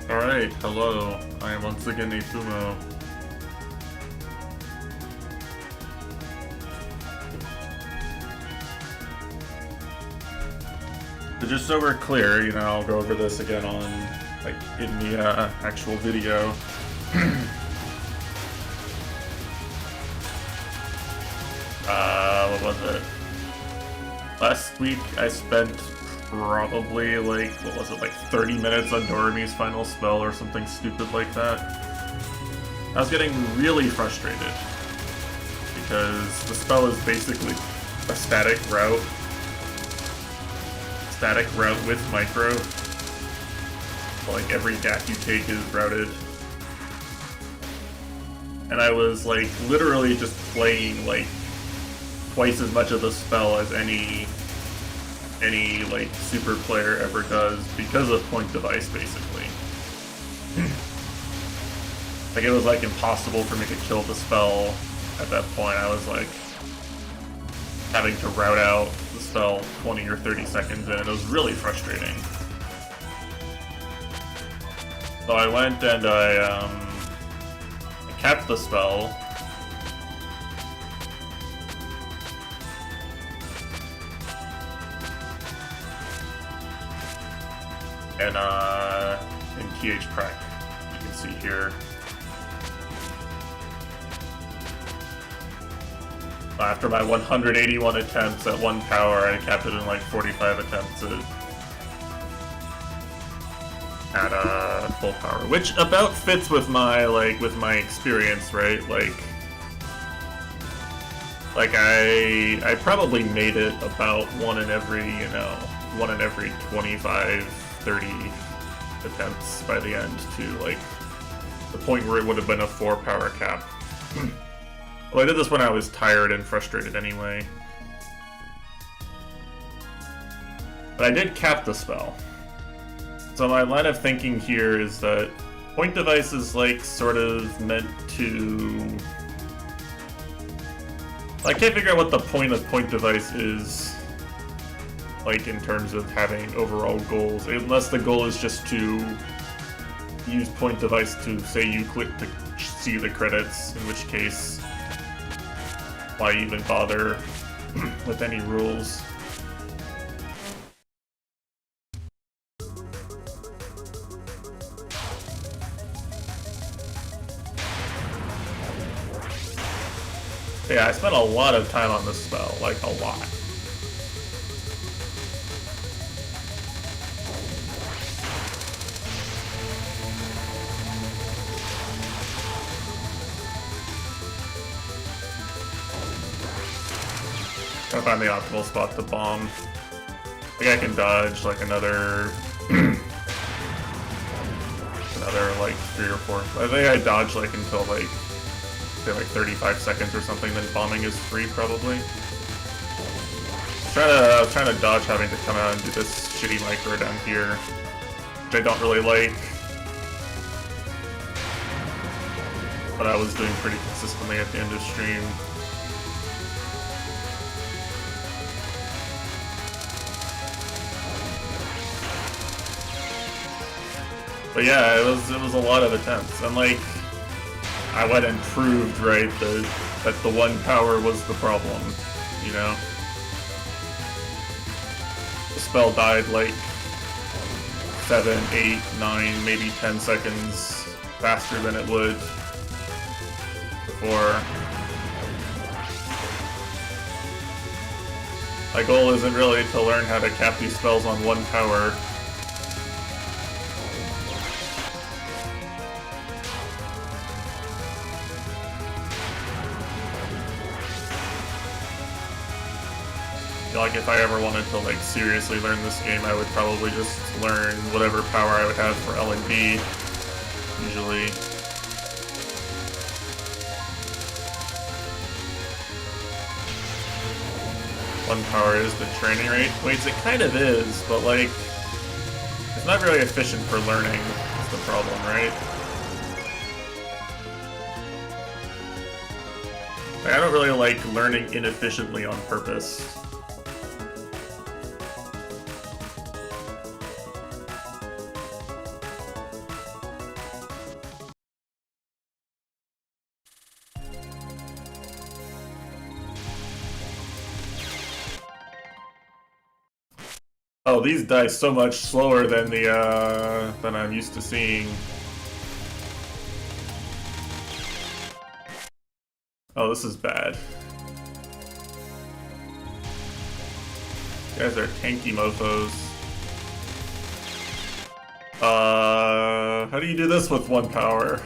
Alright, hello. I am once again a fumo. But just so we're clear, I'll go over this again on, in the actual video. What was it? Last week I spent probably, 30 minutes on Dorami's final spell or something stupid like that. I was getting really frustrated because the spell is basically a static route with micro. Like every gap you take is routed. And I was literally just playing twice as much of the spell as any super player ever does because of point device, basically. It was impossible for me to kill the spell at that point. I was having to route out the spell 20 or 30 seconds in. It was really frustrating. So I went and I capped the spell. And in TH Prec, you can see here. After my 181 attempts at 1 power, I capped it in 45 attempts at full power, which about fits with my experience, right? I probably made it about one in every 25, 30 attempts by the end to the point where it would have been a 4 power cap. Well, I did this when I was tired and frustrated anyway. But I did cap the spell. So my line of thinking here is that point device is sort of meant to... I can't figure out what the point of point device is, in terms of having overall goals, unless the goal is just to use point device to say you click to see the credits, in which case, why even bother with any rules? Yeah, I spent a lot of time on this spell, a lot. Trying to find the optimal spot to bomb. I think I can dodge another 3 or 4. I think I dodge until say 35 seconds or something, then bombing is free probably. I was trying to dodge having to come out and do this shitty micro down here, which I don't really like. But I was doing pretty consistently at the end of stream. But yeah, it was a lot of attempts, and I went and proved, right, that the 1 power was the problem, The spell died 7, 8, 9, maybe 10 seconds faster than it would before. My goal isn't really to learn how to cap these spells on 1 power. If I ever wanted to seriously learn this game, I would probably just learn whatever power I would have for L and B, usually. One power is the training rate. Wait, it kind of is, but it's not very efficient for learning, is the problem, right? I don't really like learning inefficiently on purpose. Oh, these die so much slower than the than I'm used to seeing. Oh, this is bad. You guys are tanky mofos. How do you do this with 1 power?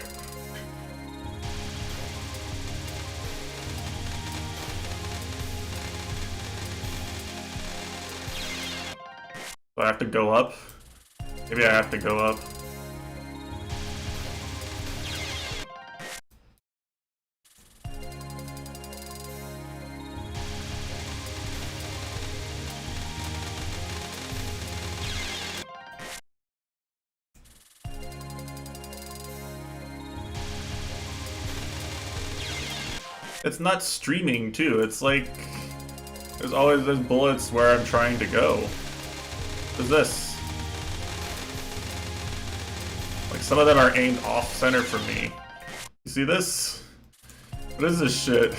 Do I have to go up? Maybe I have to go up. It's not streaming too, it's like there's always those bullets where I'm trying to go. What is this? Like some of them are aimed off center from me. You see this? What is this shit?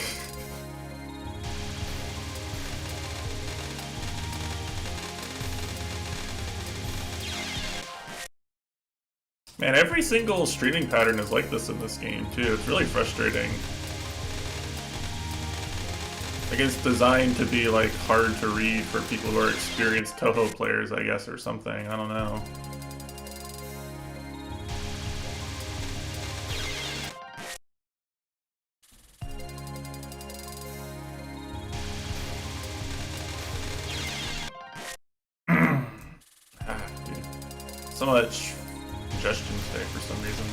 Man, every single streaming pattern is like this in this game too. It's really frustrating. I guess it's designed to be like hard to read for people who are experienced Toho players, I guess, or something. I don't know. Dude. Some of that congestion today for some reason.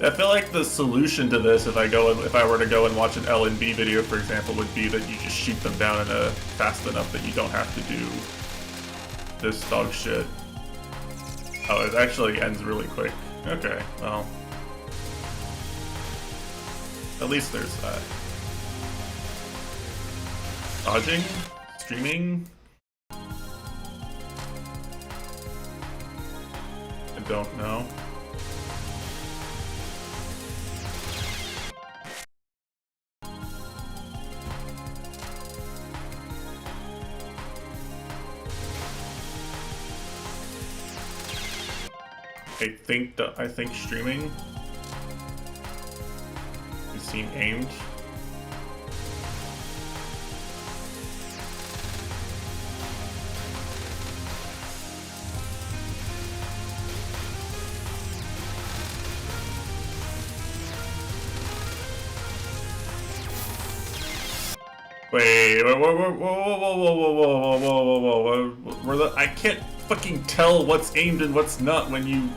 I feel like the solution to this, if I were to go and watch an L&B video, for example, would be that you just shoot them down fast enough that you don't have to do this dog shit. Oh, it actually ends really quick. Okay, well, at least there's that. Dodging? Streaming? I don't know. I think streaming. You seem aimed. Wait, whoa. I can't fucking tell what's aimed and what's not when you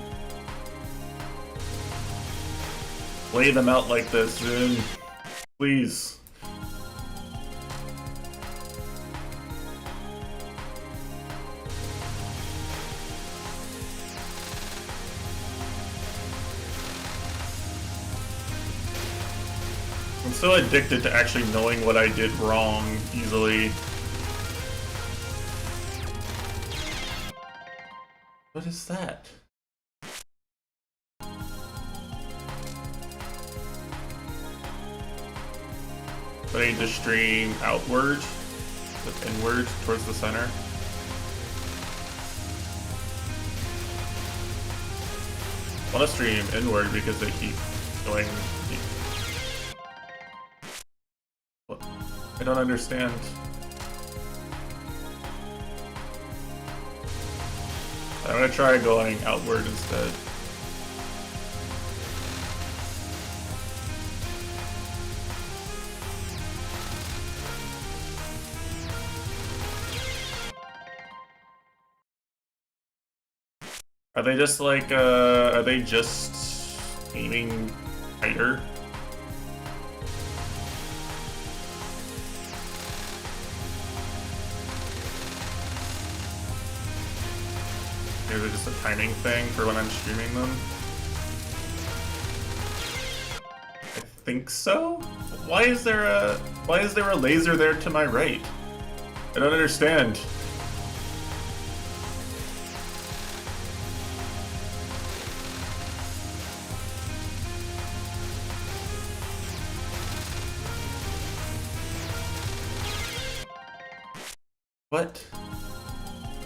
lay them out like this, dude. Please. I'm so addicted to actually knowing what I did wrong easily. What is that? I need to stream outward, but inward towards the center. I want to stream inward because they keep going. What? I don't understand. I'm gonna try going outward instead. Are they just like, are they just aiming tighter? Maybe it's just a timing thing for when I'm streaming them? I think so? Why is there a laser there to my right? I don't understand. What?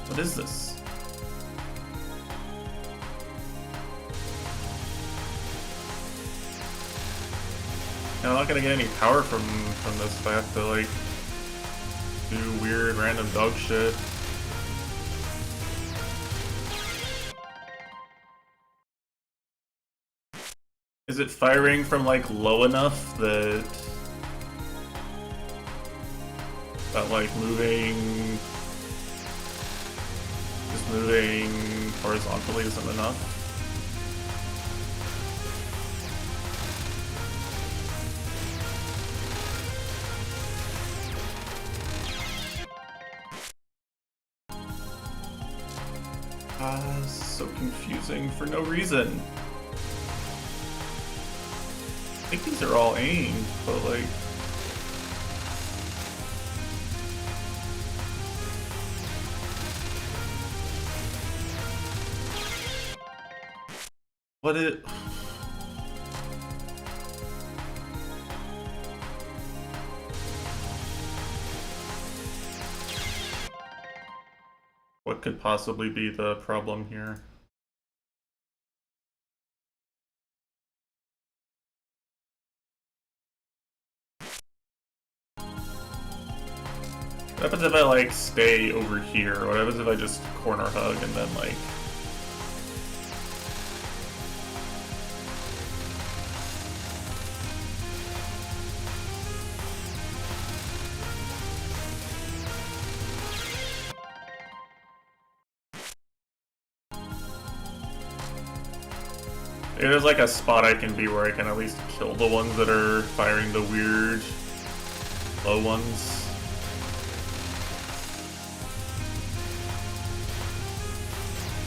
What is this? I'm not gonna get any power from this if I have to, like, do weird random dog shit. Is it firing from, like, low enough that like, moving horizontally isn't enough? So confusing for no reason. I think these are all aimed, but like... What it... What could possibly be the problem here? What happens if I, like, stay over here? What happens if I just corner hug and then, like... There's like a spot I can be where I can at least kill the ones that are firing the weird low ones.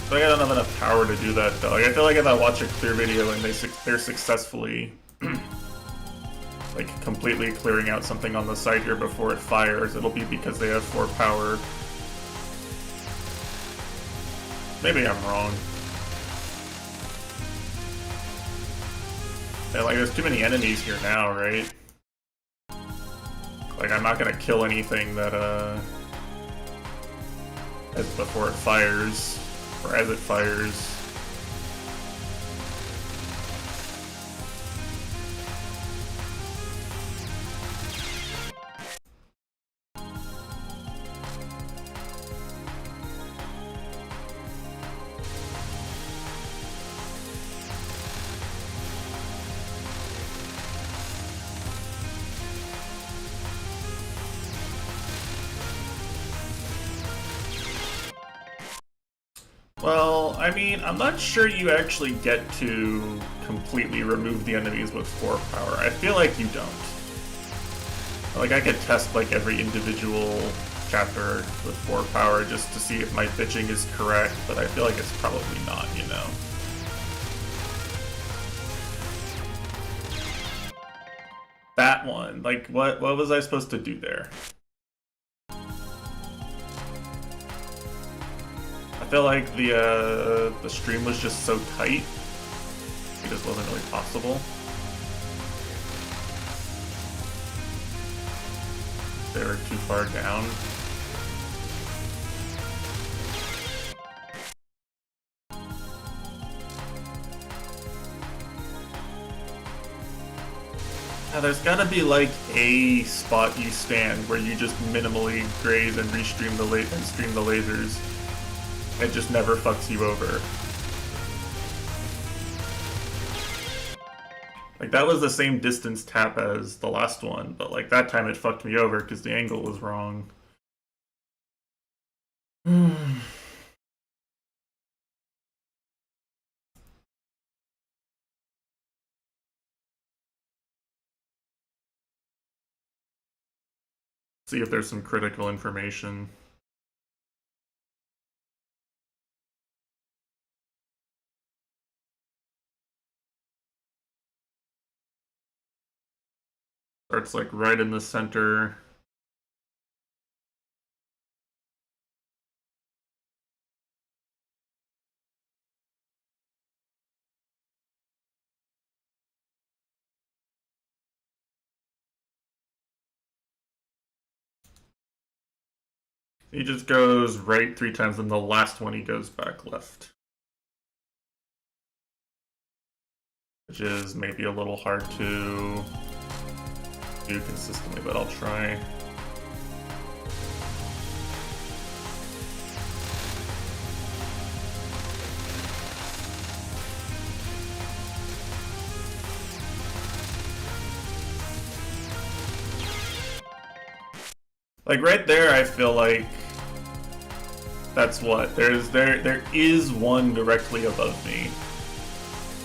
But I don't have enough power to do that though. Like, I feel like if I watch a clear video and they're successfully like completely clearing out something on the side here before it fires, it'll be because they have 4 power. Maybe I'm wrong. Yeah, like, there's too many enemies here now, right? Like, I'm not gonna kill anything that, as before it fires, or as it fires. Well, I mean, I'm not sure you actually get to completely remove the enemies with 4 power. I feel like you don't. Like, I could test, like, every individual chapter with 4 power just to see if my bitching is correct, but I feel like it's probably not, you know? That one. Like, what was I supposed to do there? I feel like the stream was just so tight, it just wasn't really possible. They were too far down. Now there's gotta be like a spot you stand where you just minimally graze and restream stream the lasers. It just never fucks you over. Like, that was the same distance tap as the last one, but like that time it fucked me over because the angle was wrong. See if there's some critical information. Starts like right in the center. He just goes right 3 times, and the last one he goes back left. Which is maybe a little hard to do consistently, but I'll try. Like right there, I feel like that's what there is one directly above me,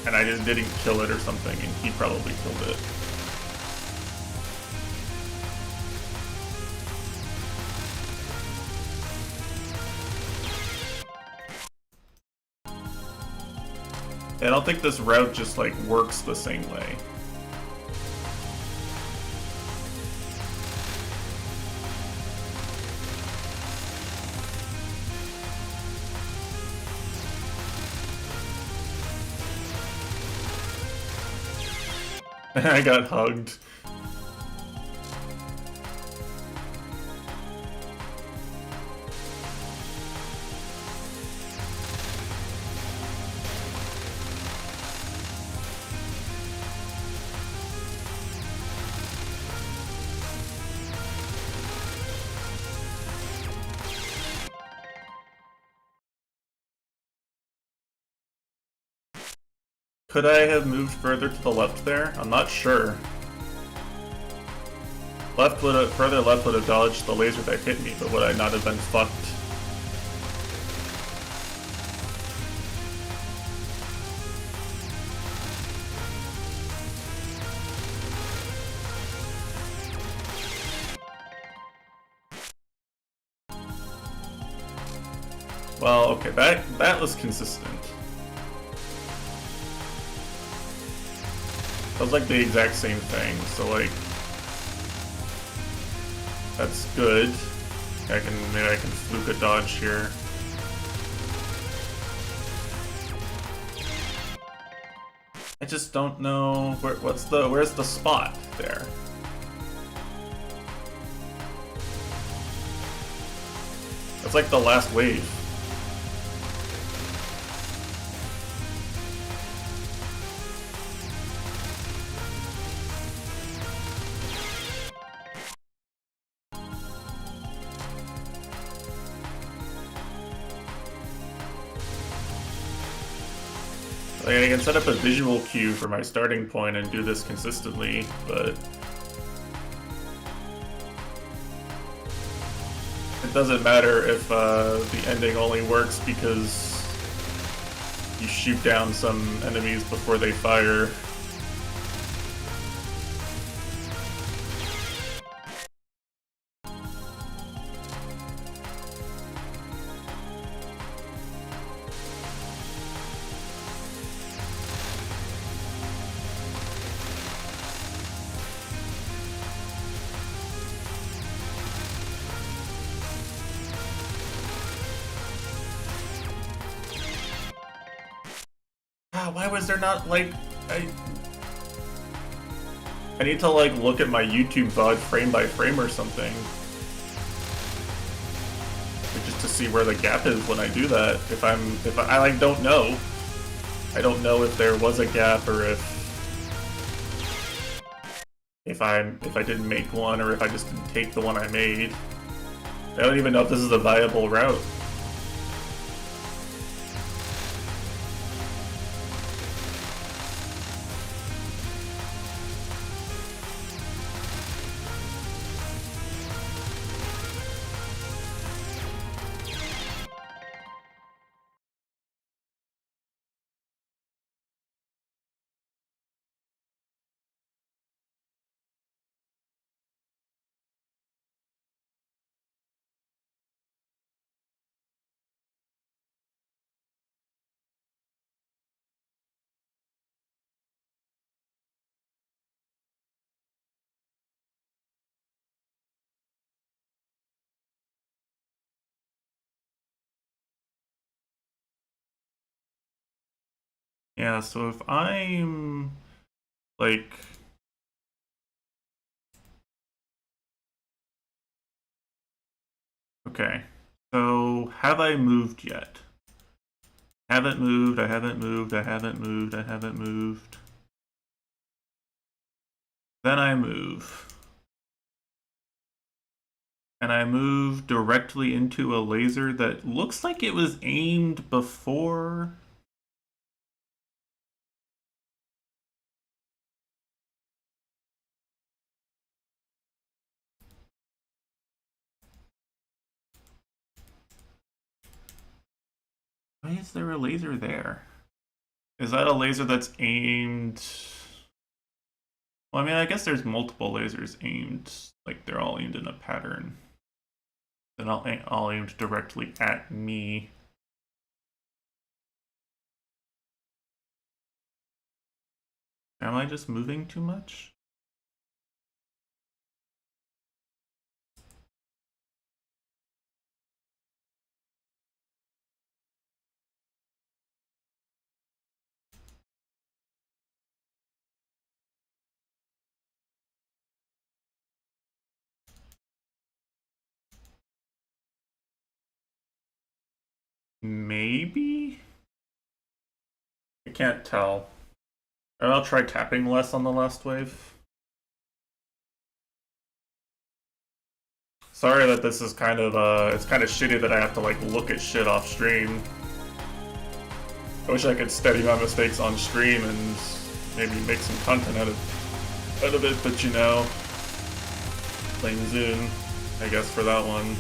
and I just didn't kill it or something, and he probably killed it. I don't think this route just like works the same way. I got hugged. Could I have moved further to the left there? I'm not sure. Further left would have dodged the laser that hit me, but would I not have been fucked? Well, okay, that was consistent. That was like the exact same thing, so like that's good. Maybe I can fluke a dodge here. I just don't know where's the spot there. That's like the last wave. Like, I can set up a visual cue for my starting point and do this consistently, but it doesn't matter if the ending only works because you shoot down some enemies before they fire. Why was there not, like, I need to, like, look at my YouTube VOD frame by frame or something. Just to see where the gap is when I do that. If I like, don't know. I don't know if there was a gap or if I didn't make one or if I just didn't take the one I made. I don't even know if this is a viable route. Yeah, so if I'm like okay. So, have I moved yet? Haven't moved, I haven't moved, I haven't moved, I haven't moved. Then I move. And I move directly into a laser that looks like it was aimed before. Why is there a laser there? Is that a laser that's aimed? Well, I mean, I guess there's multiple lasers aimed. Like, they're all aimed in a pattern. They're not all aimed directly at me. Am I just moving too much? Maybe? I can't tell. I'll try tapping less on the last wave. Sorry that this is kind of, it's kind of shitty that I have to, like, look at shit off stream. I wish I could study my mistakes on stream and maybe make some content out of it, but you know, plain Zune, I guess, for that one.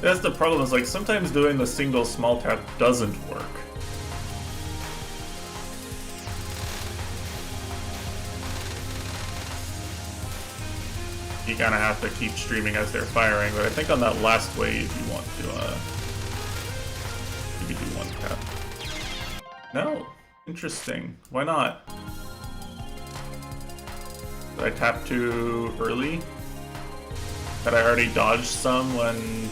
That's the problem, is like sometimes doing the single small tap doesn't work. You kind of have to keep streaming as they're firing, but I think on that last wave you want to maybe do one tap. No? Interesting. Why not? Did I tap too early? Had I already dodged some when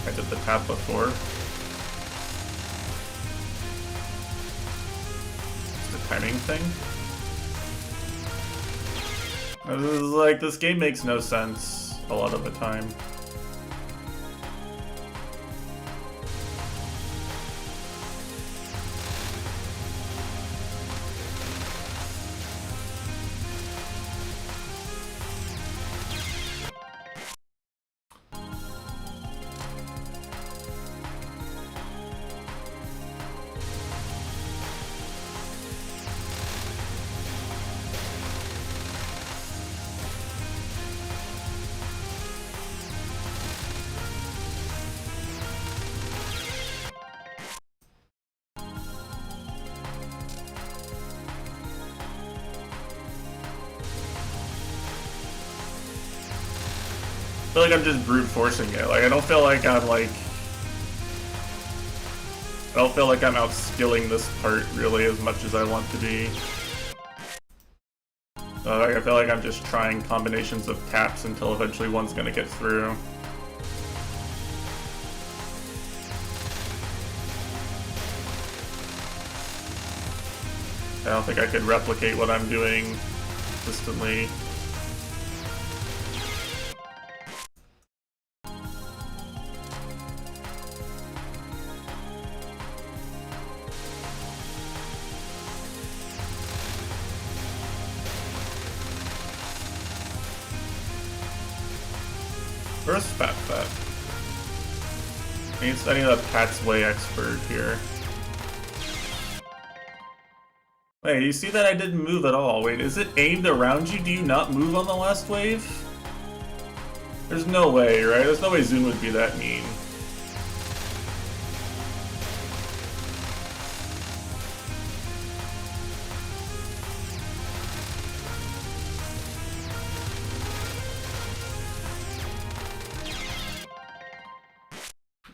I did the tap before? It's a timing thing? This is like, this game makes no sense a lot of the time. I feel like I'm just brute forcing it. Like, I don't feel like I'm like... I don't feel like I'm outskilling this part really as much as I want to be. I feel like I'm just trying combinations of taps until eventually one's gonna get through. I don't think I could replicate what I'm doing consistently. Where's Fat? I need a Pat's Way expert here. Wait, you see that I didn't move at all. Wait, is it aimed around you? Do you not move on the last wave? There's no way, right? There's no way Zune would be that mean.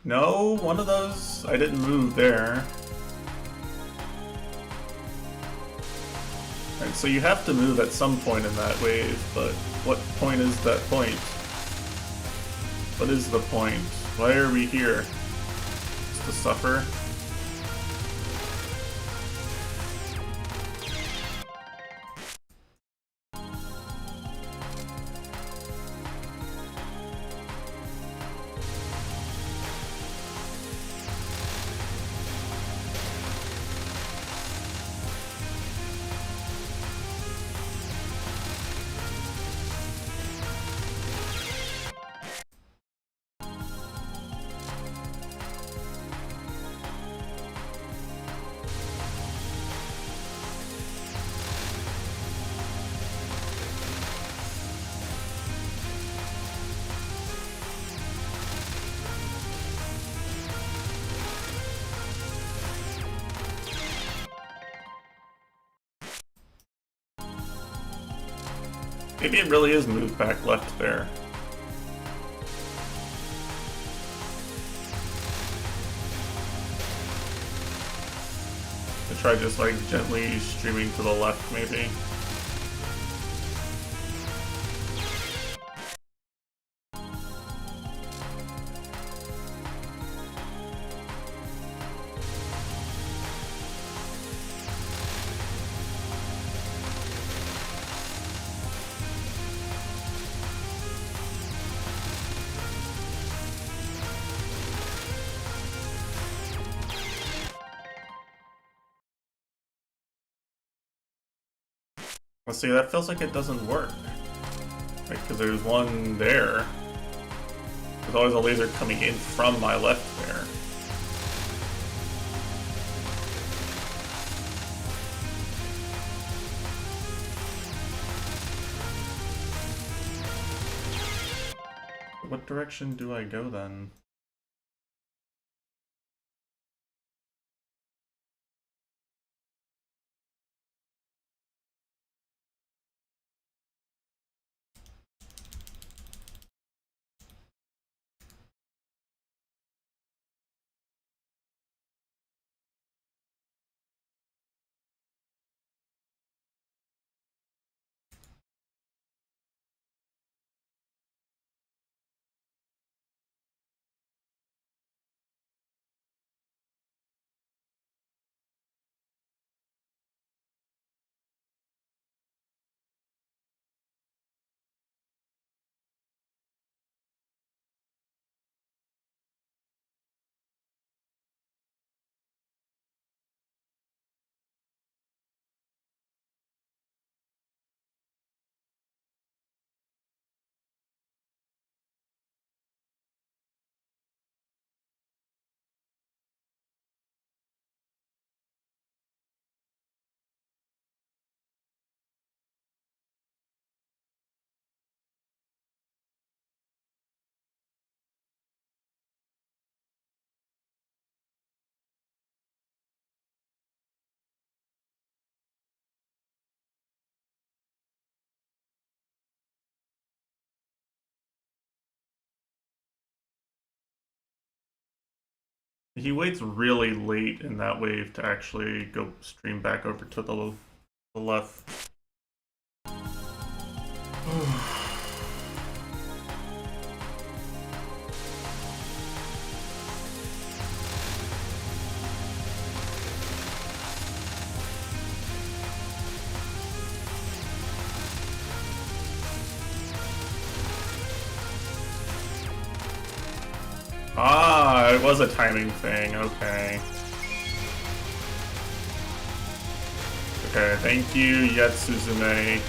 No, one of those, I didn't move there. Right, so you have to move at some point in that wave, but what point is that point? What is the point? Why are we here? Just to suffer? Maybe it really is move back left there. I try just like gently streaming to the left, maybe. Let's see, that feels like it doesn't work. Right, because there's one there. There's always a laser coming in from my left there. What direction do I go then? He waits really late in that wave to actually go stream back over to the left. Ah, it was a timing thing, okay. Okay, thank you, Yetsuzume.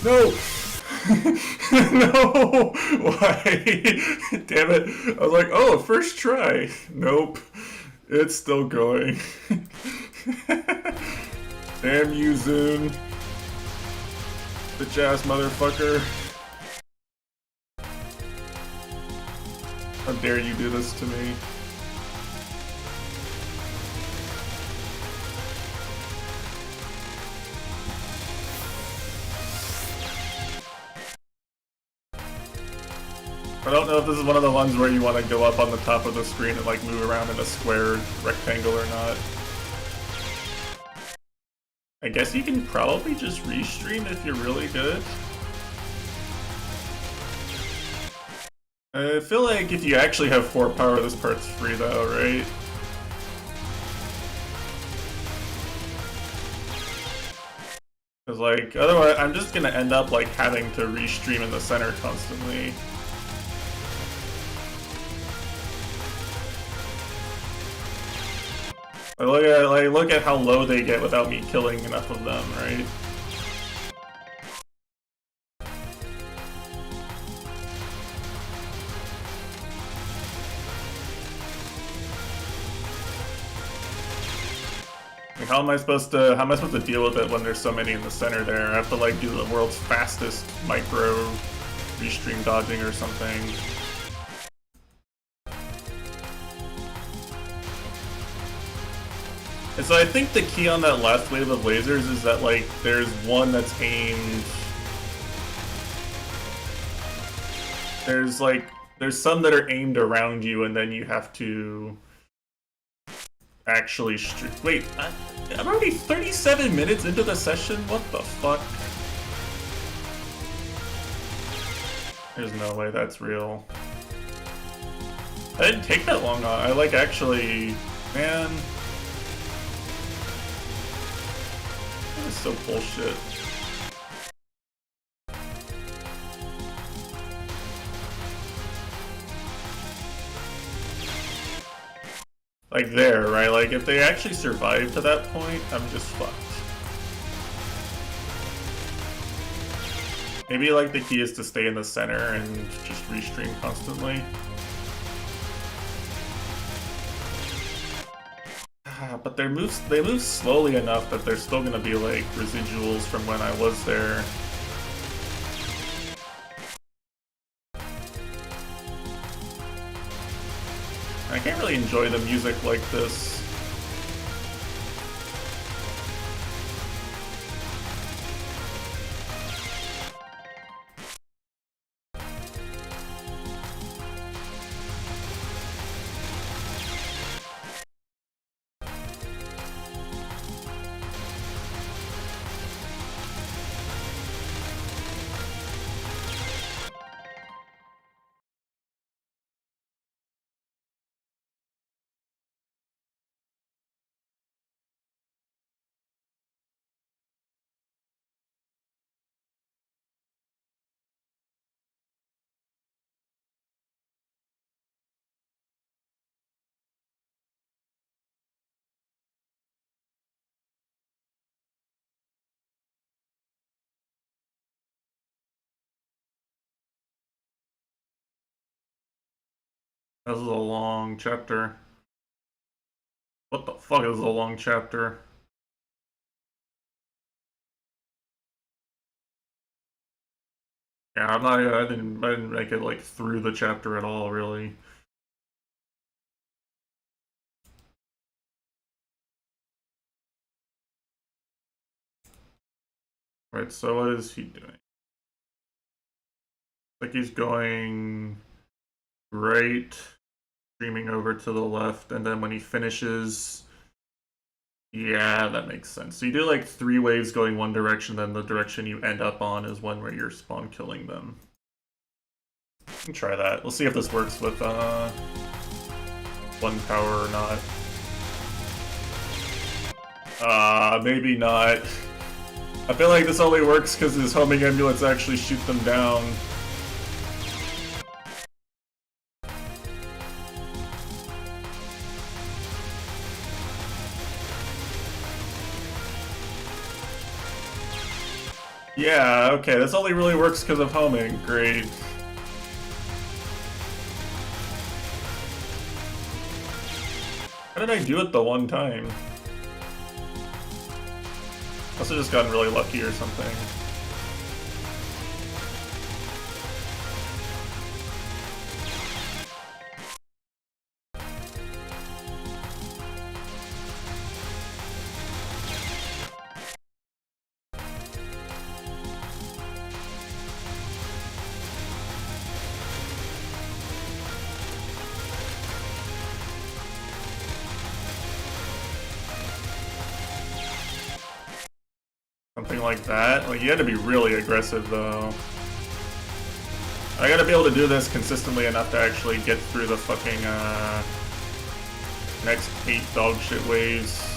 No! No! Why? Damn it. I was like, oh, first try. Nope. It's still going. Damn you, Zune. Bitch ass motherfucker. How dare you do this to me? I don't know if this is one of the ones where you want to go up on the top of the screen and like move around in a square rectangle or not. I guess you can probably just restream if you're really good. I feel like if you actually have 4 power, this part's free though, right? Because like, otherwise I'm just gonna end up like having to restream in the center constantly. Look at how low they get without me killing enough of them, right? Like how am I supposed to deal with it when there's so many in the center there? I have to like do the world's fastest micro restream dodging or something. And so I think the key on that last wave of lasers is that like there's one that's aimed. There's some that are aimed around you, and then you have to actually wait. I'm already 37 minutes into the session. What the fuck? There's no way that's real. I didn't take that long. I like actually, man. This is so bullshit. Like there, right? Like if they actually survive to that point, I'm just fucked. Maybe like the key is to stay in the center and just restream constantly. But they move slowly enough that there's still gonna be like residuals from when I was there. I can't really enjoy the music like this. This is a long chapter. What the fuck is a long chapter? Yeah, I didn't make it like through the chapter at all, really. Right, so what is he doing? Like he's going right, streaming over to the left, and then when he finishes, yeah, that makes sense. So you do like 3 waves going one direction, then the direction you end up on is one where you're spawn killing them. We can try that. We'll see if this works with 1 power or not. Maybe not. I feel like this only works because his homing amulets actually shoot them down. Yeah, okay, this only really works because of homing. Great. How did I do it the one time? Must have just gotten really lucky or something. Something like that. Like, you gotta be really aggressive, though. I gotta be able to do this consistently enough to actually get through the fucking, next 8 dog shit waves.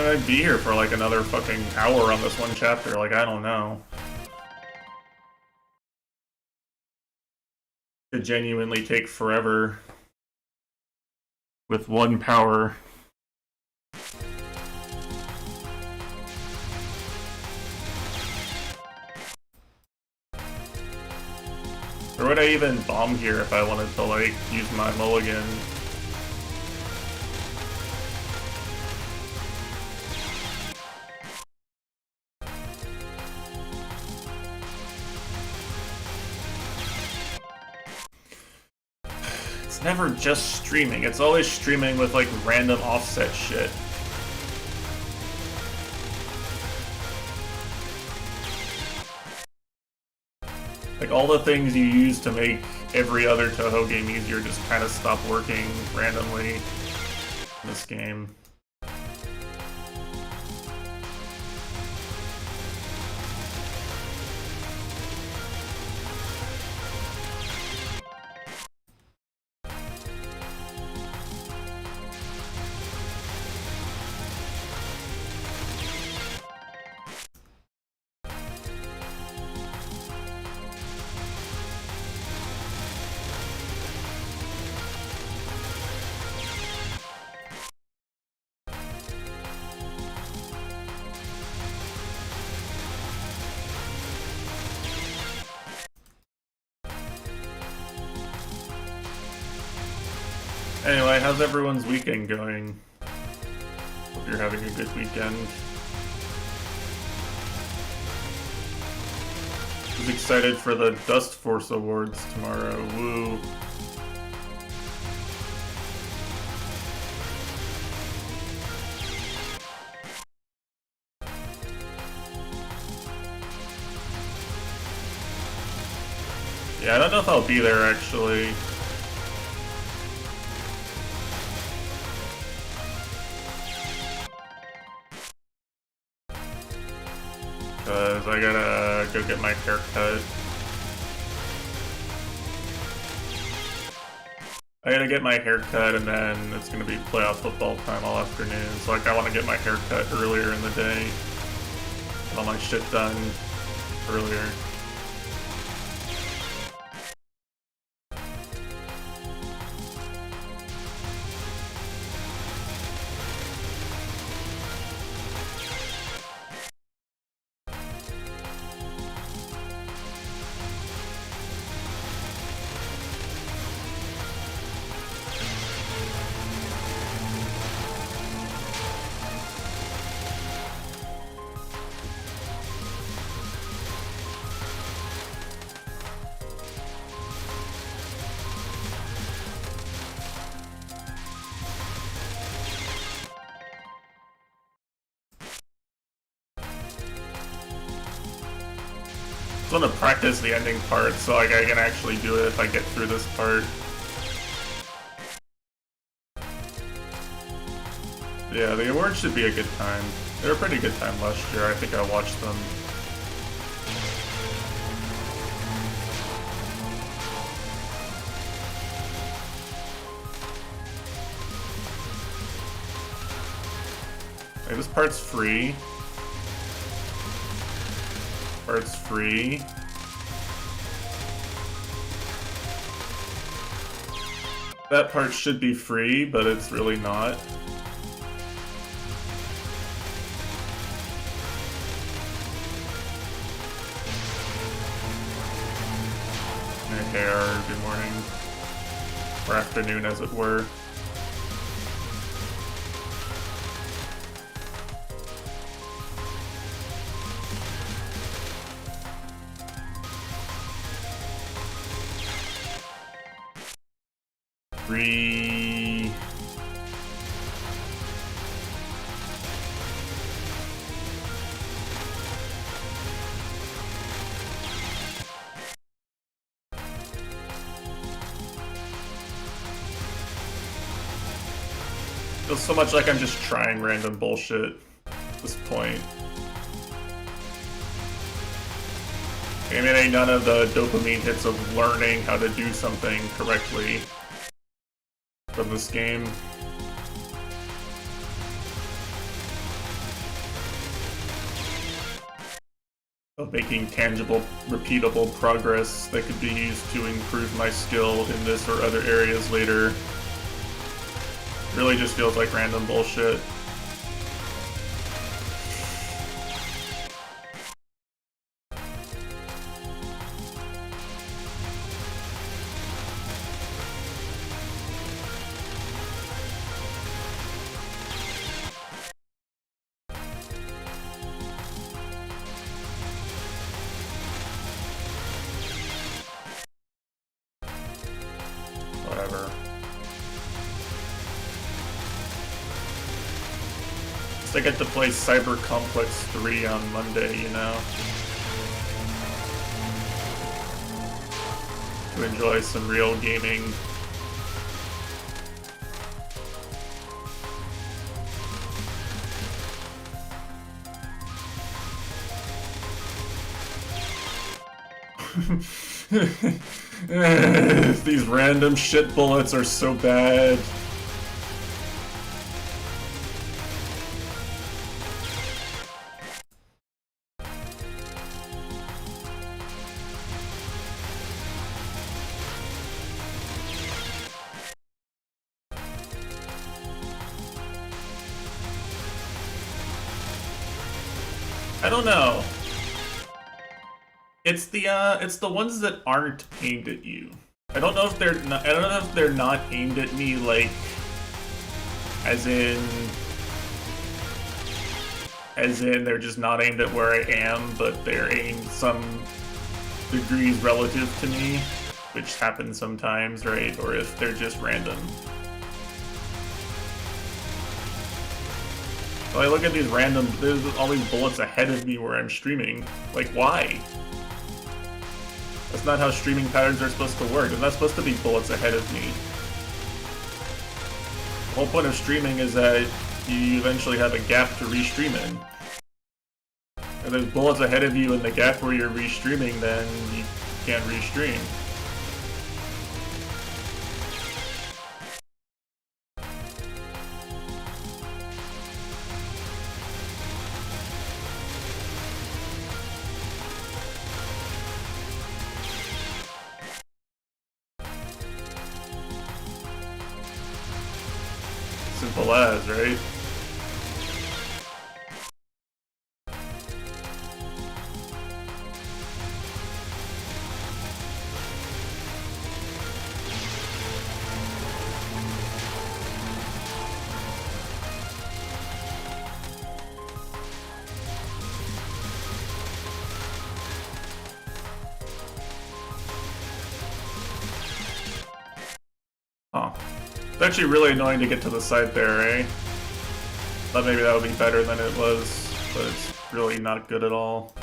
I'd be here for like another fucking hour on this one chapter, like, I don't know. Could genuinely take forever with one power. Or would I even bomb here if I wanted to, like, use my mulligan? It's never just streaming, it's always streaming with, like, random offset shit. Like, all the things you use to make every other Toho game easier just kind of stop working randomly in this game. Anyway, how's everyone's weekend going? Hope you're having a good weekend. Who's excited for the Dust Force Awards tomorrow? Woo! Yeah, I don't know if I'll be there actually. Because I gotta go get my hair cut. I gotta get my hair cut and then it's gonna be playoff football time all afternoon. So like I wanna get my hair cut earlier in the day. Get all my shit done earlier. I want to practice the ending part so like I can actually do it if I get through this part. Yeah, the awards should be a good time. They were a pretty good time last year. I think I watched them. Like, this part's free. Part's free. That part should be free, but it's really not. KR, good morning. Or afternoon, as it were. Three... Feels so much like I'm just trying random bullshit at this point. I'm getting none of the dopamine hits of learning how to do something correctly from this game. Of making tangible, repeatable progress that could be used to improve my skill in this or other areas later. Really just feels like random bullshit. Whatever. I get to play Cyber Complex 3 on Monday, you know? To enjoy some real gaming. These random shit bullets are so bad. I don't know. It's the ones that aren't aimed at you. I don't know if they're not, I don't know if they're not aimed at me, like, as in they're just not aimed at where I am, but they're aimed some degrees relative to me, which happens sometimes, right? Or if they're just random. So I look at these random, there's all these bullets ahead of me where I'm streaming. Like, why? That's not how streaming patterns are supposed to work. There's not supposed to be bullets ahead of me. The whole point of streaming is that you eventually have a gap to restream in. If there's bullets ahead of you in the gap where you're restreaming, then you can't restream. Simple as, right? Huh. It's actually really annoying to get to the side there, eh? Thought maybe that would be better than it was, but it's really not good at all.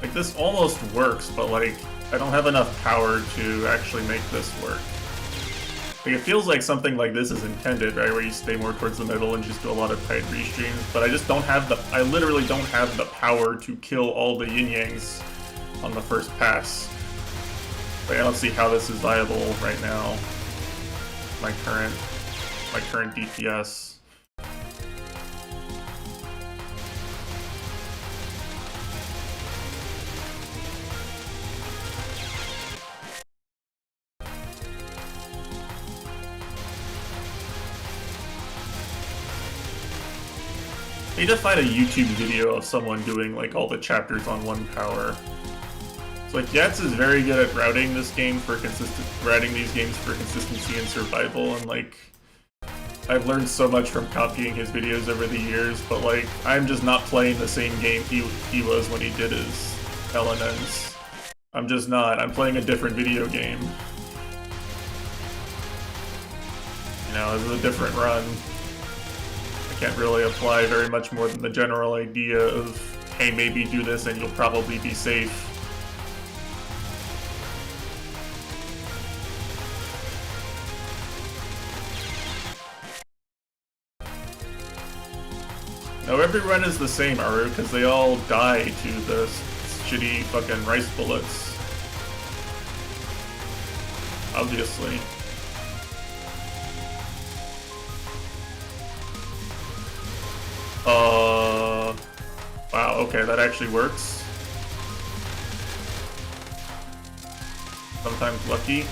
Like, this almost works, but like, I don't have enough power to actually make this work. Like, it feels like something like this is intended, right? Where you stay more towards the middle and just do a lot of tight restreams, but I just don't have the, I literally don't have the power to kill all the yin-yangs on the first pass. Like, I don't see how this is viable right now. My current DPS. You just find a YouTube video of someone doing like all the chapters on 1 power. It's like Yats is very good at routing these games for consistency and survival, and like I've learned so much from copying his videos over the years, but like I'm just not playing the same game he was when he did his LNNs. I'm just not. I'm playing a different video game. You know, this is a different run. I can't really apply very much more than the general idea of, hey, maybe do this and you'll probably be safe. No, every run is the same, Aru, because they all die to the shitty fucking rice bullets. Obviously. Wow, okay, that actually works. Sometimes lucky.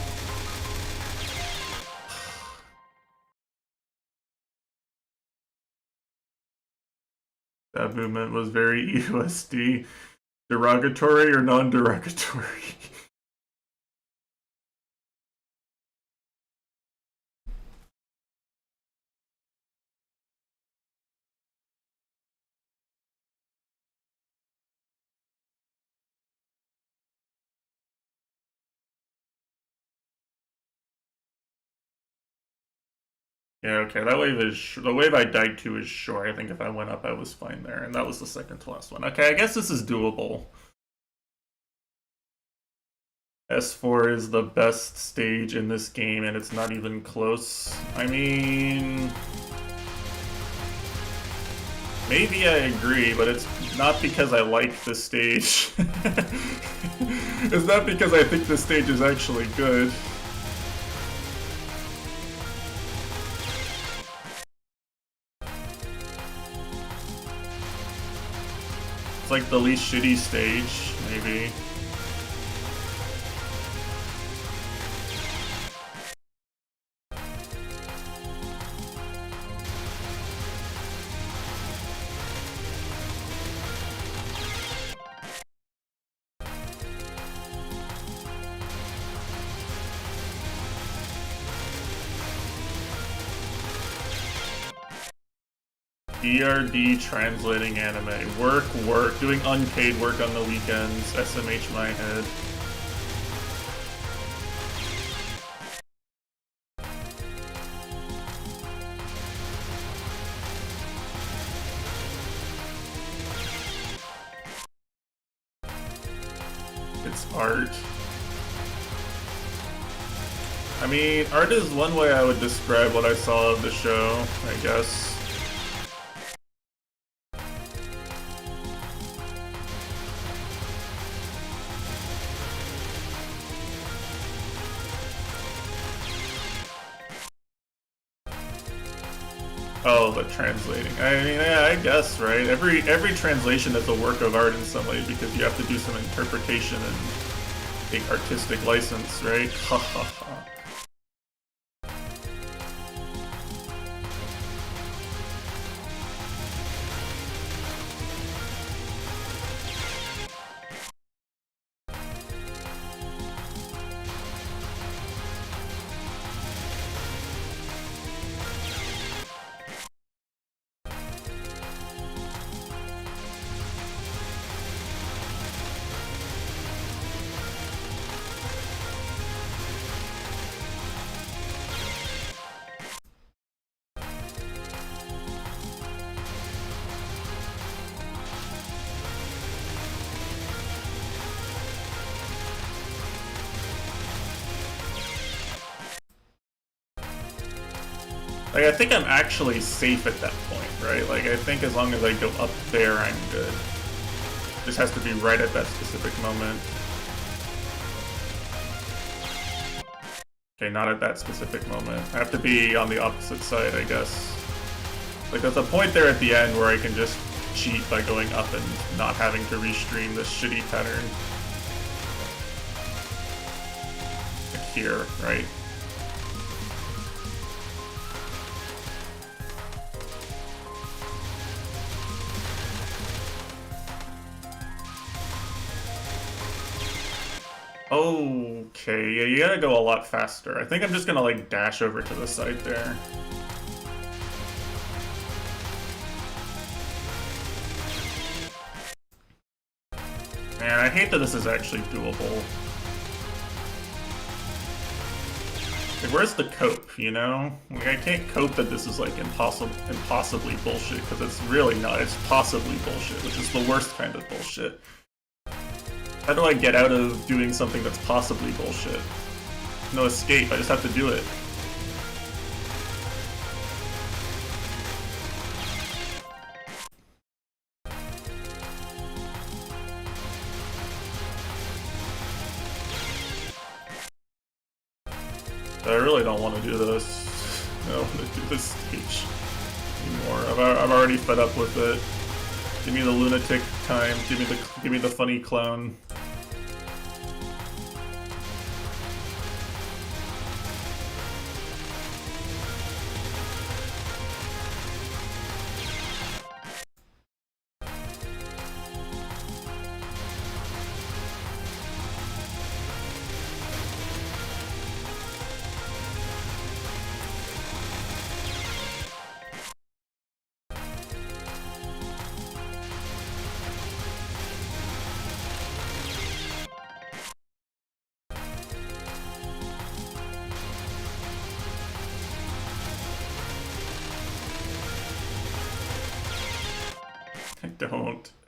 That movement was very USD. Derogatory or non-derogatory? Yeah, okay, that wave is... the wave I died to is short. I think if I went up, I was fine there. And that was the second to last one. Okay, I guess this is doable. S4 is the best stage in this game, and it's not even close. I mean... maybe I agree, but it's not because I like this stage. It's not because I think this stage is actually good. It's like the least shitty stage, maybe. DRD translating anime. Work. Doing unpaid work on the weekends. SMH my head. It's art. I mean, art is one way I would describe what I saw of the show, I guess. Oh, the translating. I mean, yeah, I guess, right? Every translation is a work of art in some way because you have to do some interpretation and take artistic license, right? Ha ha ha. Like, I think I'm actually safe at that point, right? Like, I think as long as I go up there, I'm good. Just has to be right at that specific moment. Okay, not at that specific moment. I have to be on the opposite side, I guess. Like, there's a point there at the end where I can just cheat by going up and not having to restream this shitty pattern. Like here, right? Okay, yeah, you gotta go a lot faster. I think I'm just gonna, like, dash over to the side there. Man, I hate that this is actually doable. Like, where's the cope, you know? Like, I can't cope that this is, like, impossibly bullshit, because it's really not. It's possibly bullshit, which is the worst kind of bullshit. How do I get out of doing something that's possibly bullshit? No escape, I just have to do it. I really don't want to do this. I don't want to do this stage anymore. I'm already fed up with it. Give me the lunatic time. Give me the funny clown.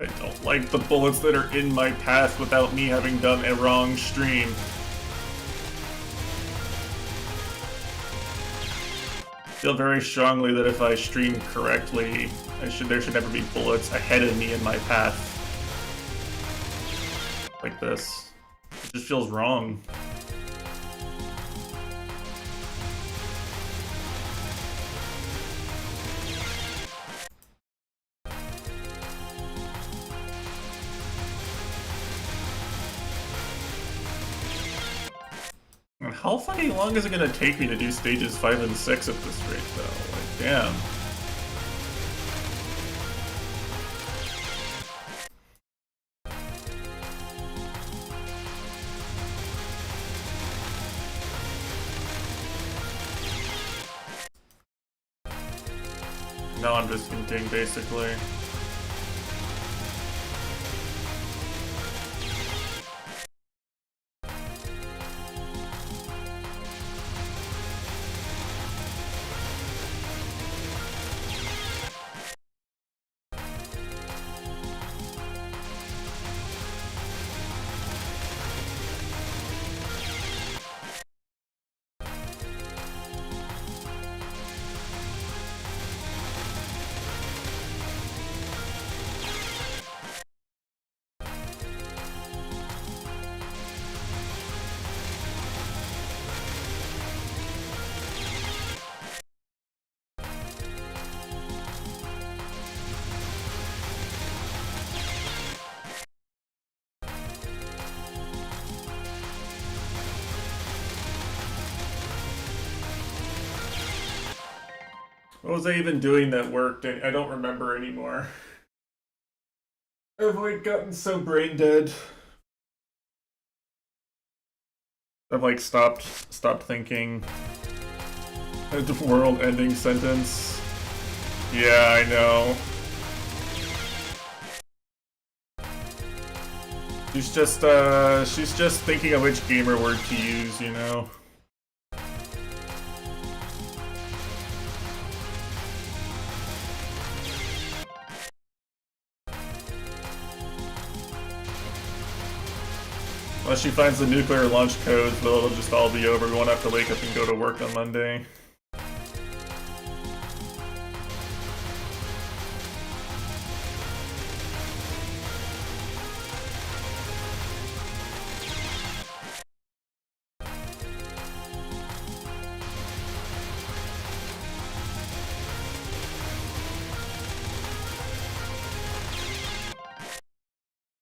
I don't like the bullets that are in my path without me having done a wrong stream. I feel very strongly that if I stream correctly, there should never be bullets ahead of me in my path. Like this. It just feels wrong. And how fucking long is it gonna take me to do stages 5 and 6 at this rate, though? Like, damn. Now I'm just hinting, basically. What was I even doing that worked? I don't remember anymore. I've like gotten so brain dead. I've like stopped thinking. The world-ending sentence. Yeah, I know. She's just thinking of which gamer word to use, you know. Unless she finds the nuclear launch codes, but it'll just all be over. We won't have to wake up and go to work on Monday.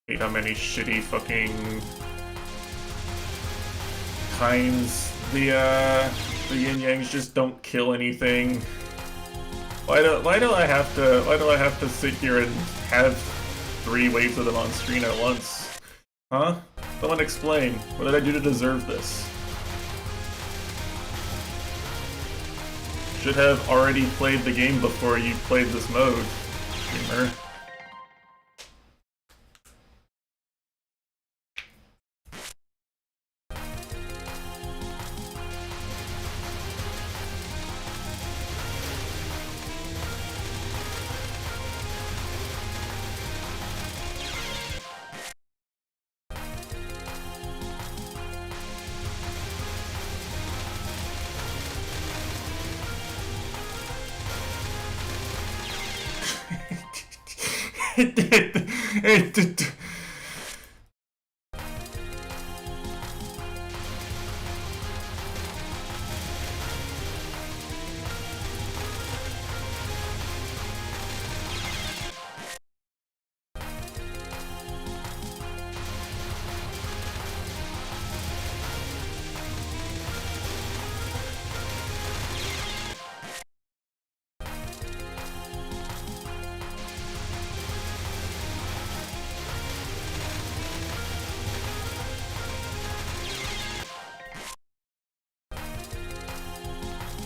Hate how many shitty fucking kinds the yin yangs just don't kill anything. Why do I have to sit here and have 3 waves of them on screen at once? Huh? Someone explain. What did I do to deserve this? Should have already played the game before you played this mode, streamer. It did.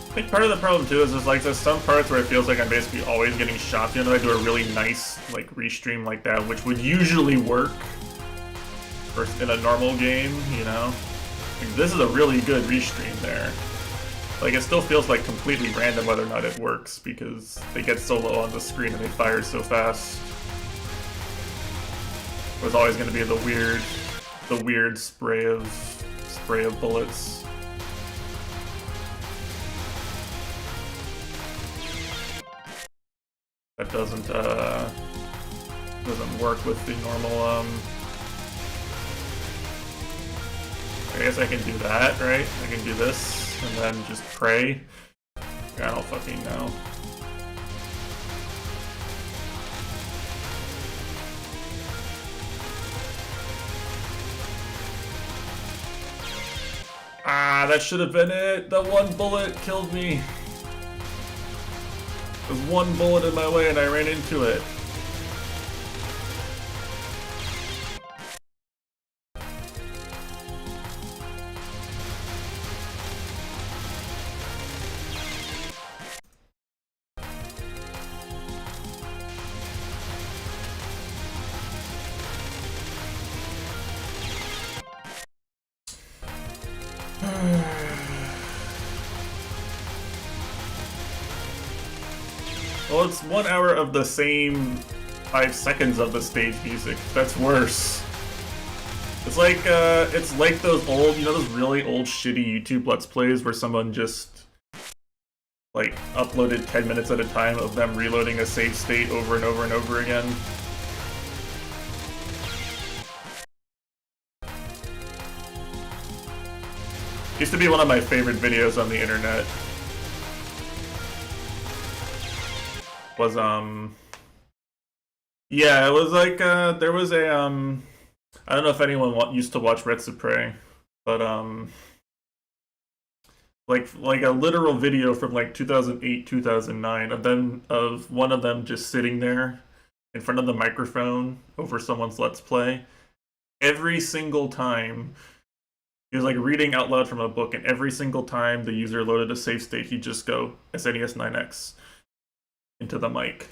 I think part of the problem too is like there's some parts where it feels like I'm basically always getting shot. You know, I do a really nice like restream like that, which would usually work in a normal game. You know, like, this is a really good restream there. Like it still feels like completely random whether or not it works because they get so low on the screen and they fire so fast. There's always going to be the weird spray of bullets. That doesn't work with the normal, I guess I can do that, right? I can do this, and then just pray. I don't fucking know. Ah, that should have been it! That one bullet killed me! There's one bullet in my way and I ran into it. Well, it's 1 hour of the same 5 seconds of the stage music. That's worse. It's like those old, you know, those really old shitty YouTube Let's Plays where someone just like uploaded 10 minutes at a time of them reloading a save state over and over and over again. Used to be one of my favorite videos on the internet. Was yeah, it was like there was a I don't know if anyone used to watch Red Supre, but like a literal video from like 2008 2009 of one of them just sitting there in front of the microphone over someone's Let's Play. Every single time he was like reading out loud from a book, and every single time the user loaded a save state, he'd just go SNES 9X into the mic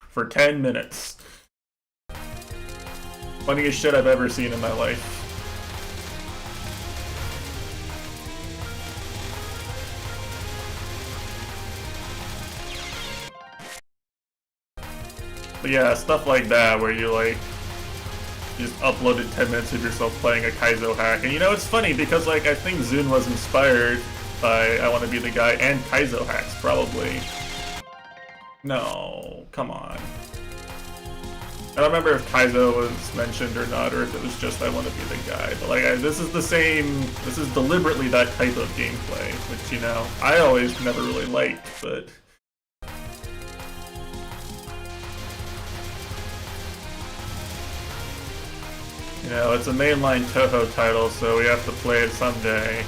for 10 minutes. Funniest shit I've ever seen in my life. But yeah, stuff like that where you like just uploaded 10 minutes of yourself playing a Kaizo hack. And you know, it's funny because like I think Zune was inspired by I Want to Be the Guy and Kaizo hacks, probably. No, come on. I don't remember if Kaizo was mentioned or not, or if it was just I Want to Be the Guy. But like, this is deliberately that type of gameplay, which, you know, I always never really liked, but... You know, it's a mainline Toho title, so we have to play it someday.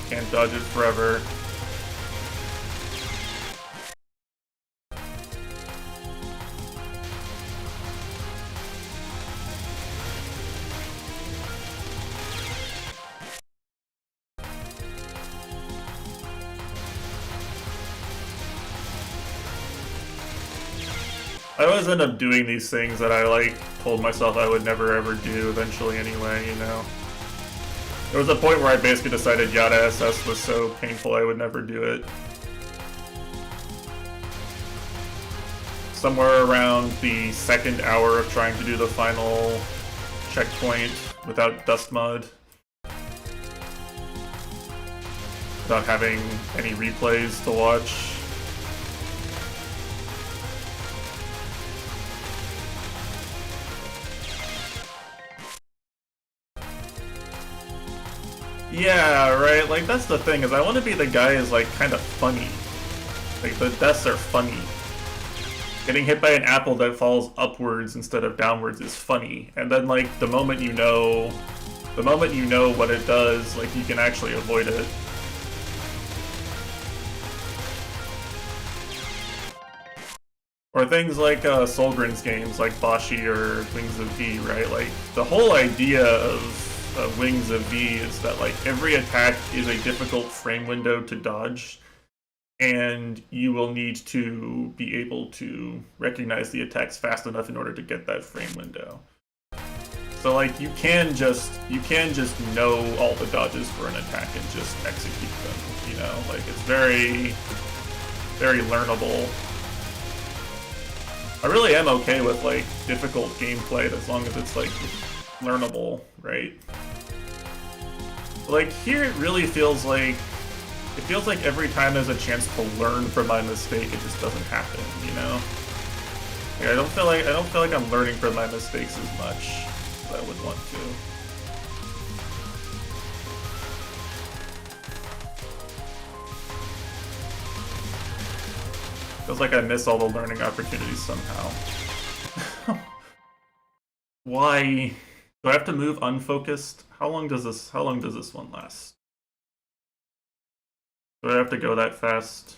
Can't dodge it forever. I always end up doing these things that I like told myself I would never ever do eventually anyway, you know. There was a point where I basically decided Yada SS was so painful I would never do it. Somewhere around the second hour of trying to do the final checkpoint without dust mud, without having any replays to watch. Yeah, right, like that's the thing, is I want to be the guy who's like kind of funny. Like the deaths are funny. Getting hit by an apple that falls upwards instead of downwards is funny. And then like the moment you know what it does, like you can actually avoid it. Or things like Solgren's games like Bashi or Wings of V, right? Like the whole idea of Wings of V is that like every attack is a difficult frame window to dodge, and you will need to be able to recognize the attacks fast enough in order to get that frame window. So like you can just know all the dodges for an attack and just execute them, you know? Like it's very, very learnable. I really am okay with like difficult gameplay as long as it's like learnable, right? Like here it really feels like every time there's a chance to learn from my mistake, it just doesn't happen, you know? Like, I don't feel like I'm learning from my mistakes as much as I would want to. Feels like I miss all the learning opportunities somehow. Why? Do I have to move unfocused? How long does this one last? Do I have to go that fast?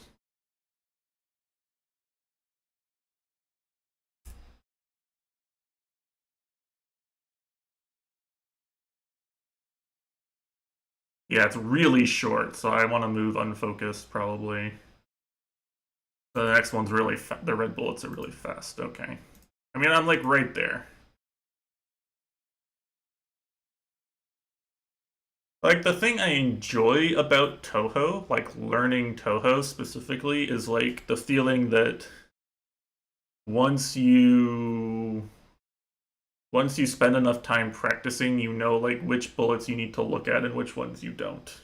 Yeah, it's really short, so I want to move unfocused probably. The next one's really the red bullets are really fast. Okay. I mean, I'm like right there. Like, the thing I enjoy about Touhou, like learning Touhou specifically, is like the feeling that once you spend enough time practicing, you know like which bullets you need to look at and which ones you don't.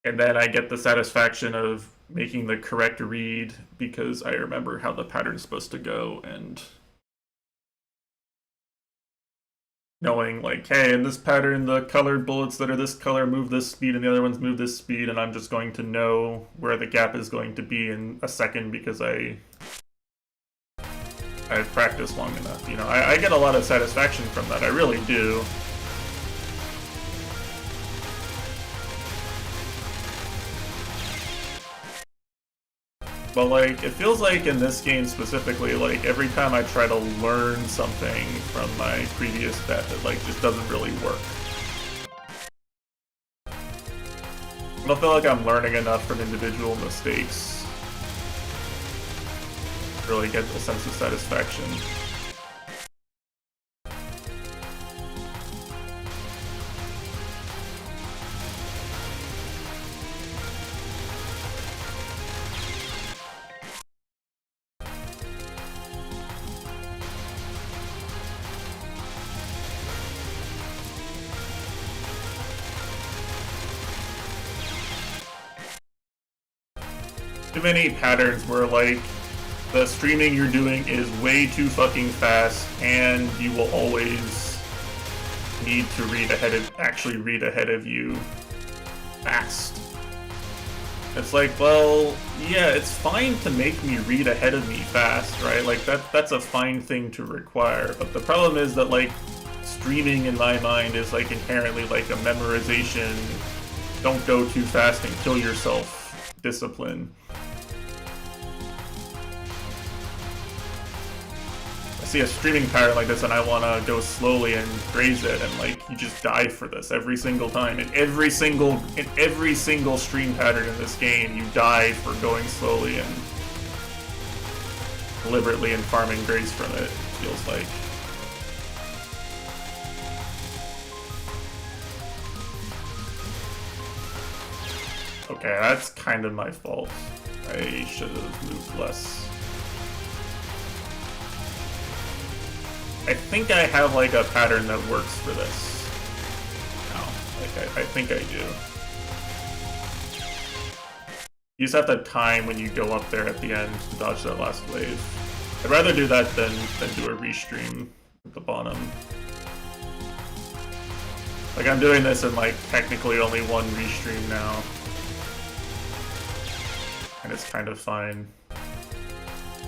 And then I get the satisfaction of making the correct read because I remember how the pattern's supposed to go, and knowing like, hey, in this pattern, the colored bullets that are this color move this speed and the other ones move this speed, and I'm just going to know where the gap is going to be in a second because I've practiced long enough. You know, I get a lot of satisfaction from that. I really do. But like, it feels like in this game specifically, like every time I try to learn something from my previous death, it like just doesn't really work. I don't feel like I'm learning enough from individual mistakes to really get a sense of satisfaction. Too many patterns where like the streaming you're doing is way too fucking fast, and you will always need to actually read ahead of you fast. It's like, well, yeah, it's fine to make me read ahead of me fast, right? Like that's a fine thing to require. But the problem is that like streaming in my mind is like inherently like a memorization, don't go too fast and kill yourself discipline. I see a streaming pattern like this and I want to go slowly and graze it, and like you just die for this every single time. In every single stream pattern in this game, you die for going slowly and deliberately and farming grace from it, feels like. Okay, that's kind of my fault. I should have moved less. I think I have like a pattern that works for this. No, like I think I do. You just have to time when you go up there at the end to dodge that last wave. I'd rather do that than do a restream at the bottom. Like I'm doing this in like technically only one restream now. And it's kind of fine.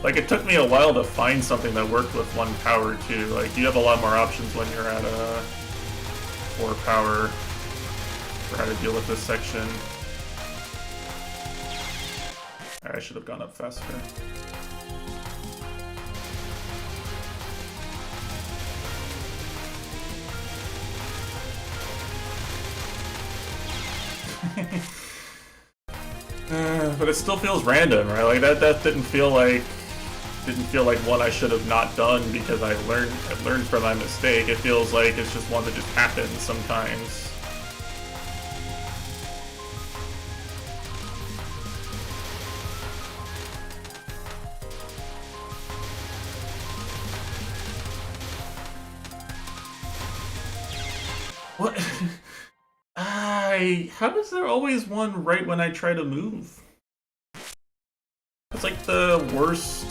Like it took me a while to find something that worked with 1 power too. Like you have a lot more options when you're at 4 power for how to deal with this section. I should have gone up faster. But it still feels random, right? Like that didn't feel like one I should have not done because I learned from my mistake. It feels like it's just one that just happens sometimes. What? How is there always one right when I try to move? It's like the worst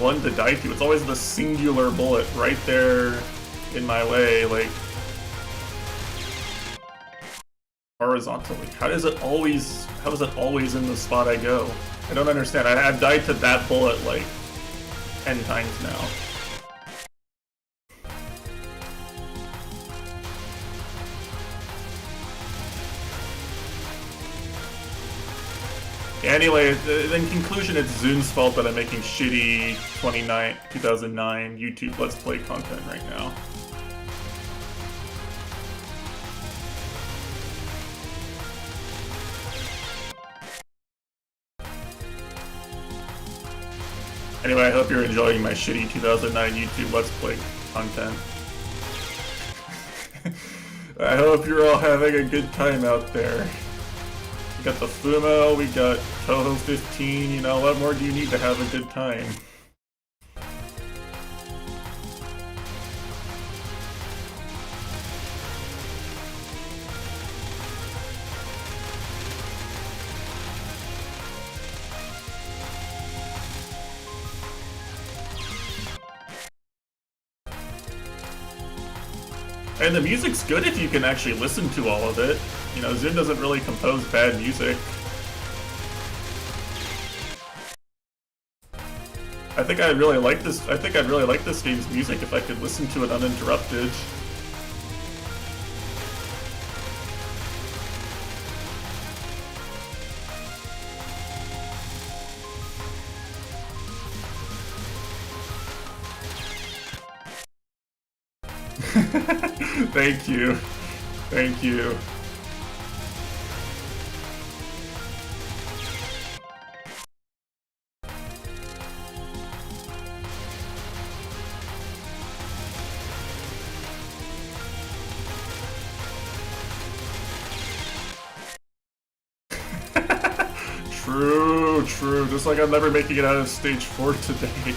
one to die to. It's always the singular bullet right there in my way, like horizontally. How is it always in the spot I go? I don't understand. I've died to that bullet like 10 times now. Anyway, in conclusion, it's Zun's fault that I'm making shitty 2009 YouTube Let's Play content right now. Anyway, I hope you're enjoying my shitty 2009 YouTube Let's Play content. I hope you're all having a good time out there. We got the Fumo, we got Toho 15, you know, what more do you need to have a good time? And the music's good if you can actually listen to all of it. You know, Zun doesn't really compose bad music. I think I'd really like this game's music if I could listen to it uninterrupted. Thank you. Thank you. True. Just like I'm never making it out of stage 4 today.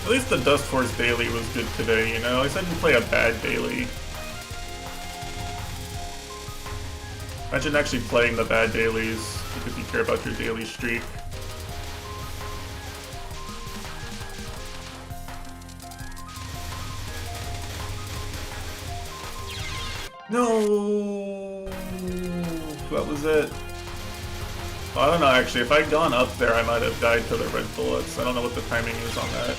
At least the Dust Force daily was good today, you know? At least I didn't play a bad daily. Imagine actually playing the bad dailies because you care about your daily streak. No, that was it. Well, I don't know actually, if I'd gone up there I might have died to the red bullets. I don't know what the timing is on that.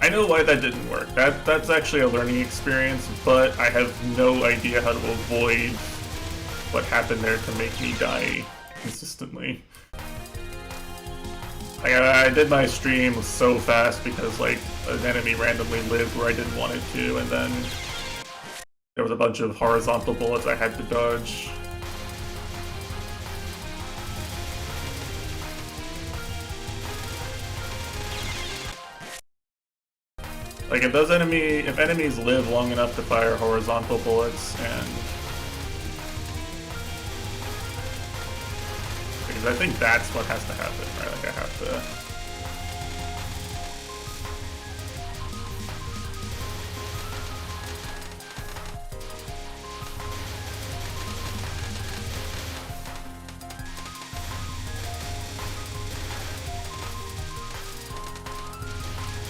I know why that didn't work. That's actually a learning experience, but I have no idea how to avoid what happened there to make me die consistently. Like, I did my stream so fast because like an enemy randomly lived where I didn't want it to, and then there was a bunch of horizontal bullets I had to dodge. Like if enemies live long enough to fire horizontal bullets, and because I think that's what has to happen, right? Like I have to.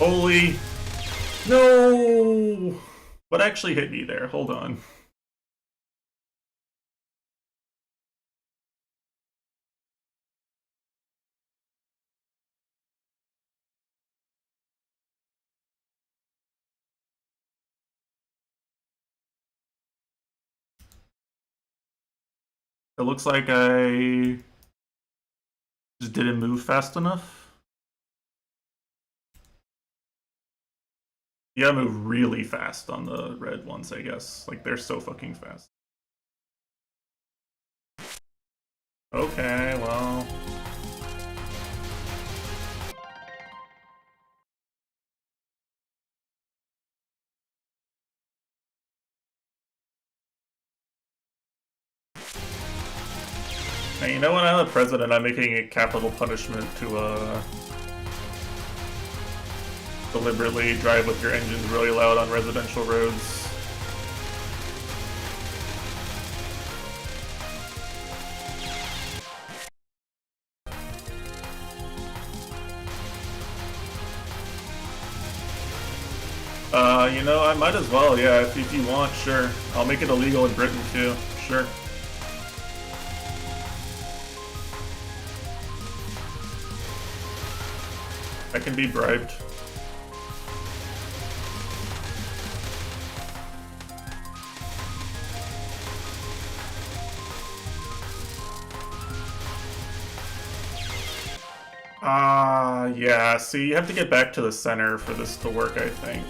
Holy. No! What actually hit me there? Hold on. It looks like I just didn't move fast enough. You gotta move really fast on the red ones, I guess. Like, they're so fucking fast. Okay, well... Hey, you know when I'm the president, I'm making a capital punishment to, deliberately drive with your engines really loud on residential roads. You know, I might as well, yeah, if you want, sure. I'll make it illegal in Britain too, sure. I can be bribed. Yeah, see, you have to get back to the center for this to work, I think.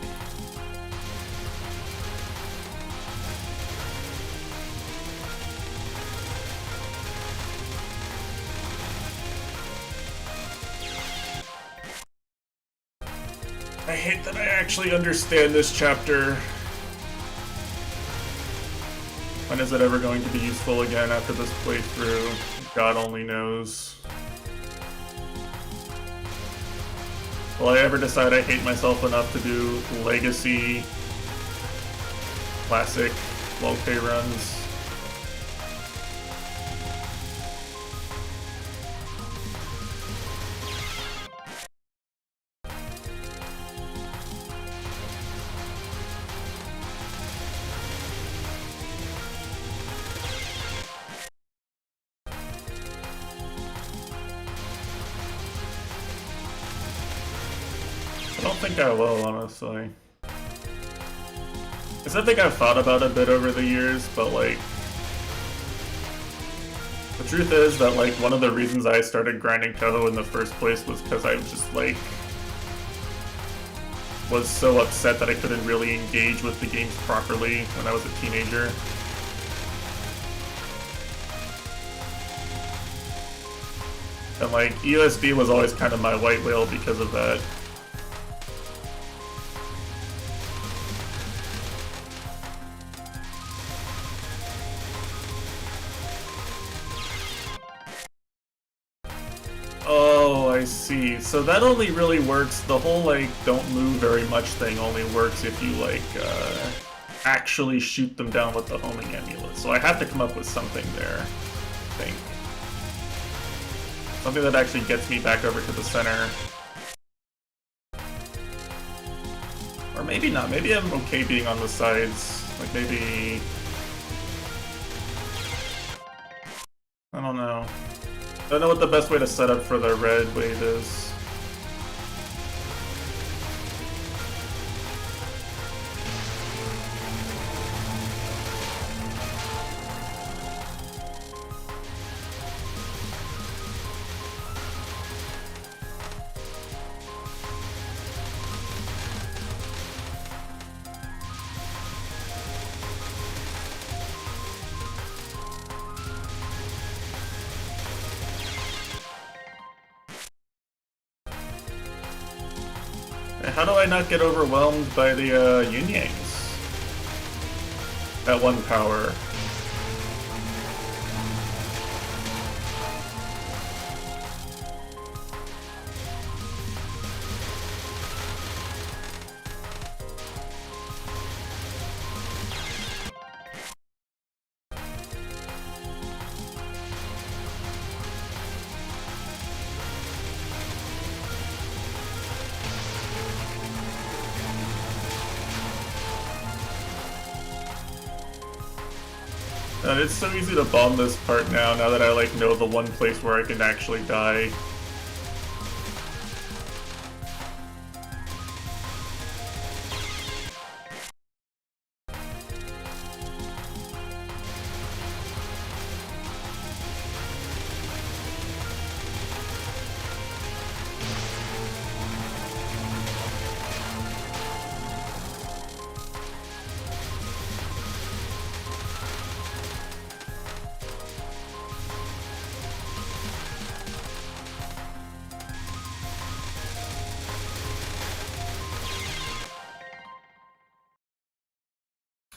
I hate that I actually understand this chapter. When is it ever going to be useful again after this playthrough? God only knows. Will I ever decide I hate myself enough to do legacy, classic, low-pay runs? I don't think I will, honestly. It's something I've thought about a bit over the years, but like... The truth is that like one of the reasons I started grinding Toho in the first place was because I just like... was so upset that I couldn't really engage with the games properly when I was a teenager. And like, EOSD was always kind of my white whale because of that. Oh, I see. So that only really works, the whole, like, don't move very much thing only works if you, like, actually shoot them down with the homing amulet. So I have to come up with something there, I think. Something that actually gets me back over to the center. Or maybe not. Maybe I'm okay being on the sides. Like, maybe... I don't know. I don't know what the best way to set up for the red wave is. How do I not get overwhelmed by the yin yangs at 1 power? It's so easy to bomb this part now that I like know the one place where I can actually die.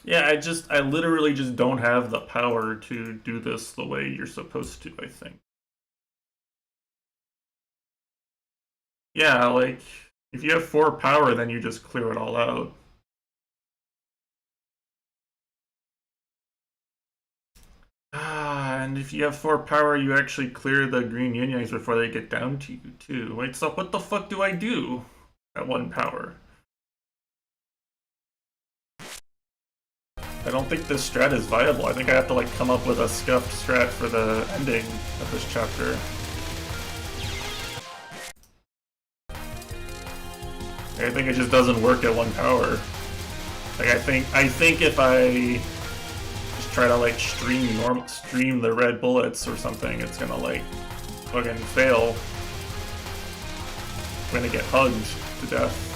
Yeah, I literally just don't have the power to do this the way you're supposed to, I think. Yeah, like, if you have 4 power, then you just clear it all out. And if you have 4 power, you actually clear the green yin yangs before they get down to you, too. Wait, so what the fuck do I do at 1 power? I don't think this strat is viable. I think I have to like come up with a scuffed strat for the ending of this chapter. I think it just doesn't work at 1 power. Like I think if I just try to like stream the red bullets or something, it's gonna like fucking fail. I'm gonna get hugged to death.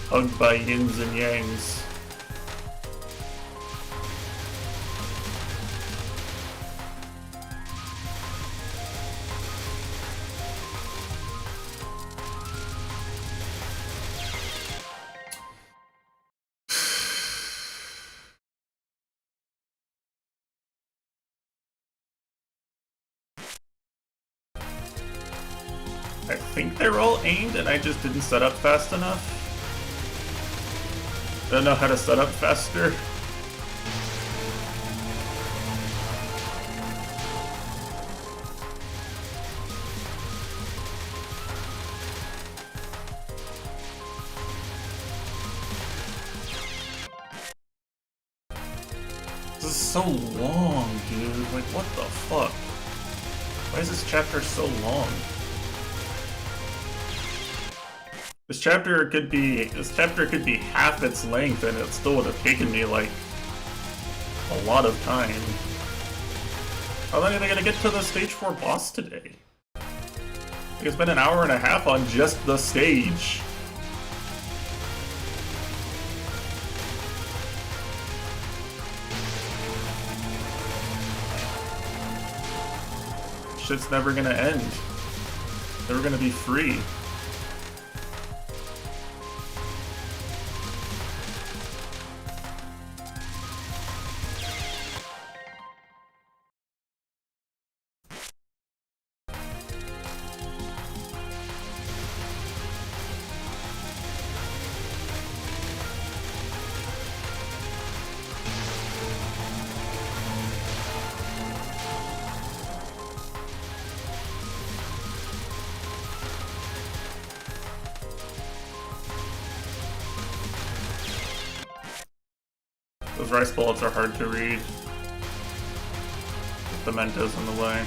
Hugged by yins and yangs. I think they're all aimed and I just didn't set up fast enough. I don't know how to set up faster. This is so long, dude. Like, what the fuck? Why is this chapter so long? This chapter could be half its length and it still would have taken me like a lot of time. How long are they gonna get to the stage 4 boss today? Like it's been an hour and a half on just the stage. Shit's never gonna end. Never gonna be free. Those rice bullets are hard to read. The Mentos in the way.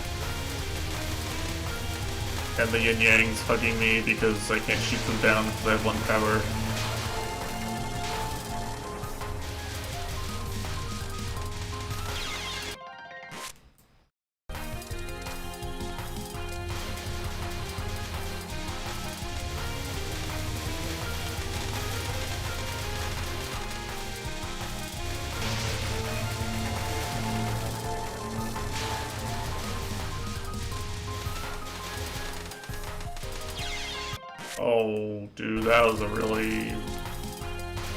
And the yin yangs hugging me because I can't shoot them down because I have 1 power. Oh, dude, that was a really...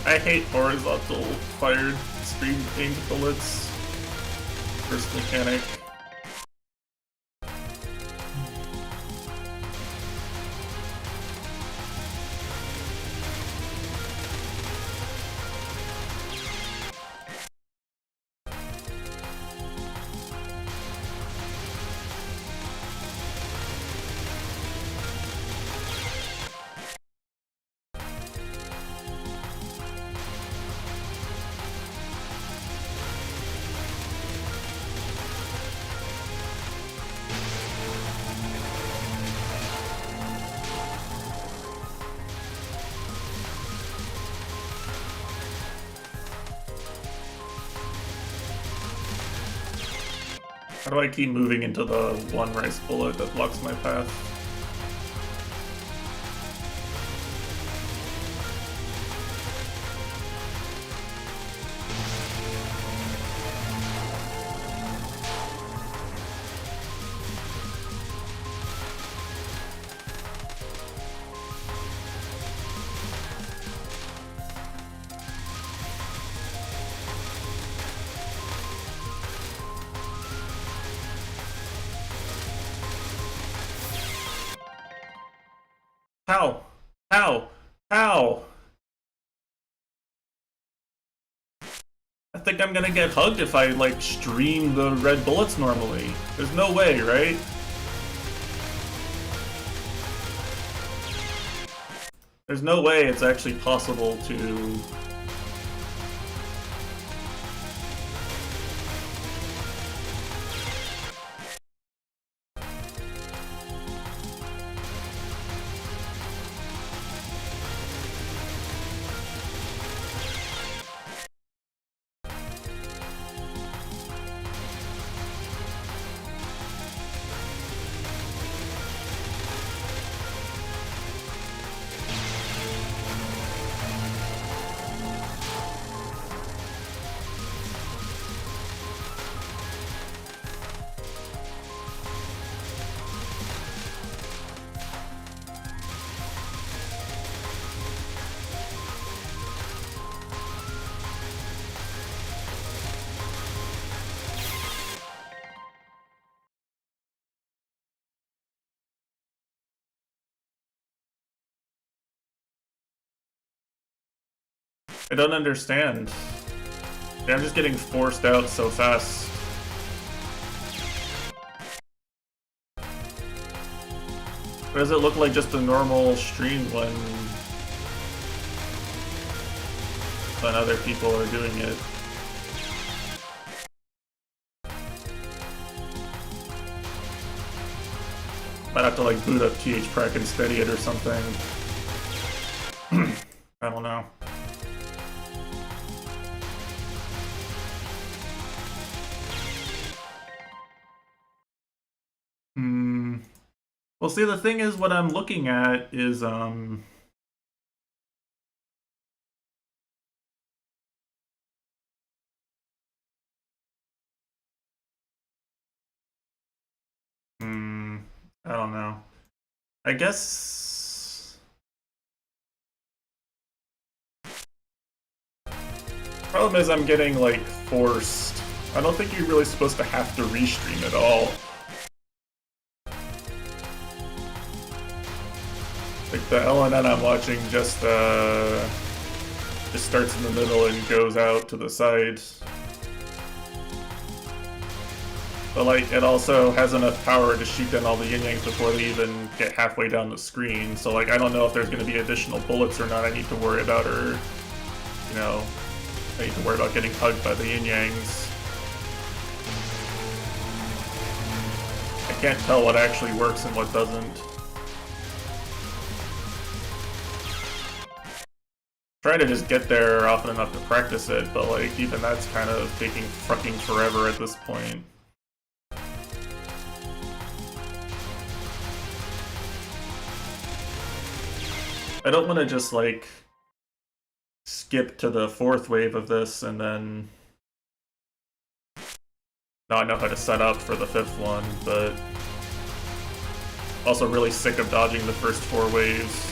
I hate horizontal fired stream aimed bullets. First mechanic. How do I keep moving into the one rice bullet that blocks my path? How? How? How? I think I'm gonna get hugged if I, like, stream the red bullets normally. There's no way, right? There's no way it's actually possible to... I don't understand. I'm just getting forced out so fast. Or does it look like just a normal stream when other people are doing it? Might have to like boot up THPrec and steady it or something. I don't know. Well, see, the thing is, what I'm looking at is, I don't know. I guess... Problem is I'm getting, like, forced. I don't think you're really supposed to have to restream at all. Like, the LNN I'm watching just starts in the middle and goes out to the side. But, like, it also has enough power to shoot down all the yin-yangs before they even get halfway down the screen. So, like, I don't know if there's going to be additional bullets or not I need to worry about, or, you know, I need to worry about getting hugged by the yin-yangs. I can't tell what actually works and what doesn't. Trying to just get there often enough to practice it, but, like, even that's kind of taking fucking forever at this point. I don't want to just, like, skip to the fourth wave of this and then not know how to set up for the fifth one, but also really sick of dodging the first 4 waves.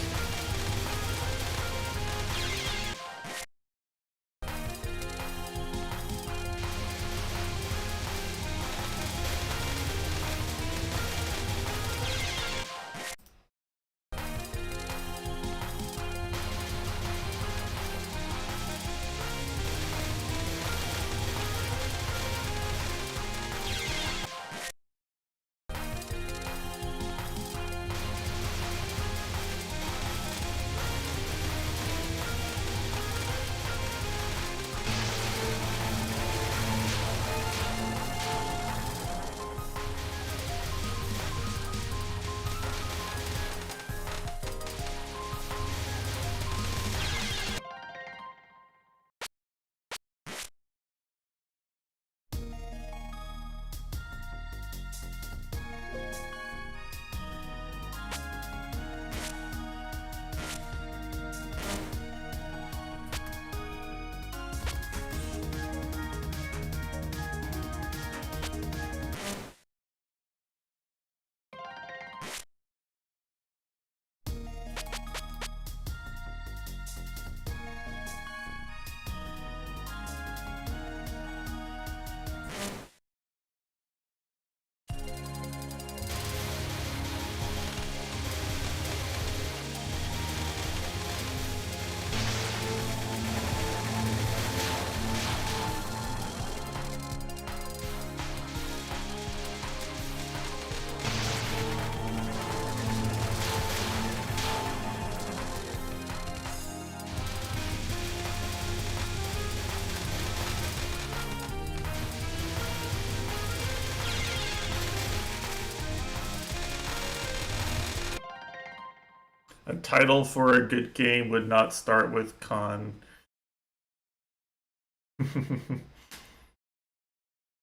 A title for a good game would not start with con.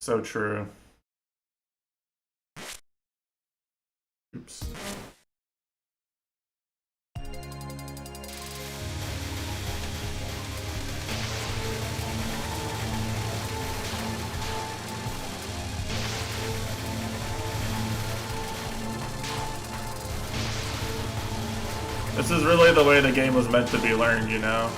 So true. Oops. This is really the way the game was meant to be learned, you know?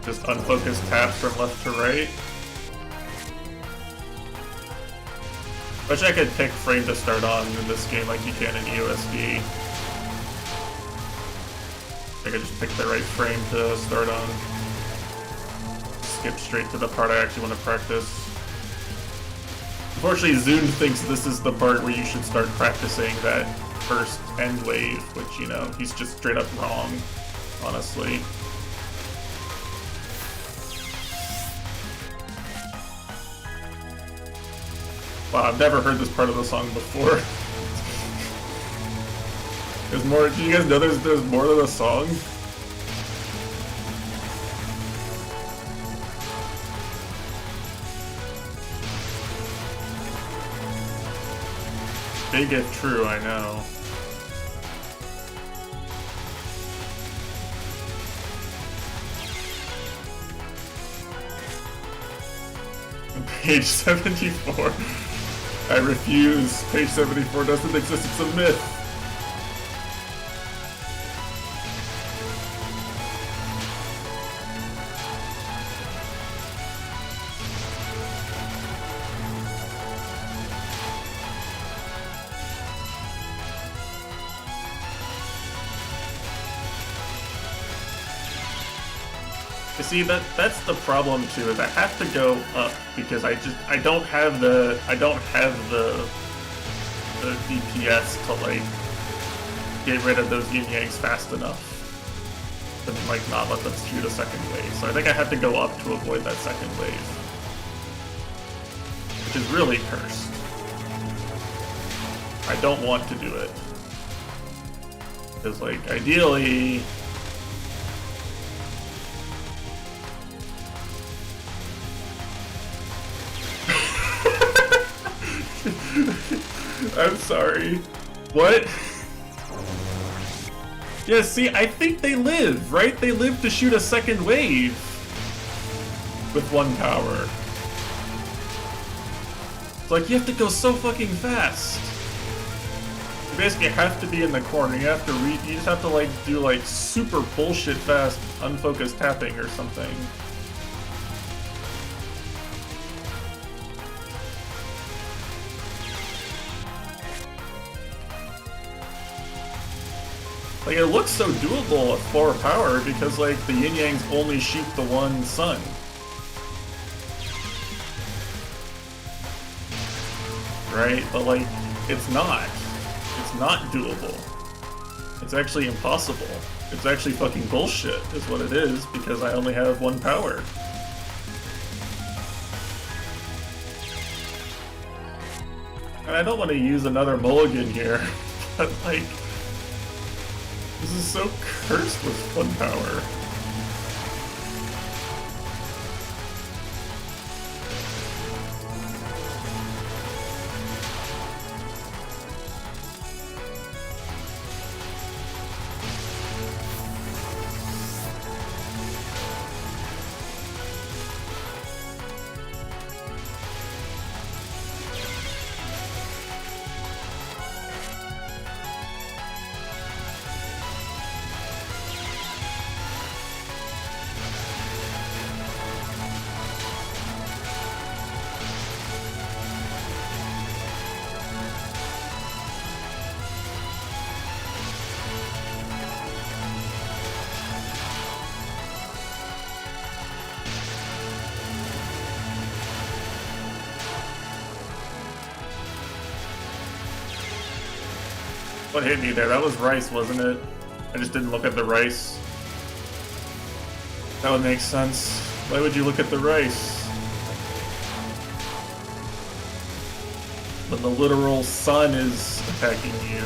Just unfocused taps from left to right. Wish I could pick frame to start on in this game like you can in USD. I could just pick the right frame to start on. Skip straight to the part I actually want to practice. Unfortunately, Zune thinks this is the part where you should start practicing that first end wave, which, you know, he's just straight up wrong, honestly. Wow, I've never heard this part of the song before. There's more. Do you guys know there's more to the song? Big if true, I know. Page 74. I refuse. Page 74 doesn't exist, it's a myth. You see, that's the problem too, is I have to go up because I don't have the DPS to like get rid of those yin yangs fast enough to like not let them shoot a second wave. So I think I have to go up to avoid that second wave, which is really cursed. I don't want to do it because like ideally. I'm sorry. What? Yeah, see, I think they live, right? They live to shoot a second wave with one power. It's like, you have to go so fucking fast. You basically have to be in the corner. You have to you just have to, like, do, like, super bullshit fast, unfocused tapping or something. Like, it looks so doable at 4 power because, like, the yin yangs only shoot the one sun. Right? But, like, it's not. It's not doable. It's actually impossible. It's actually fucking bullshit, is what it is, because I only have 1 power. And I don't want to use another mulligan here, but, like, this is so cursed with 1 power. What hit me there? That was rice, wasn't it? I just didn't look at the rice. That would make sense. Why would you look at the rice? When the literal sun is attacking you.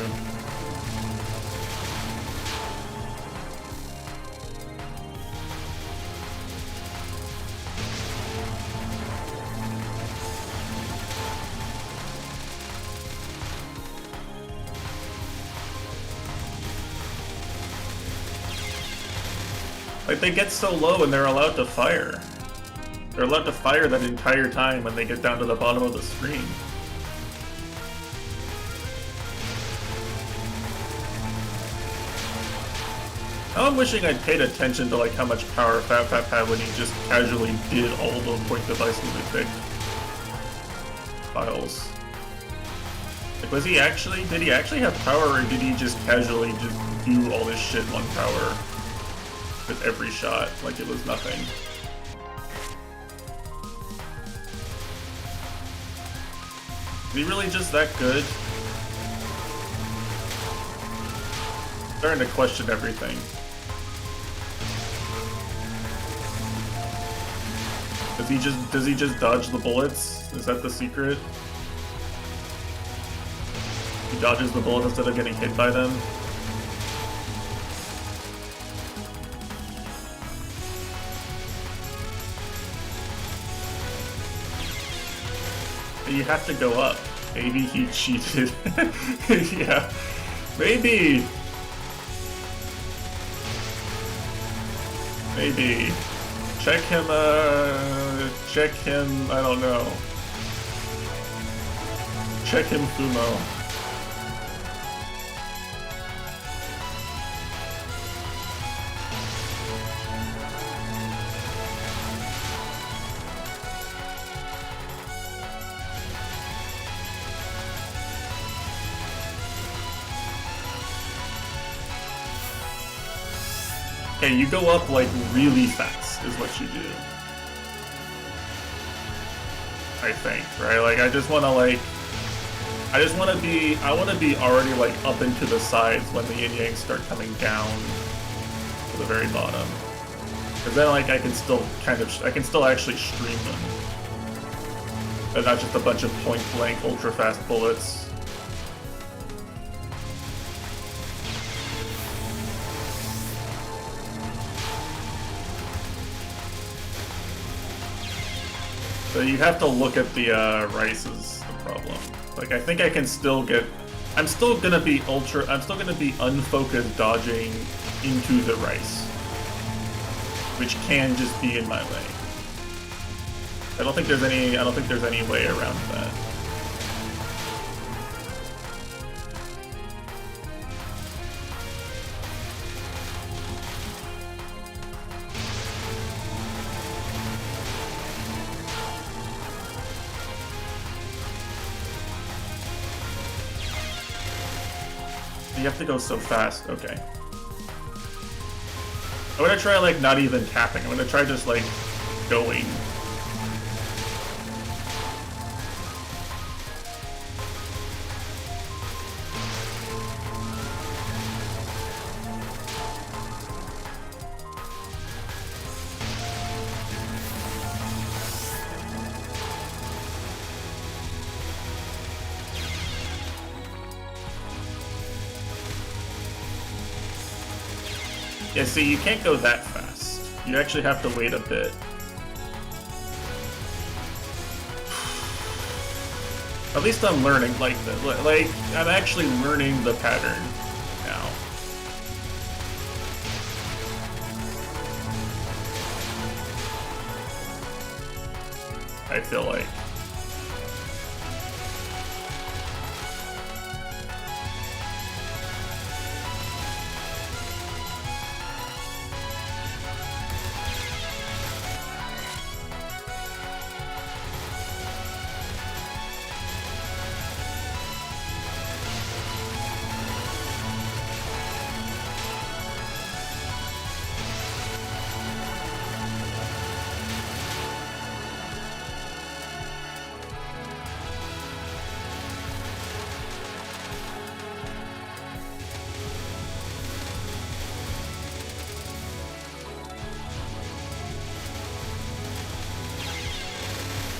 Like, they get so low and they're allowed to fire. They're allowed to fire that entire time when they get down to the bottom of the screen. Now I'm wishing I'd paid attention to like how much power Fat had when he just casually did all the point device lunatic files. Like, did he actually have power, or did he just casually just do all this shit one power with every shot like it was nothing? Is he really just that good? I'm starting to question everything. Does he just dodge the bullets? Is that the secret? He dodges the bullets instead of getting hit by them? You have to go up. Maybe he cheated. Yeah. Maybe. Maybe. Check him, I don't know. Check him, Fumo. Okay, you go up like really fast is what you do. I think, right? Like I wanna be already like up into the sides when the yin yang start coming down to the very bottom. Cause then like I can still actually stream them. And not just a bunch of point blank ultra fast bullets. So you have to look at the rice is the problem. Like I think I can still get. I'm still gonna be unfocused dodging into the rice, which can just be in my way. I don't think there's any way around that. You have to go so fast. Okay. I'm gonna try like not even tapping. I'm gonna try just like going. Yeah, see, you can't go that fast. You actually have to wait a bit. At least I'm learning, like I'm actually learning the pattern now. I feel like.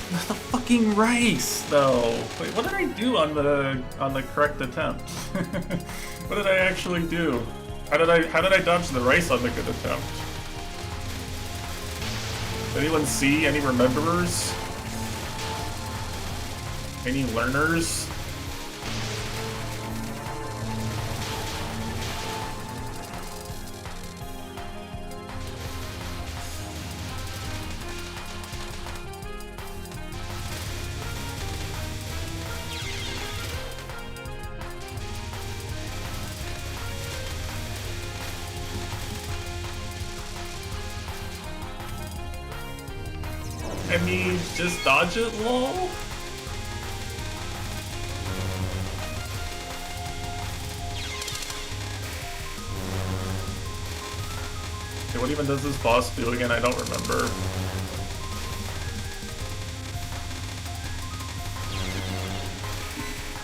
The fucking rice, though. Wait, what did I do on the correct attempt? What did I actually do? How did I dodge the rice on the good attempt? Anyone see? Any rememberers? Any learners? I mean, just dodge it, lol? Okay, what even does this boss do again? I don't remember.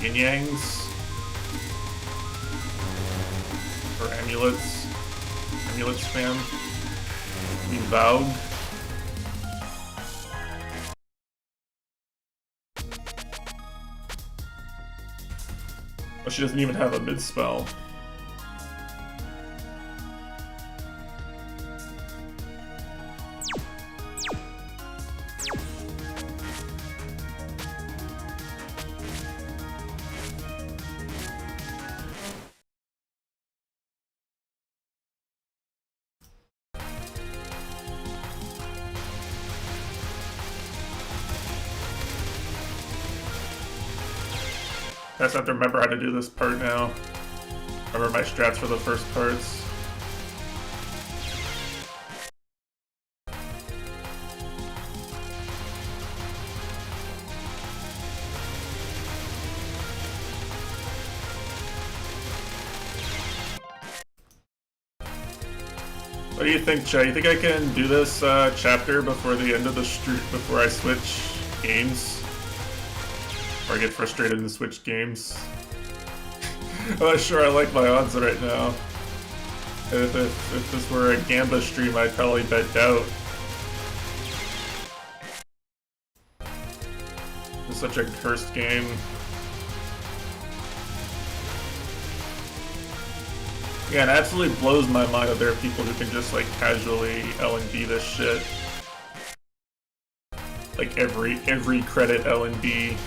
Yin-yangs? Or amulets? Amulet spam? Vaug? Oh, she doesn't even have a mid-spell. I just have to remember how to do this part now. Remember my strats for the first parts. What do you think, Che? You think I can do this chapter before the end of the streak, before I switch games? Or I get frustrated and switch games? I'm not sure I like my odds right now. If this were a Gamba stream, I'd probably bet doubt. It's such a cursed game. Yeah, it absolutely blows my mind that there are people who can just like casually L&D this shit. Like every credit L&D.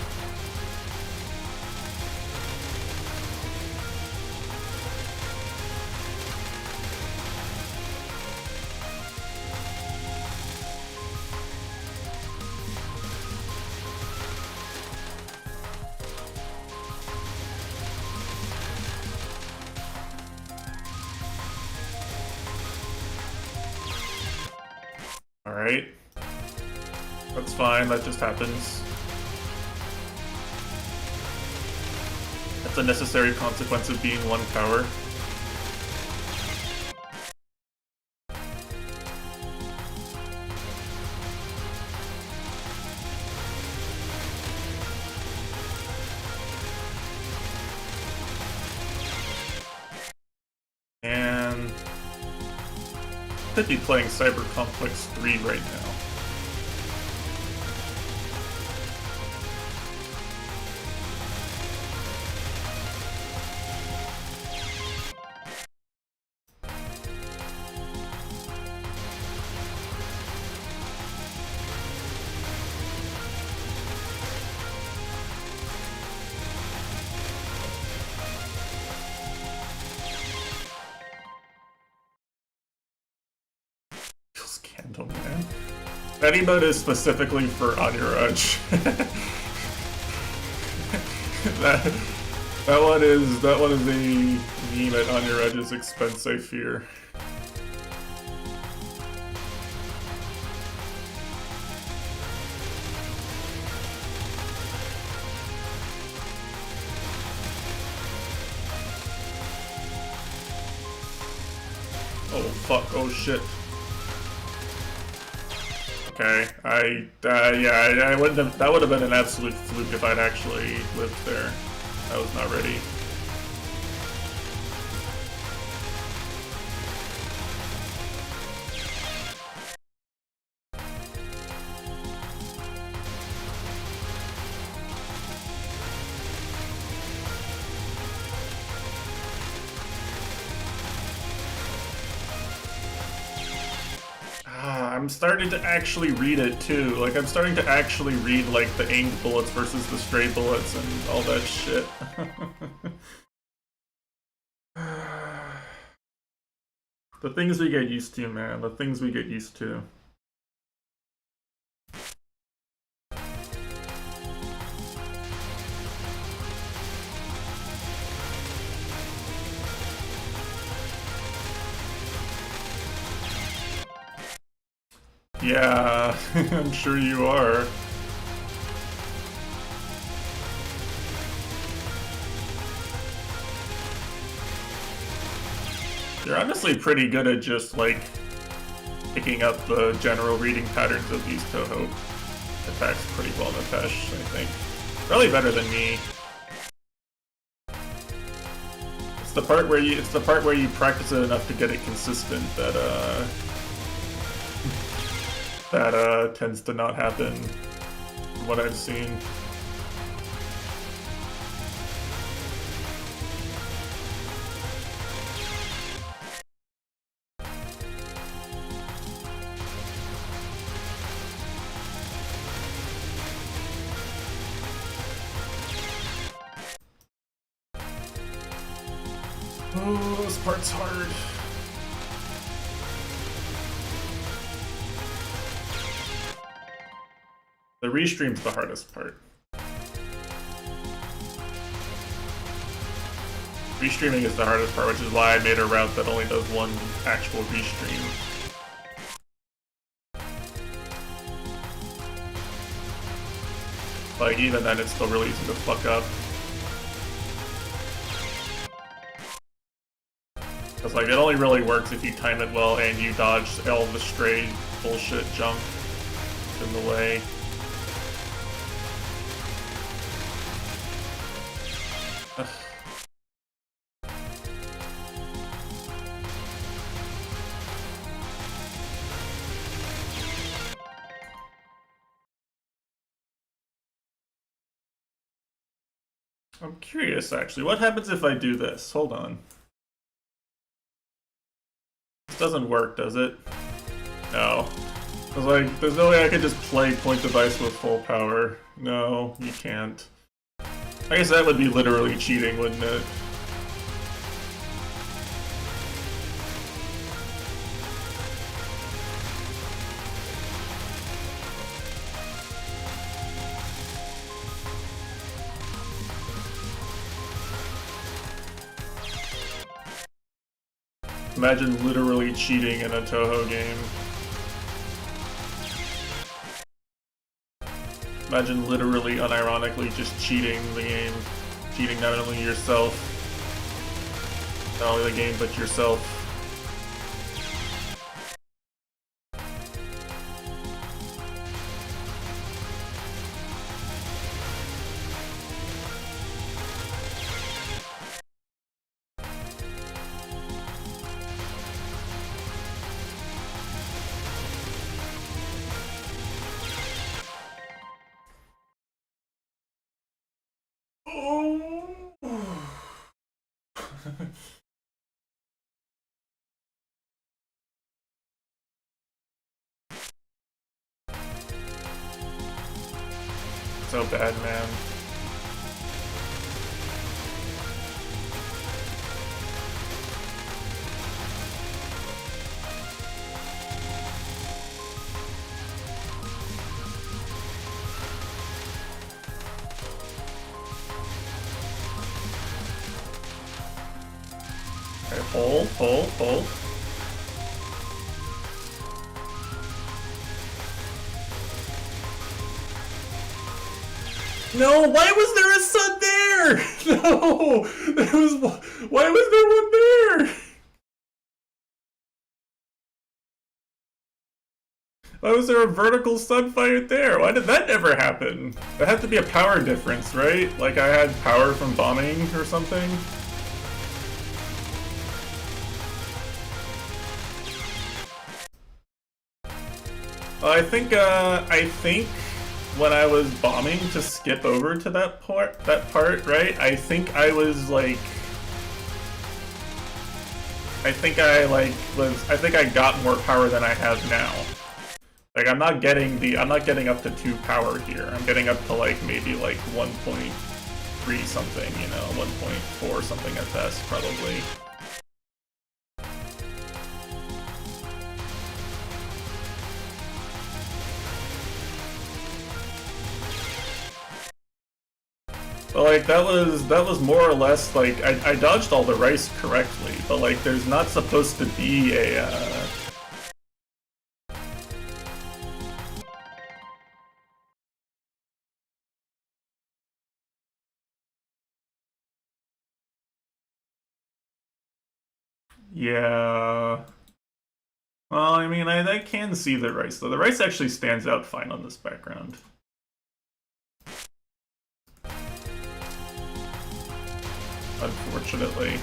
Alright. That's fine, that just happens. That's a necessary consequence of being one power. And could be playing Cyber Complex 3 right now. Candle Man. That emote is specifically for Anirudge. that one is a meme at Anirudge's expense, I fear. Oh fuck! Oh shit! Okay, I wouldn't have. That would have been an absolute fluke if I'd actually lived there. I was not ready. I'm starting to actually read it too. Like, I'm starting to actually read, like, the aimed bullets versus the stray bullets and all that shit. The things we get used to, man. The things we get used to. Yeah, I'm sure you are. You're honestly pretty good at just, like, picking up the general reading patterns of these Toho attacks pretty well, Nitesh, I think. Probably better than me. It's the part where you practice it enough to get it consistent that tends to not happen from what I've seen. Oh, this part's hard. The restream's the hardest part. Restreaming is the hardest part, which is why I made a route that only does one actual restream. Like, even then, it's still really easy to fuck up. Because, like, it only really works if you time it well and you dodge all the stray bullshit junk in the way. Ugh. I'm curious, actually. What happens if I do this? Hold on. This doesn't work, does it? No. I was like, there's no way I could just play point device with full power. No, you can't. I guess that would be literally cheating, wouldn't it? Imagine literally cheating in a Toho game. Imagine literally, unironically, just cheating the game. Cheating not only yourself, not only the game, but yourself. So bad, man. Okay, hold. No, why was there a sun there? No, why was there one there? Why was there a vertical sunfire there? Why did that never happen? There had to be a power difference, right? Like I had power from bombing or something? I think when I was bombing to skip over to that part, right? I think I got more power than I have now. Like I'm not getting up to 2 power here. I'm getting up to like maybe like 1.3 something, you know, 1.4 something at best, probably. But like that was more or less like I dodged all the rice correctly, but like there's not supposed to be a yeah. Well, I mean, I can see the rice though. The rice actually stands out fine on this background. Unfortunately.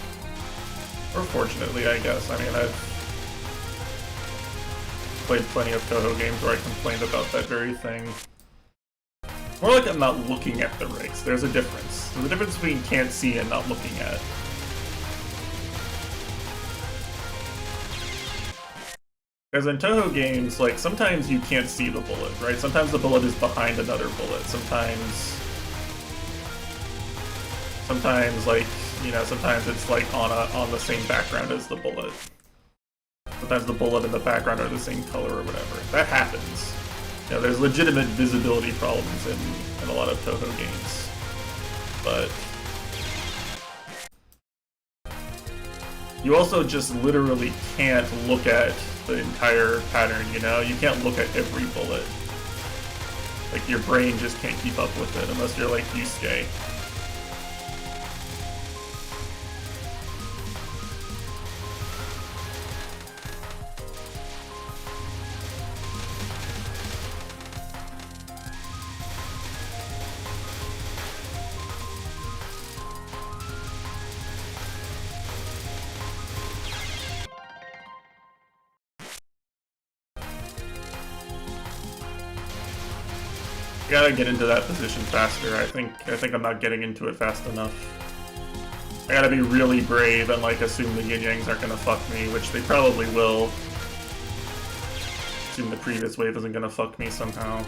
Or fortunately, I guess. I mean, I've played plenty of Toho games where I complained about that very thing. More like I'm not looking at the rice. There's a difference. There's a difference between can't see and not looking at. Because in Toho games, like, sometimes you can't see the bullet, right? Sometimes the bullet is behind another bullet. Sometimes, like, you know, sometimes it's like on the same background as the bullet. Sometimes the bullet and the background are the same color or whatever. That happens. You know, there's legitimate visibility problems in a lot of Toho games. But you also just literally can't look at the entire pattern, you know? You can't look at every bullet. Like, your brain just can't keep up with it unless you're like Yusuke. Gotta get into that position faster. I think I'm not getting into it fast enough. I gotta be really brave and like assume the yin-yangs aren't gonna fuck me, which they probably will. Assume the previous wave isn't gonna fuck me somehow.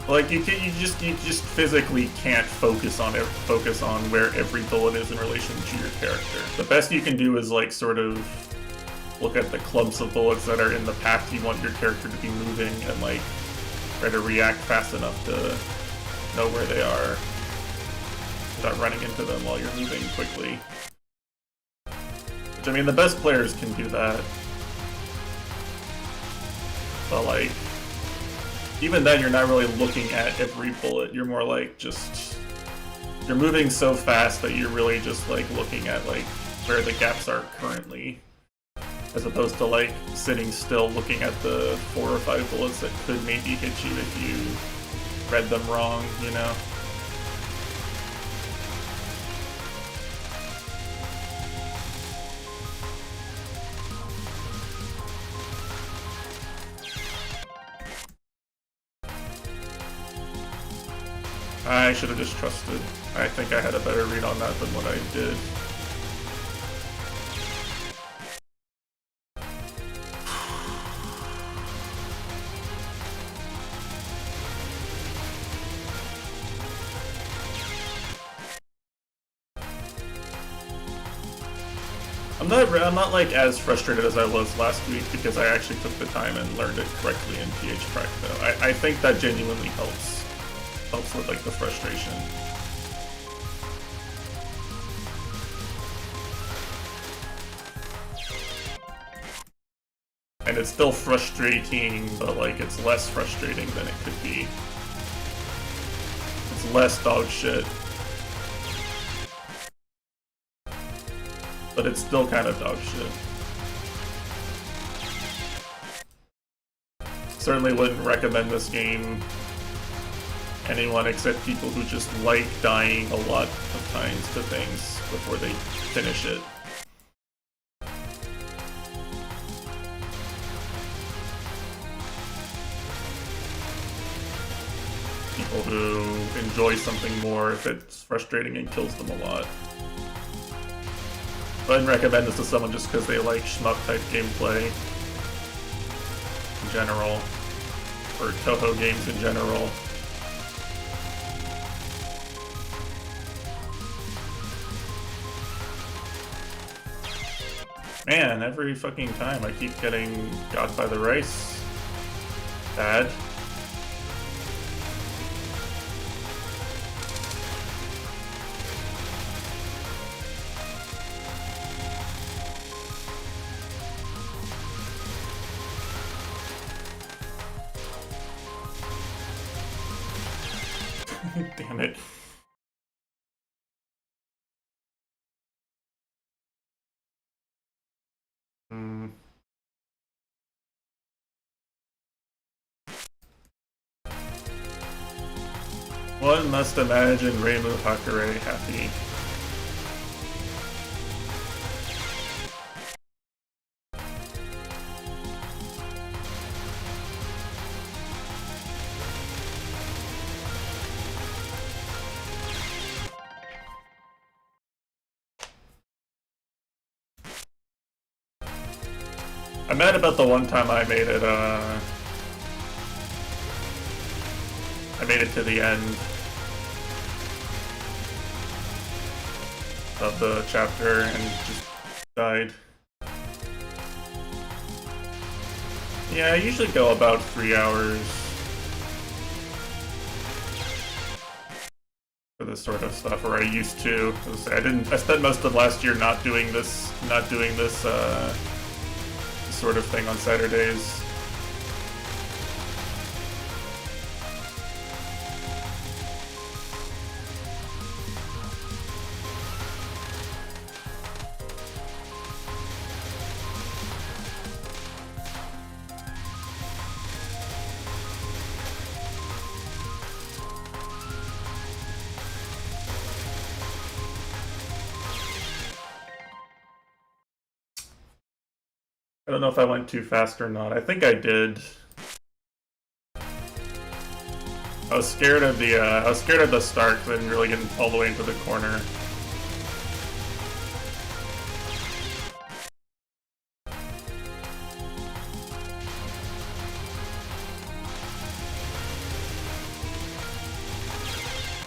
Like you just physically can't focus on where every bullet is in relation to your character. The best you can do is like sort of look at the clumps of bullets that are in the path you want your character to be moving and like try to react fast enough to know where they are without running into them while you're moving quickly. Which I mean the best players can do that. But like even then, you're not really looking at every bullet. You're more like just... You're moving so fast that you're really just like looking at like where the gaps are currently. As opposed to like sitting still looking at the 4 or 5 bullets that could maybe hit you if you read them wrong, you know? I should have just trusted. I think I had a better read on that than what I did. I'm not like as frustrated as I was last week because I actually took the time and learned it correctly in PH Prac though. I think that genuinely helps with like the frustration. And it's still frustrating, but like it's less frustrating than it could be. It's less dog shit. But it's still kind of dog shit. Certainly wouldn't recommend this game anyone except people who just like dying a lot of times to things before they finish it. people who enjoy something more if it's frustrating and kills them a lot. I wouldn't recommend this to someone just because they like shmup-type gameplay in general, or Toho games in general. Man, every fucking time I keep getting got by the rice. Bad. Damn it. One must imagine Reimu Hakure happy. I'm mad about the one time I made it, I made it to the end of the chapter and just died. Yeah, I usually go about 3 hours for this sort of stuff, or I used to. I spent most of last year not doing this sort of thing on Saturdays. I don't know if I went too fast or not. I think I did. I was scared of the start because I didn't really get all the way into the corner.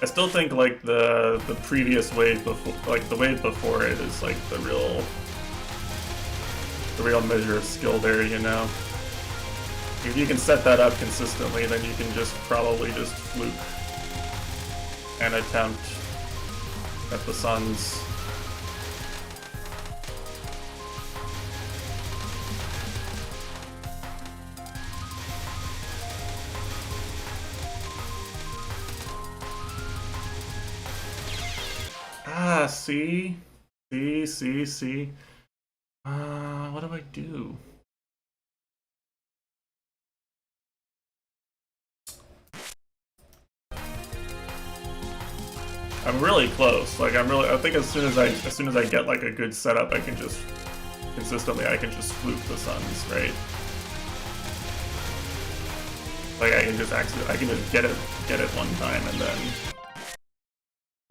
I still think like the previous wave before, like the wave before it, is like the real measure of skill there, you know? If you can set that up consistently, then you can just probably just fluke and attempt at the suns. Ah, see? See? What do I do? I'm really close. Like I think as soon as I get like a good setup, I can just fluke the suns, right? Like I can just get it one time and then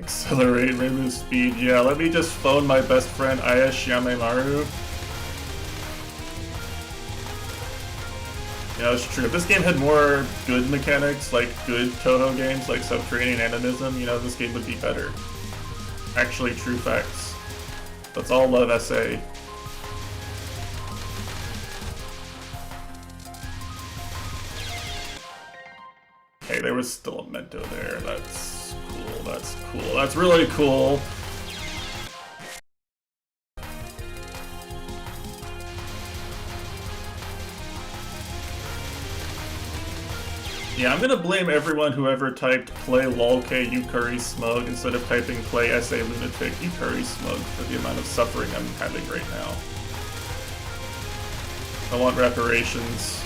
accelerate Reimu's speed. Yeah, let me just phone my best friend Ayash Yamemaru. Yeah, that's true. If this game had more good mechanics, like good Toho games, like Subterranean Animism, you know, this game would be better. Actually, true facts. That's all love SA. Okay, there was still a Mento there. That's cool, that's cool. That's really cool. Yeah, I'm gonna blame everyone who ever typed play lolk Yukari smug instead of typing play SA lunatic Yukari smug for the amount of suffering I'm having right now. I want reparations.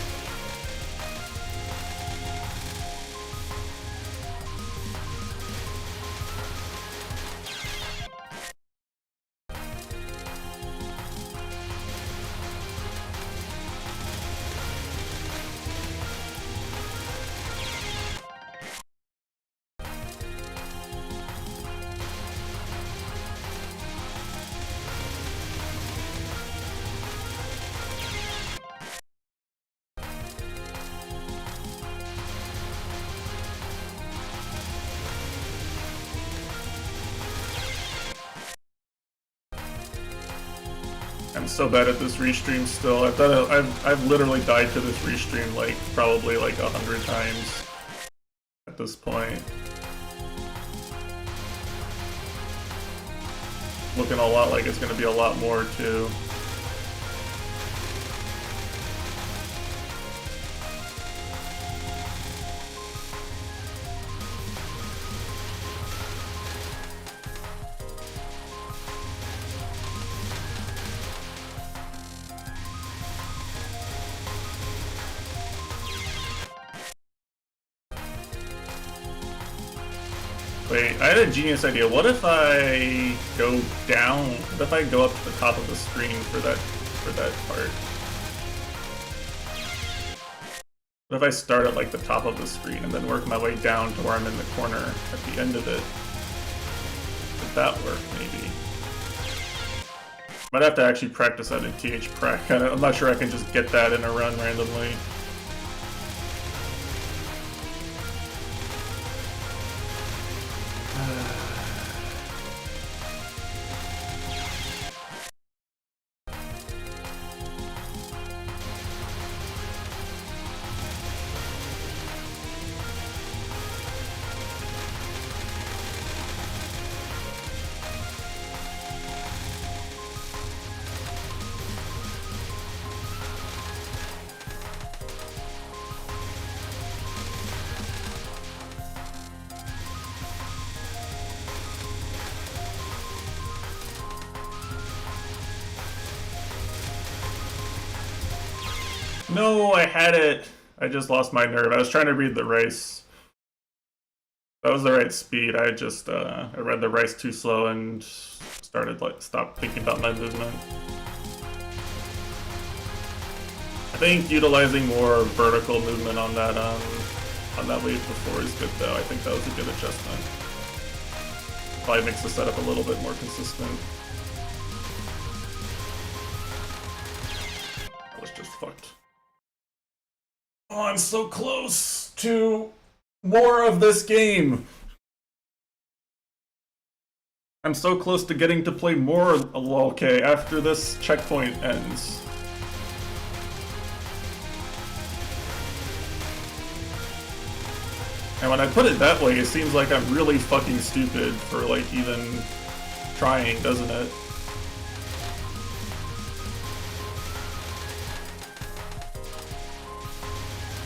I'm so bad at this restream still. I've literally died to this restream like probably like 100 times at this point. Looking a lot like it's gonna be a lot more too. Wait, I had a genius idea. What if I go down? What if I go up to the top of the screen for that part? What if I start at like the top of the screen and then work my way down to where I'm in the corner at the end of it? Would that work, maybe? Might have to actually practice that in TH Prac. I'm not sure I can just get that in a run randomly. No, I had it. I just lost my nerve. I was trying to read the rice. That was the right speed. I just I read the rice too slow and started stopped thinking about my movement. I think utilizing more vertical movement on that wave before is good though. I think that was a good adjustment. Probably makes the setup a little bit more consistent. I was just fucked. Oh, I'm so close to more of this game. I'm so close to getting to play more LOLK after this checkpoint ends. And when I put it that way, it seems like I'm really fucking stupid for like even trying, doesn't it?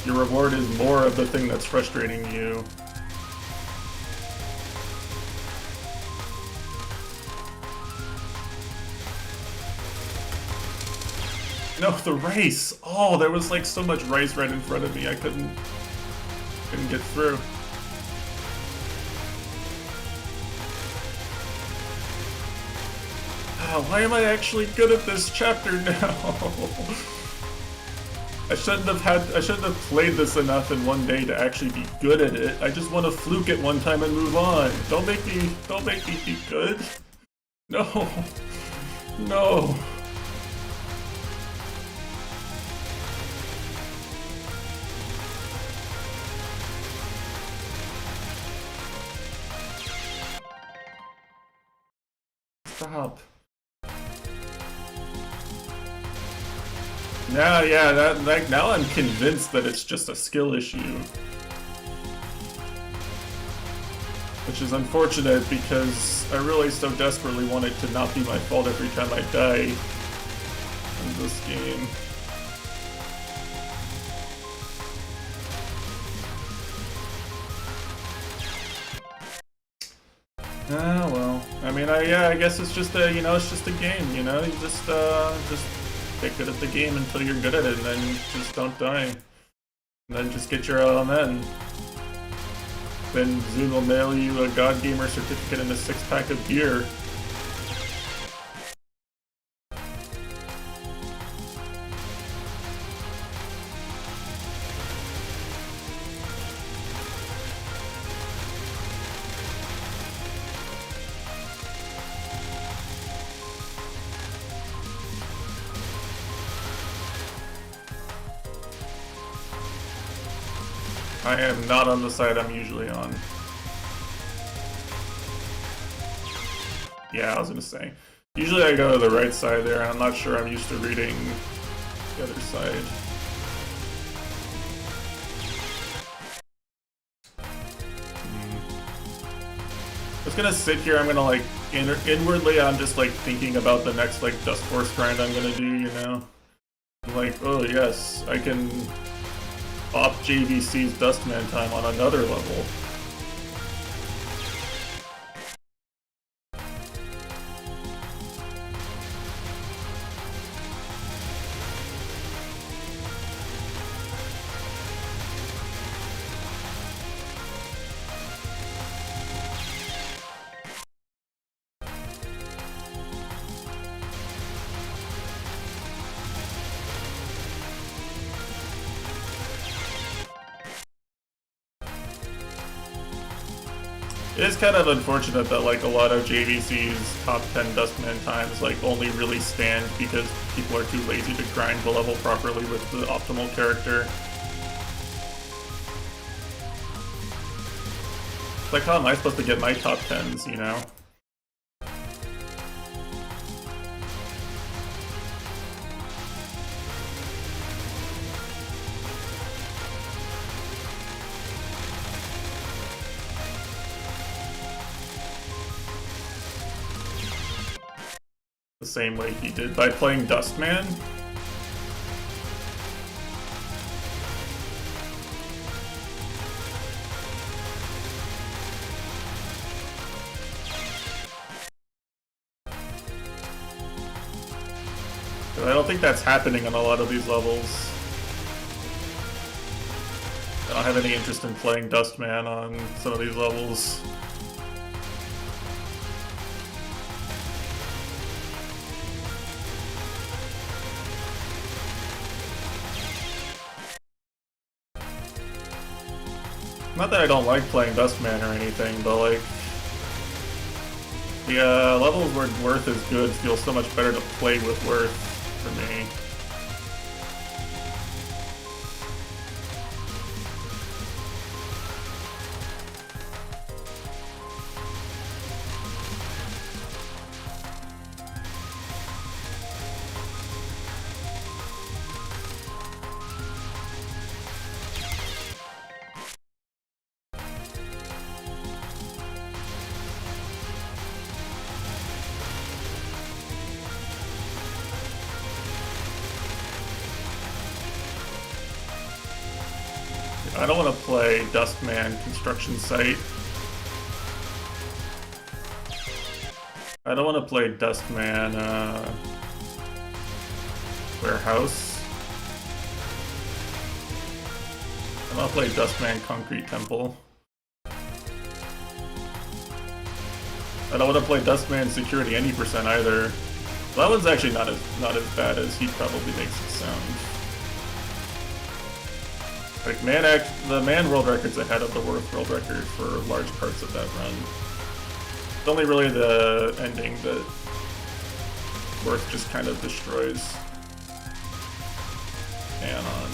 Your reward is more of the thing that's frustrating you. No, the rice! Oh, there was like so much rice right in front of me, I couldn't get through. Oh, why am I actually good at this chapter now? I shouldn't have played this enough in one day to actually be good at it. I just want to fluke it one time and move on. Don't make me be good. No. No. Stop. Now, yeah, now I'm convinced that it's just a skill issue. Which is unfortunate because I really so desperately want it to not be my fault every time I die in this game. Ah, well. I mean, I guess it's just a, it's just a game, you just get good at the game until you're good at it, and then just don't die. And then just get your LMN. Then Zoom will mail you a God Gamer certificate and a 6-pack of beer. I am not on the side I'm usually on. Yeah, I was gonna say. Usually I go to the right side there, and I'm not sure I'm used to reading the other side. I'm just gonna sit here, I'm gonna like, inwardly I'm just like thinking about the next like Dust Force grind I'm gonna do, you know? I'm like, oh yes, I can op JVC's Dustman time on another level. It is kind of unfortunate that like a lot of JVC's top 10 Dustman times like only really stand because people are too lazy to grind the level properly with the optimal character. Like, how am I supposed to get my top 10s, you know? The same way he did by playing Dustman. I don't think that's happening on a lot of these levels. I don't have any interest in playing Dustman on some of these levels. Not that I don't like playing Dustman or anything, but like, the levels where Worth is good feel so much better to play with Worth for me. I don't want to play Dustman Construction Site. I don't want to play Dustman Warehouse. I want to play Dustman Concrete Temple. I don't want to play Dustman Security any percent either. That one's actually not as bad as he probably makes it sound. Like, the Man World Record's ahead of the Worth World Record for large parts of that run. It's only really the ending that Worth just kind of destroys Man on.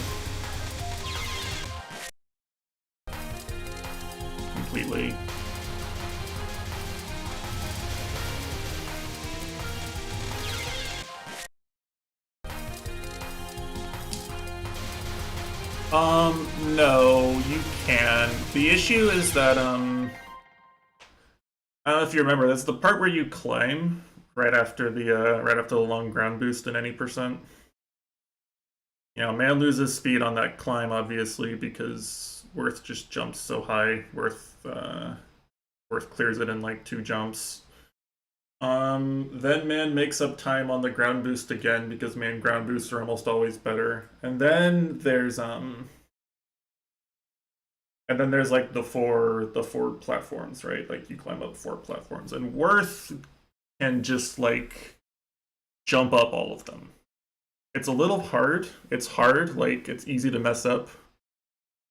Completely. No, you can. The issue is that, I don't know if you remember, that's the part where you climb right after the long ground boost in any percent. You know, Man loses speed on that climb, obviously, because Worth just jumps so high. Worth clears it in like 2 jumps. Then Man makes up time on the ground boost again because Man ground boosts are almost always better. And then there's like the four platforms, right? Like you climb up 4 platforms, and Worth can just like jump up all of them. It's a little hard. It's hard, like it's easy to mess up.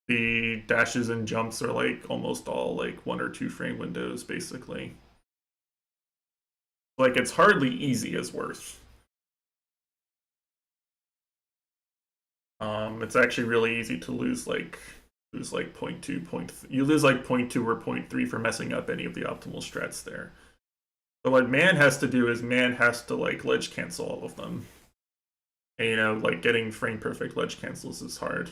The dashes and jumps are like almost all like 1 or 2 frame windows, basically. Like it's hardly easy as Worth. It's actually really easy to lose like 0.2, you lose like 0.2 or 0.3 for messing up any of the optimal strats there. But what man has to do is man has to like ledge cancel all of them. And, you know, like getting frame perfect ledge cancels is hard.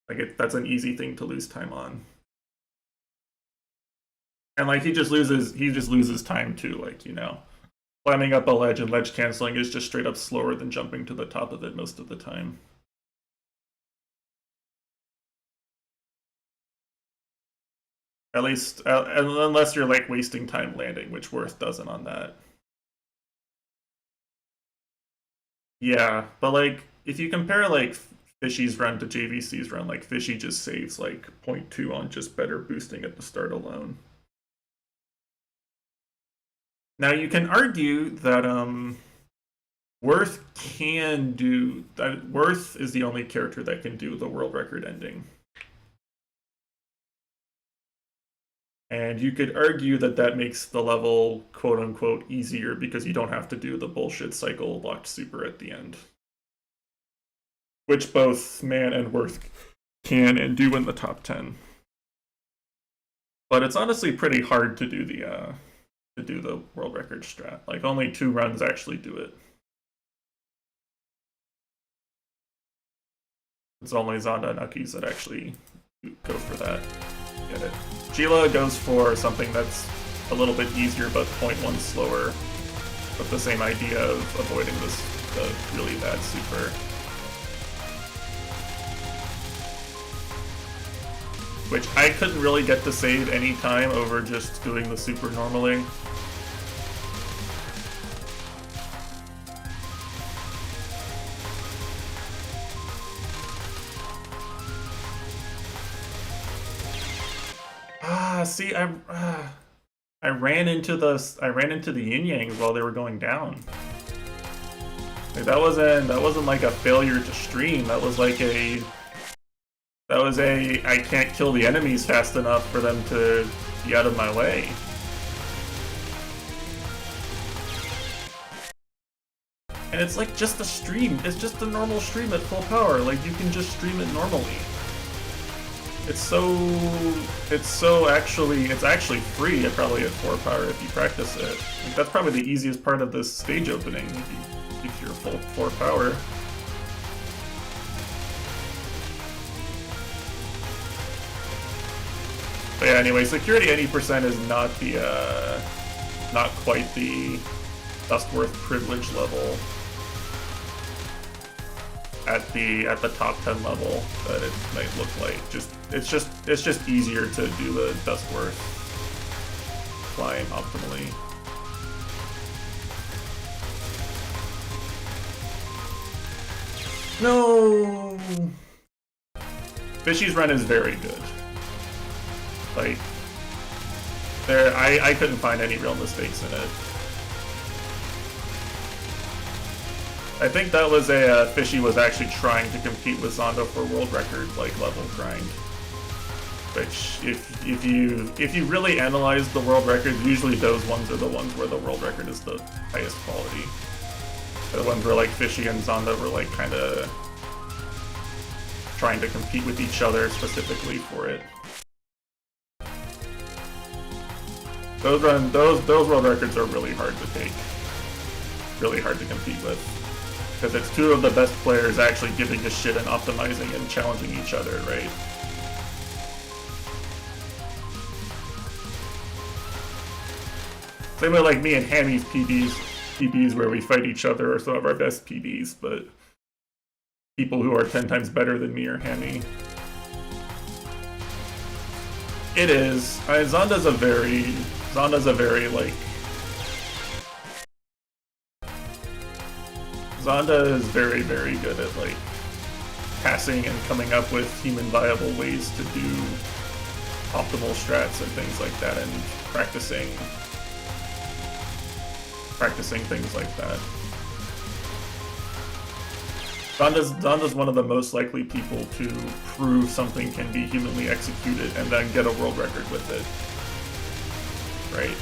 Like that's an easy thing to lose time on. And like he just loses time too, like, you know. Climbing up a ledge and ledge canceling is just straight up slower than jumping to the top of it most of the time. At least, unless you're like wasting time landing, which Worth doesn't on that. Yeah, but like if you compare like Fishy's run to JVC's run, like Fishy just saves like 0.2 on just better boosting at the start alone. Now you can argue that Worth can do that. Worth is the only character that can do the world record ending. And you could argue that that makes the level quote unquote easier because you don't have to do the bullshit cycle locked super at the end. Which both Man and Worth can and do in the top 10. But it's honestly pretty hard to do the world record strat. Like only 2 runs actually do it. It's only Zonda and Ukis that actually go for that. Get it. Sheila goes for something that's a little bit easier but 0.1 slower, with the same idea of avoiding the really bad super. Which I couldn't really get to save any time over just doing the super normally. See, I ran into the yin yangs while they were going down. Like that wasn't like a failure to stream. That was a I can't kill the enemies fast enough for them to be out of my way. And it's like just a stream. It's just a normal stream at full power. Like you can just stream it normally. It's actually free probably at 4 power if you practice it. Like, that's probably the easiest part of this stage opening if you're full 4 power. But yeah, anyway, security 80% is not not quite the Dustworth privilege level at the top 10 level that it might look like. It's just easier to do the Dustworth climb optimally. No. Fishy's run is very good. Like I couldn't find any real mistakes in it. I think that was Fishy was actually trying to compete with Zonda for world record like level grind. Which if you really analyze the world records, usually those ones are the ones where the world record is the highest quality. The ones where like Fishy and Zonda were like kinda trying to compete with each other specifically for it. Those world records are really hard to take. Really hard to compete with. Because it's 2 of the best players actually giving a shit and optimizing and challenging each other, right? Same way like me and Hammy's PBs where we fight each other are some of our best PBs, but people who are 10 times better than me or Hammy. It is. Zonda's a very like... Zonda is very, very good at like passing and coming up with human viable ways to do optimal strats and things like that, and practicing things like that. Zonda's one of the most likely people to prove something can be humanly executed and then get a world record with it. Right?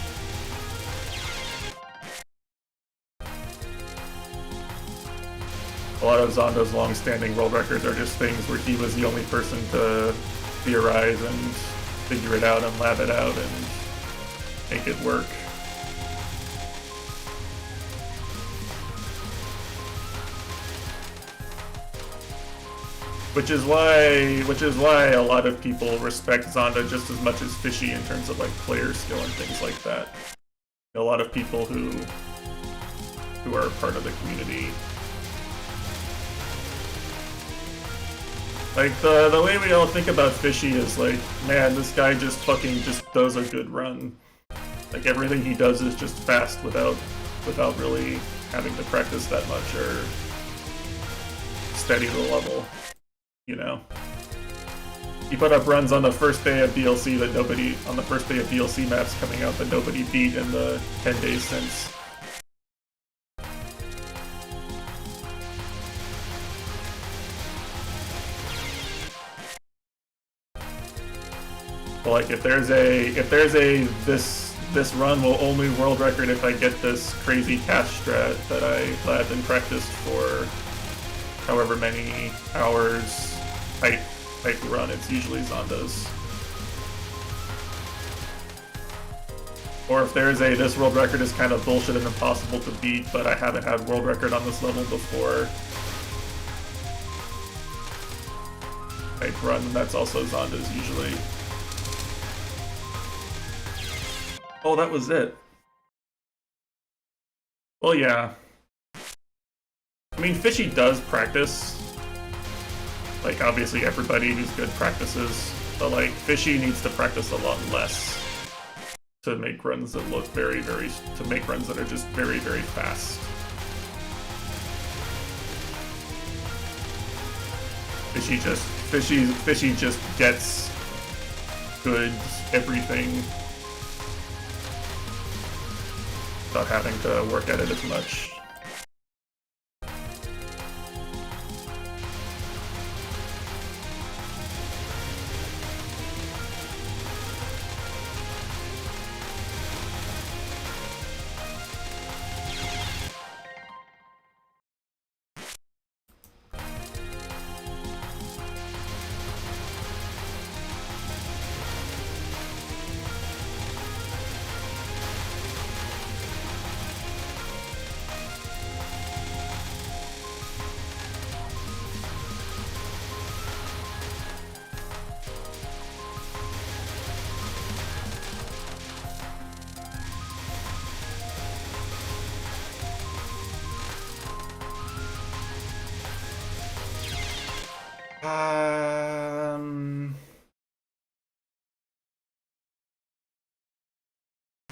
A lot of Zonda's long-standing world records are just things where he was the only person to theorize and figure it out and lab it out and make it work. Which is why a lot of people respect Zonda just as much as Fishy in terms of like player skill and things like that. A lot of people who are part of the community. Like the way we all think about Fishy is like, man, this guy just fucking just does a good run. Like everything he does is just fast without really having to practice that much or steady the level. You know, he put up runs on the first day of DLC that nobody, on the first day of DLC maps coming out that nobody beat in the 10 days since. But like if there's a this run will only world record if I get this crazy cash strat that I've been practiced for however many hours type run, it's usually Zonda's. Or if there's a this world record is kind of bullshit and impossible to beat, but I haven't had world record on this level before type run, that's also Zonda's usually. Oh, that was it. Well, yeah. I mean, Fishy does practice. Like, obviously everybody who's good practices, but like, Fishy needs to practice a lot less to make runs that look to make runs that are just very, very fast. Fishy just gets good everything without having to work at it as much.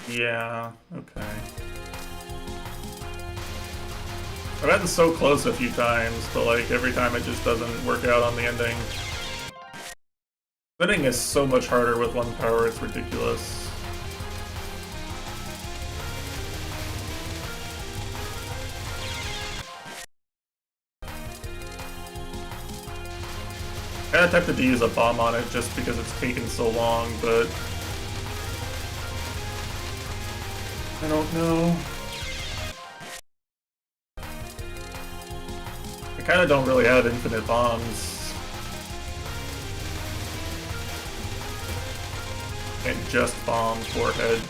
Yeah, okay. I've gotten so close a few times, but like every time it just doesn't work out on the ending. Spinning is so much harder with one power, it's ridiculous. I kinda tempted to use a bomb on it just because it's taken so long, but I don't know. I kinda don't really have infinite bombs. And just bomb forehead.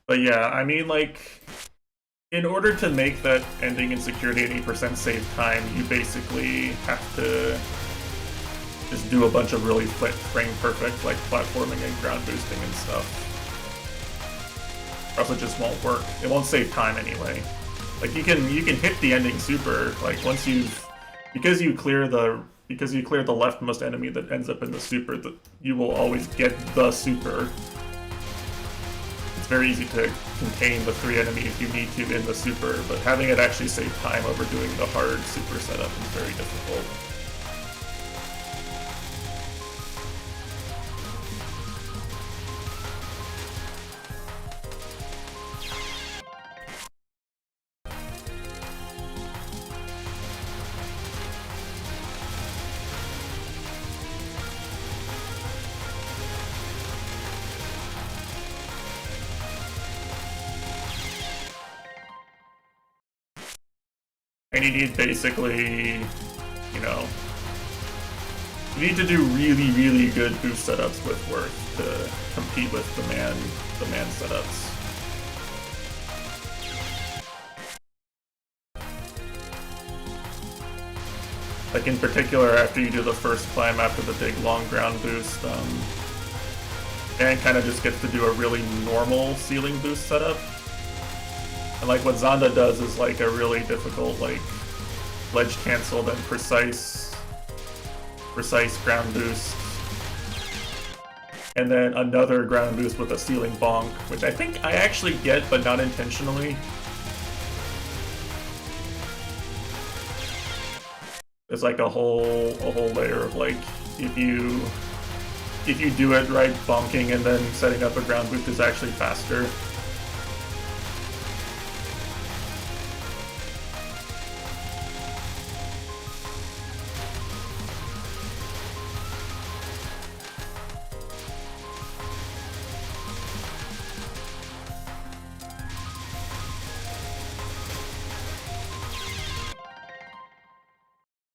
But yeah, I mean, like, in order to make that ending in security 80% save time, you basically have to just do a bunch of really frame perfect, like, platforming and ground boosting and stuff. Or else it just won't work. It won't save time anyway. Like, you can hit the ending super, like, once you've... Because you clear the leftmost enemy that ends up in the super, you will always get the super. It's very easy to contain the 3 enemies you need to in the super, but having it actually save time over doing the hard super setup is very difficult. And you need basically, you know, you need to do really, really good boost setups with Worth to compete with the man setups. Like in particular, after you do the first climb after the big long ground boost, and kind of just gets to do a really normal ceiling boost setup. And like what Zonda does is like a really difficult like ledge cancel, then precise ground boost, and then another ground boost with a ceiling bonk, which I think I actually get, but not intentionally. There's like a whole layer of like if you do it right, bonking and then setting up a ground boost is actually faster.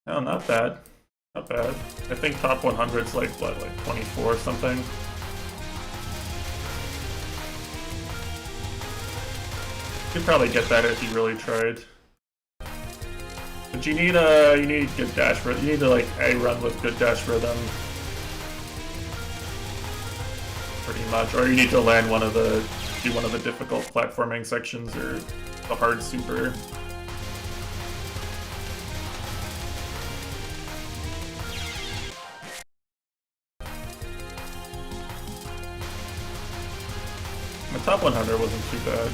Oh, not bad. Not bad. I think top 100's like, what, like 24 or something? You'd probably get that if you really tried. But you need good dash rhythm. You need to like A run with good dash rhythm. Pretty much. Or you need to land do one of the difficult platforming sections or the hard super. My top 100 wasn't too bad.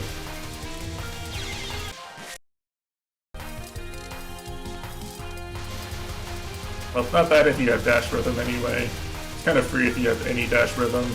Well, it's not bad if you have dash rhythm anyway. It's kind of free if you have any dash rhythm.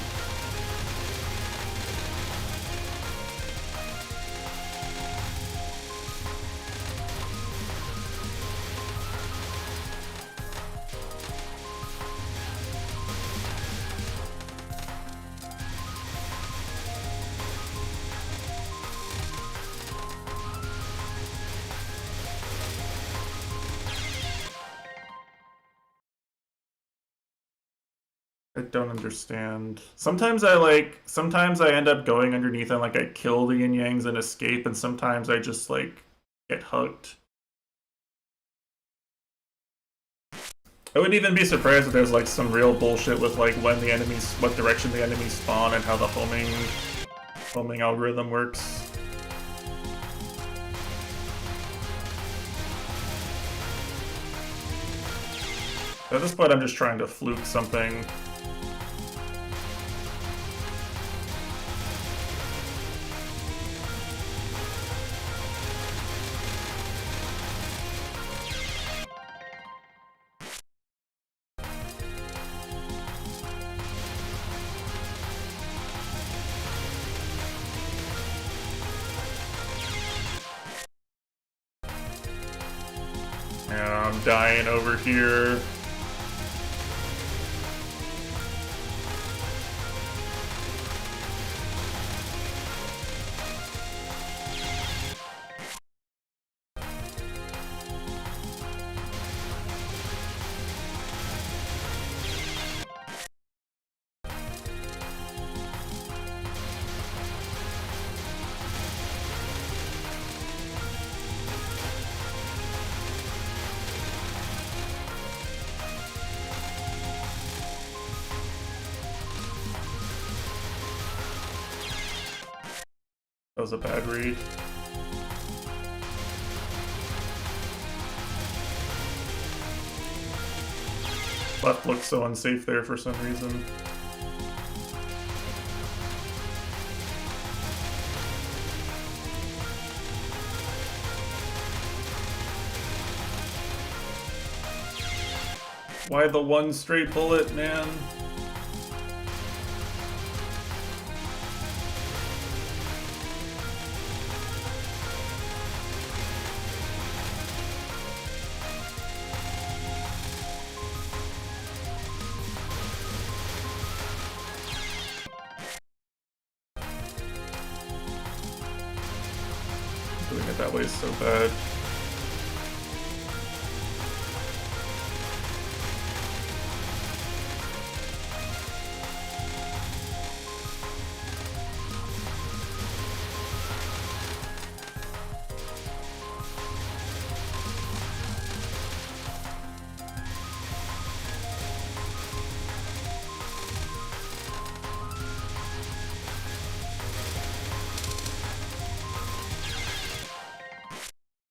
I don't understand. Sometimes I end up going underneath and like I kill the yin yangs and escape, and sometimes I just like get hugged. I wouldn't even be surprised if there's like some real bullshit with like what direction the enemies spawn and how the homing algorithm works. At this point I'm just trying to fluke something. Yeah, I'm dying over here. That was a bad read. Left looks so unsafe there for some reason. Why the one straight bullet, man? Doing it that way is so bad.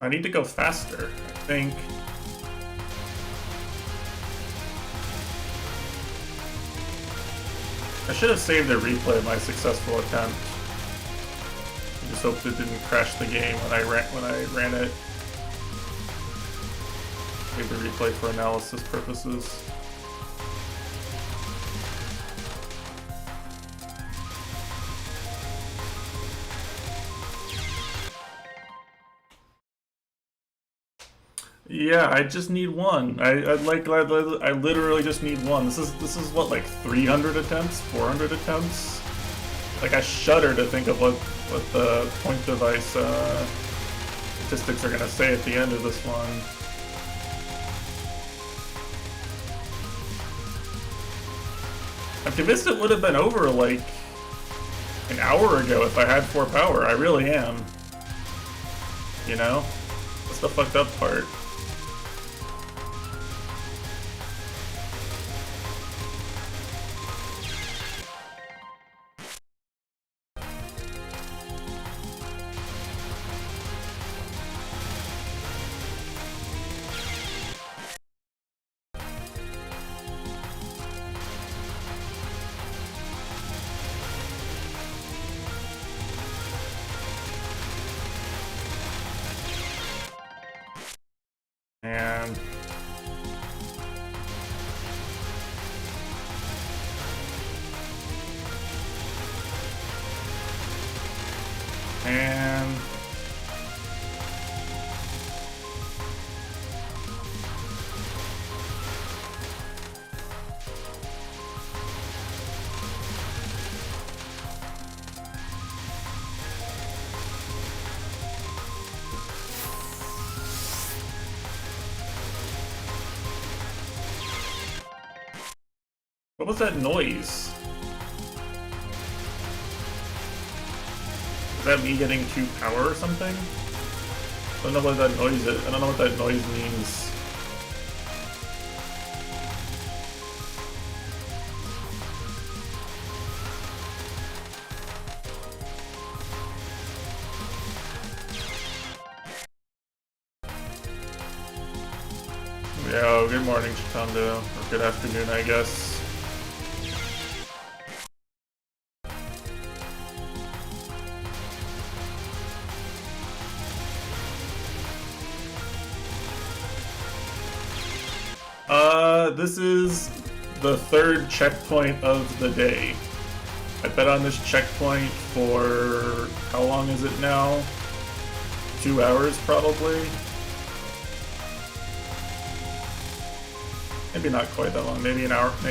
I need to go faster, I think. I should have saved a replay of my successful attempt. I just hoped it didn't crash the game when I ran it. Save the replay for analysis purposes. Yeah, I just need one. I literally just need one. This is what, like 300 attempts, 400 attempts. Like, I shudder to think of what the point device statistics are gonna say at the end of this one. I'm convinced it would have been over like an hour ago if I had 4 power. I really am. You know? That's the fucked up part. And what was that noise? Is that me getting 2 power or something? I don't know what that noise is. I don't know what that noise means. Yo, good morning, Chitando. Or good afternoon, I guess. This is the 3rd checkpoint of the day. I bet on this checkpoint for... how long is it now? 2 hours, probably? Maybe not quite that long, maybe an hour and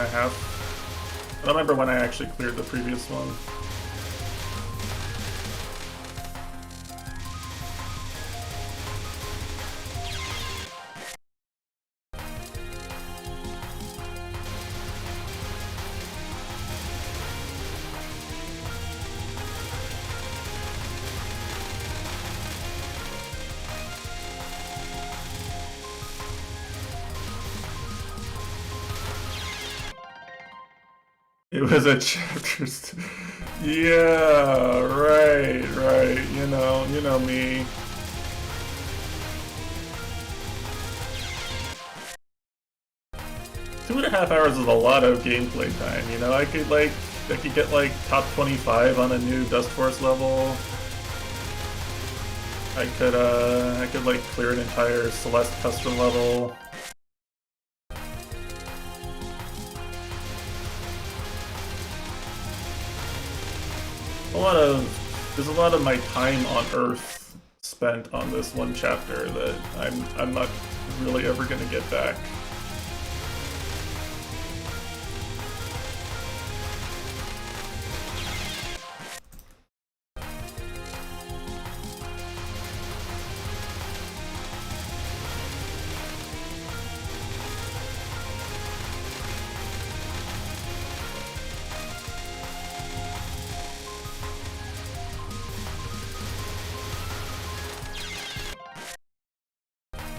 a half. I don't remember when I actually cleared the previous one. It was a chapter. Yeah, right. You know me. Two and a half hours is a lot of gameplay time. You know, I could get like top 25 on a new Dust Force level. I could like clear an entire Celeste custom level. There's a lot of my time on Earth spent on this one chapter that I'm not really ever gonna get back.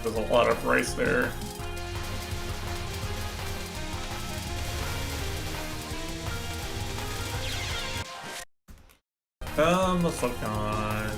There's a lot of rice there. Come the fuck on.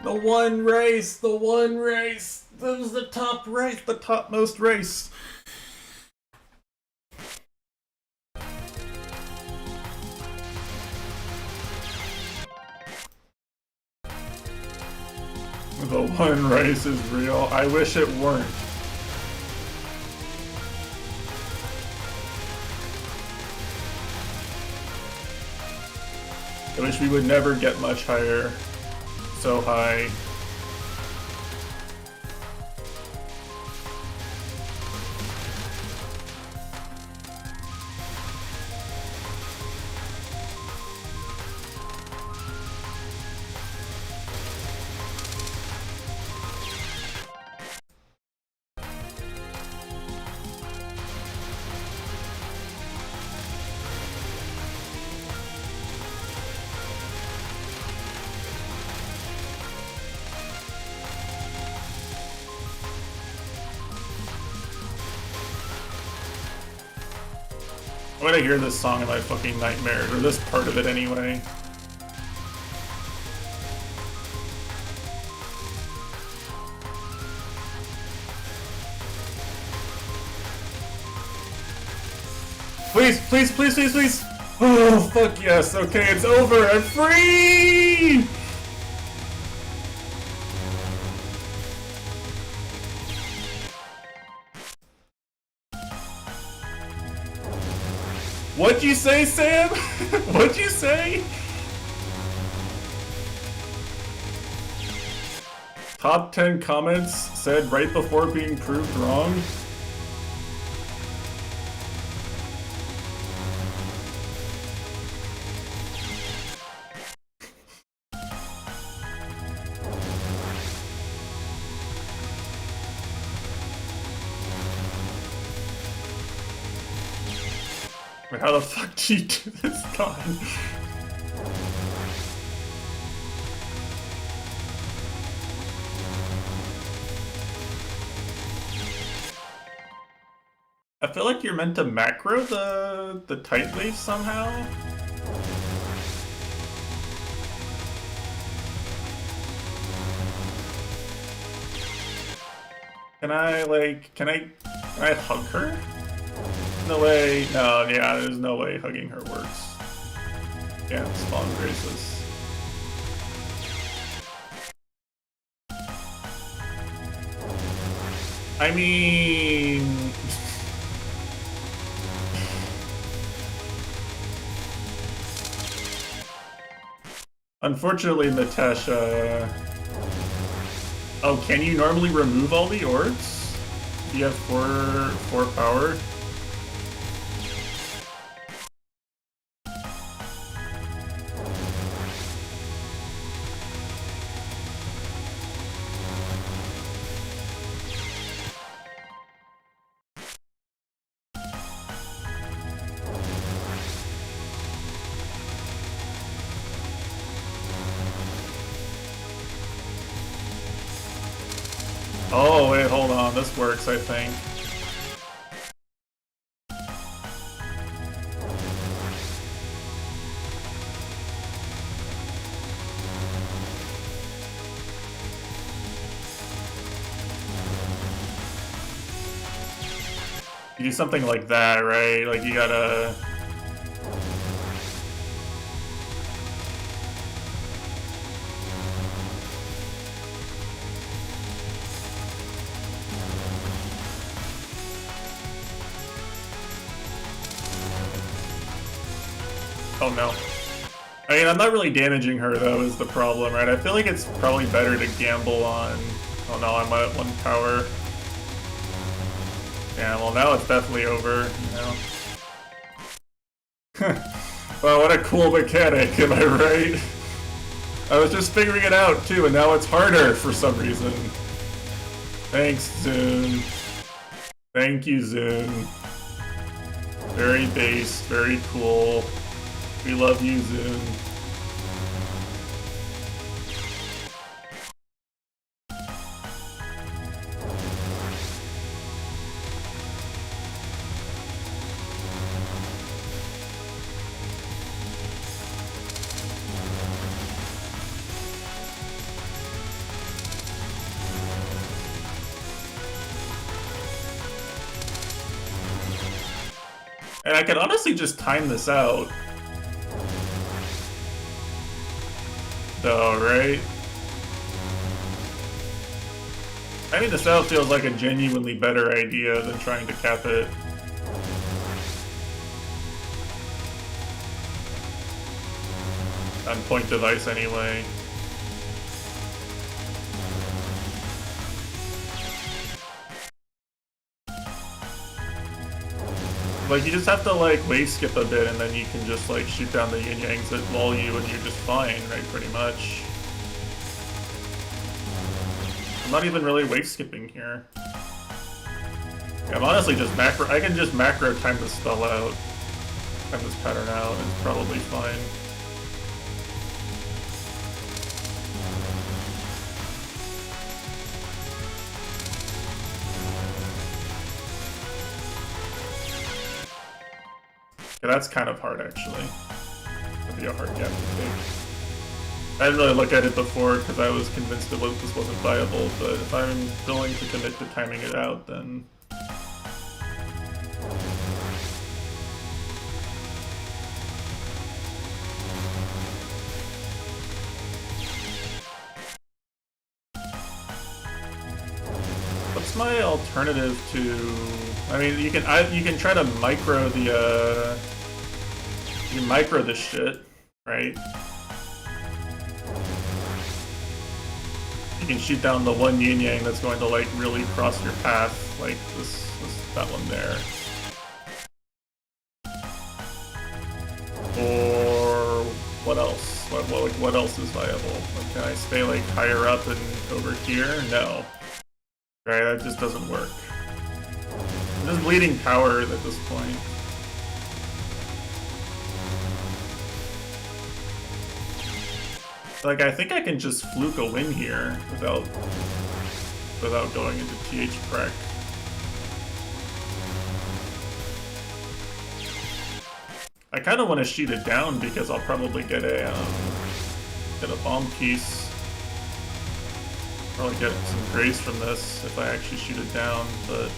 The one race! The one race! That was the top race! The topmost race! The one race is real. I wish it weren't. I wish we would never get much higher. So high. I'm gonna hear this song in my fucking nightmares, or this part of it anyway. Please, please, please, please, please! Oh, fuck yes, okay, it's over, I'm free! What'd you say, Sam? What'd you say? Top 10 comments said right before being proved wrong. Wait, how the fuck do you do this, God? I feel like you're meant to macro the tight leaf somehow. Can I hug her? No way. No, yeah, there's no way hugging her works. Yeah, spawn graces. I mean... Unfortunately, Natasha... Oh, can you normally remove all the orbs? Do you have four power? Oh, wait, hold on. This works, I think. You do something like that, right? Like, you gotta... Oh no. I mean, I'm not really damaging her, though, is the problem, right? I feel like it's probably better to gamble on... Oh no, I'm at 1 power. Yeah, well now it's definitely over, you know? Well, what a cool mechanic, am I right? I was just figuring it out, too, and now it's harder for some reason. Thanks, Zune. Thank you, Zune. Very base, very cool. We love you, Zune. And I could honestly just time this out. Though, right? Timing this out feels like a genuinely better idea than trying to cap it. On point device anyway. Like, you just have to, like, wave skip a bit, and then you can just, like, shoot down the yin-yangs that lull you, and you're just fine, right, pretty much. I'm not even really wave skipping here. Yeah, I'm honestly just macro- I can just macro time this spell out. Time this pattern out, and it's probably fine. Yeah, that's kind of hard, actually. That'd be a hard gap to take. I didn't really look at it before because I was convinced this wasn't viable, but if I'm willing to commit to timing it out, then... What's my alternative to... I mean, you can try to micro the, you can micro this shit, right? You can shoot down the one yin-yang that's going to, like, really cross your path, like that one there. Or what else? What else is viable? Like, can I stay, like, higher up and over here? No. Right, that just doesn't work. I'm just bleeding power at this point. Like, I think I can just fluke a win here without going into TH Prec. I kind of want to shoot it down because I'll probably get a bomb piece. Probably get some grace from this if I actually shoot it down, but...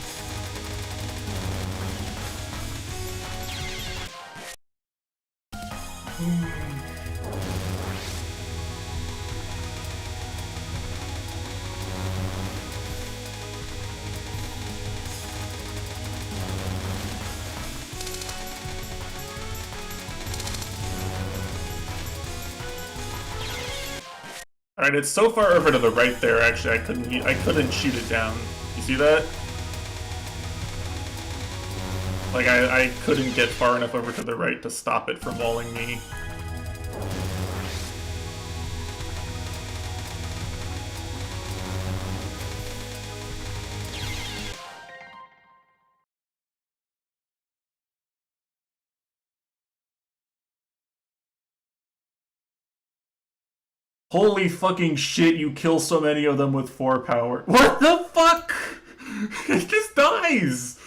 Alright, it's so far over to the right there, actually, I couldn't shoot it down. You see that? Like, I couldn't get far enough over to the right to stop it from walling me. Holy fucking shit, you kill so many of them with 4 power. What the fuck? It just dies!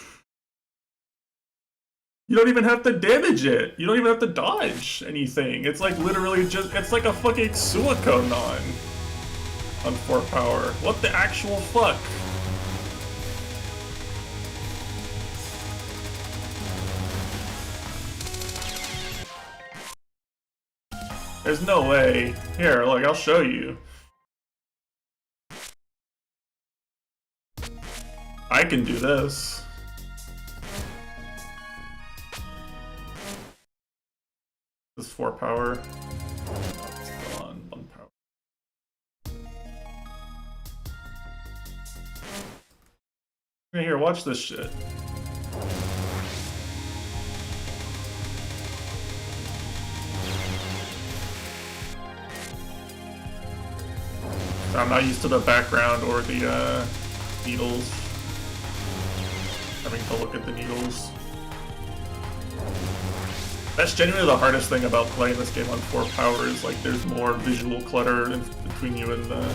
You don't even have to damage it. You don't even have to dodge anything. It's like literally just, it's like a fucking Suico non on 4 power. What the actual fuck? There's no way. Here, like, I'll show you. I can do this. This 4 power. Still on 1 power. Here, watch this shit. I'm not used to the background or the needles. I've having to look at the needles. That's genuinely the hardest thing about playing this game on 4 power is like there's more visual clutter between you and the...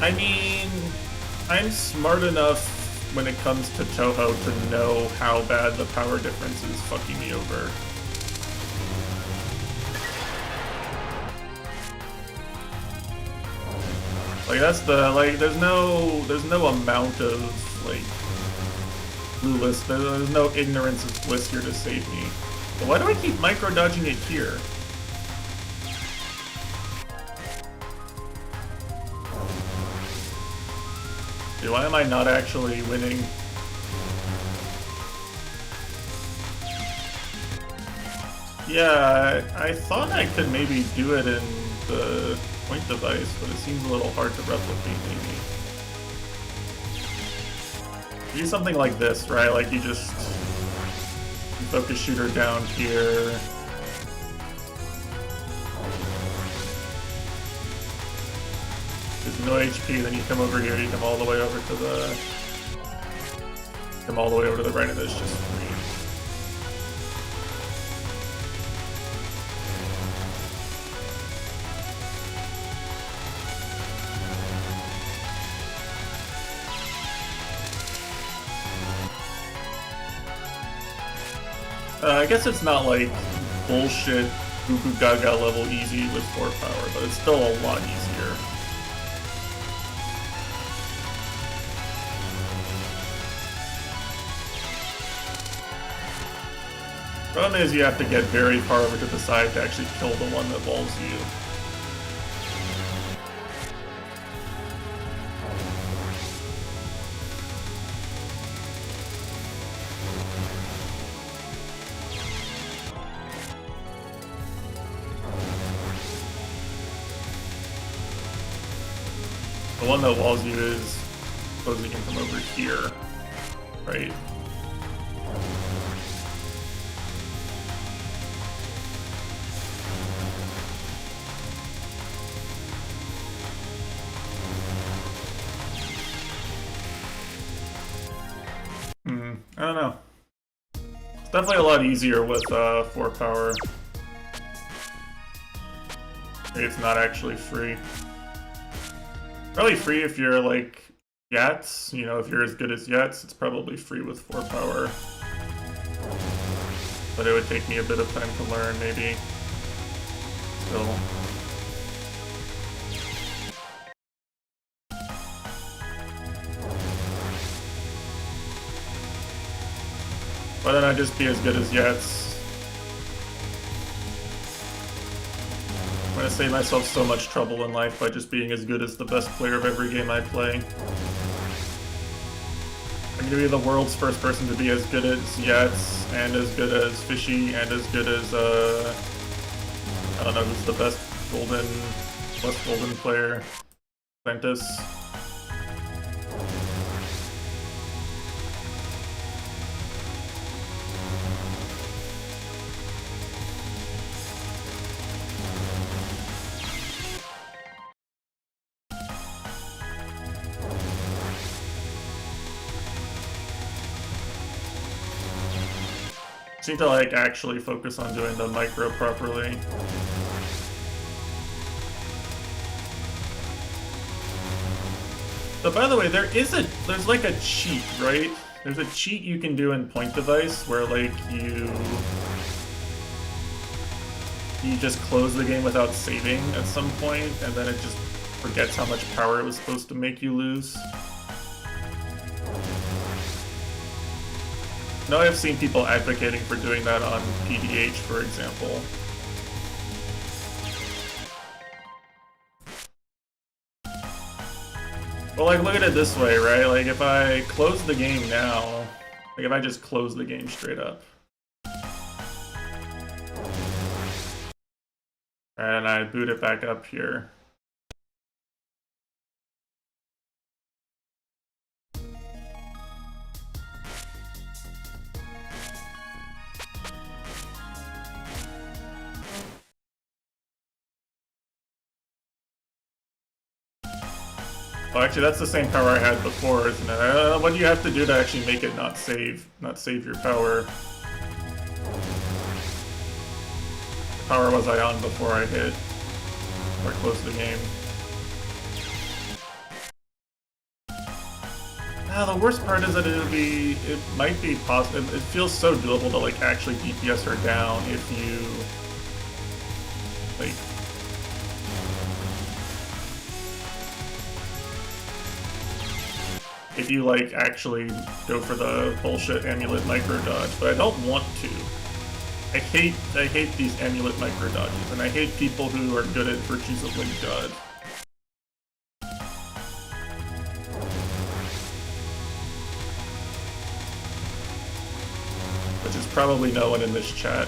I mean, I'm smart enough when it comes to Touhou to know how bad the power difference is fucking me over. Like that's the there's no amount of like clueless, there's no ignorance of bliss here to save me. But why do I keep micro dodging it here? Dude, why am I not actually winning? Yeah, I thought I could maybe do it in the point device, but it seems a little hard to replicate maybe. Do something like this, right? Like you just focus shooter down here. There's no HP, then you come over here, you come all the way over to the... Come all the way over to the right, and it's just free. I guess it's not like bullshit goo goo gaga level easy with 4 power, but it's still a lot easier. Problem is you have to get very far over to the side to actually kill the one that walls you. The one that walls you is supposed to come over here, right? I don't know. It's definitely a lot easier with 4 power. Maybe it's not actually free. Probably free if you're like Yats, you know, if you're as good as Yats, it's probably free with 4 power. But it would take me a bit of time to learn, maybe. Still. Why don't I just be as good as Yats? I'm gonna save myself so much trouble in life by just being as good as the best player of every game I play. I'm gonna be the world's first person to be as good as Yats, and as good as Fishy, and as good as, I don't know who's the best golden player. Ventus. Need to like actually focus on doing the micro properly. So by the way, there's like a cheat, right? There's a cheat you can do in point device where like you just close the game without saving at some point, and then it just forgets how much power it was supposed to make you lose. I know I've seen people advocating for doing that on PDH, for example. Well, like, look at it this way, right? Like, if I close the game now, like, if I just close the game straight up, and I boot it back up here, Oh, actually, that's the same power I had before, isn't it? What do you have to do to actually make it not save your power? What power was I on before I hit or closed the game? The worst part is that it might be possible. It feels so doable to like actually DPS her down if you like. If you like actually go for the bullshit amulet micro dodge, but I don't want to. I hate these amulet micro dodges, and I hate people who are good at Virtues of Wind God. Which is probably no one in this chat.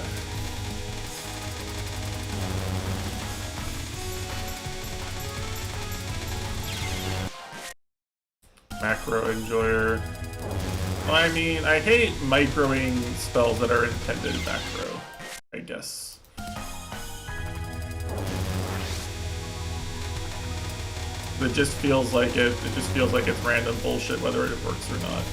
Macro enjoyer. Well, I mean, I hate microing spells that are intended macro, I guess. It just feels like it just feels like it's random bullshit whether it works or not.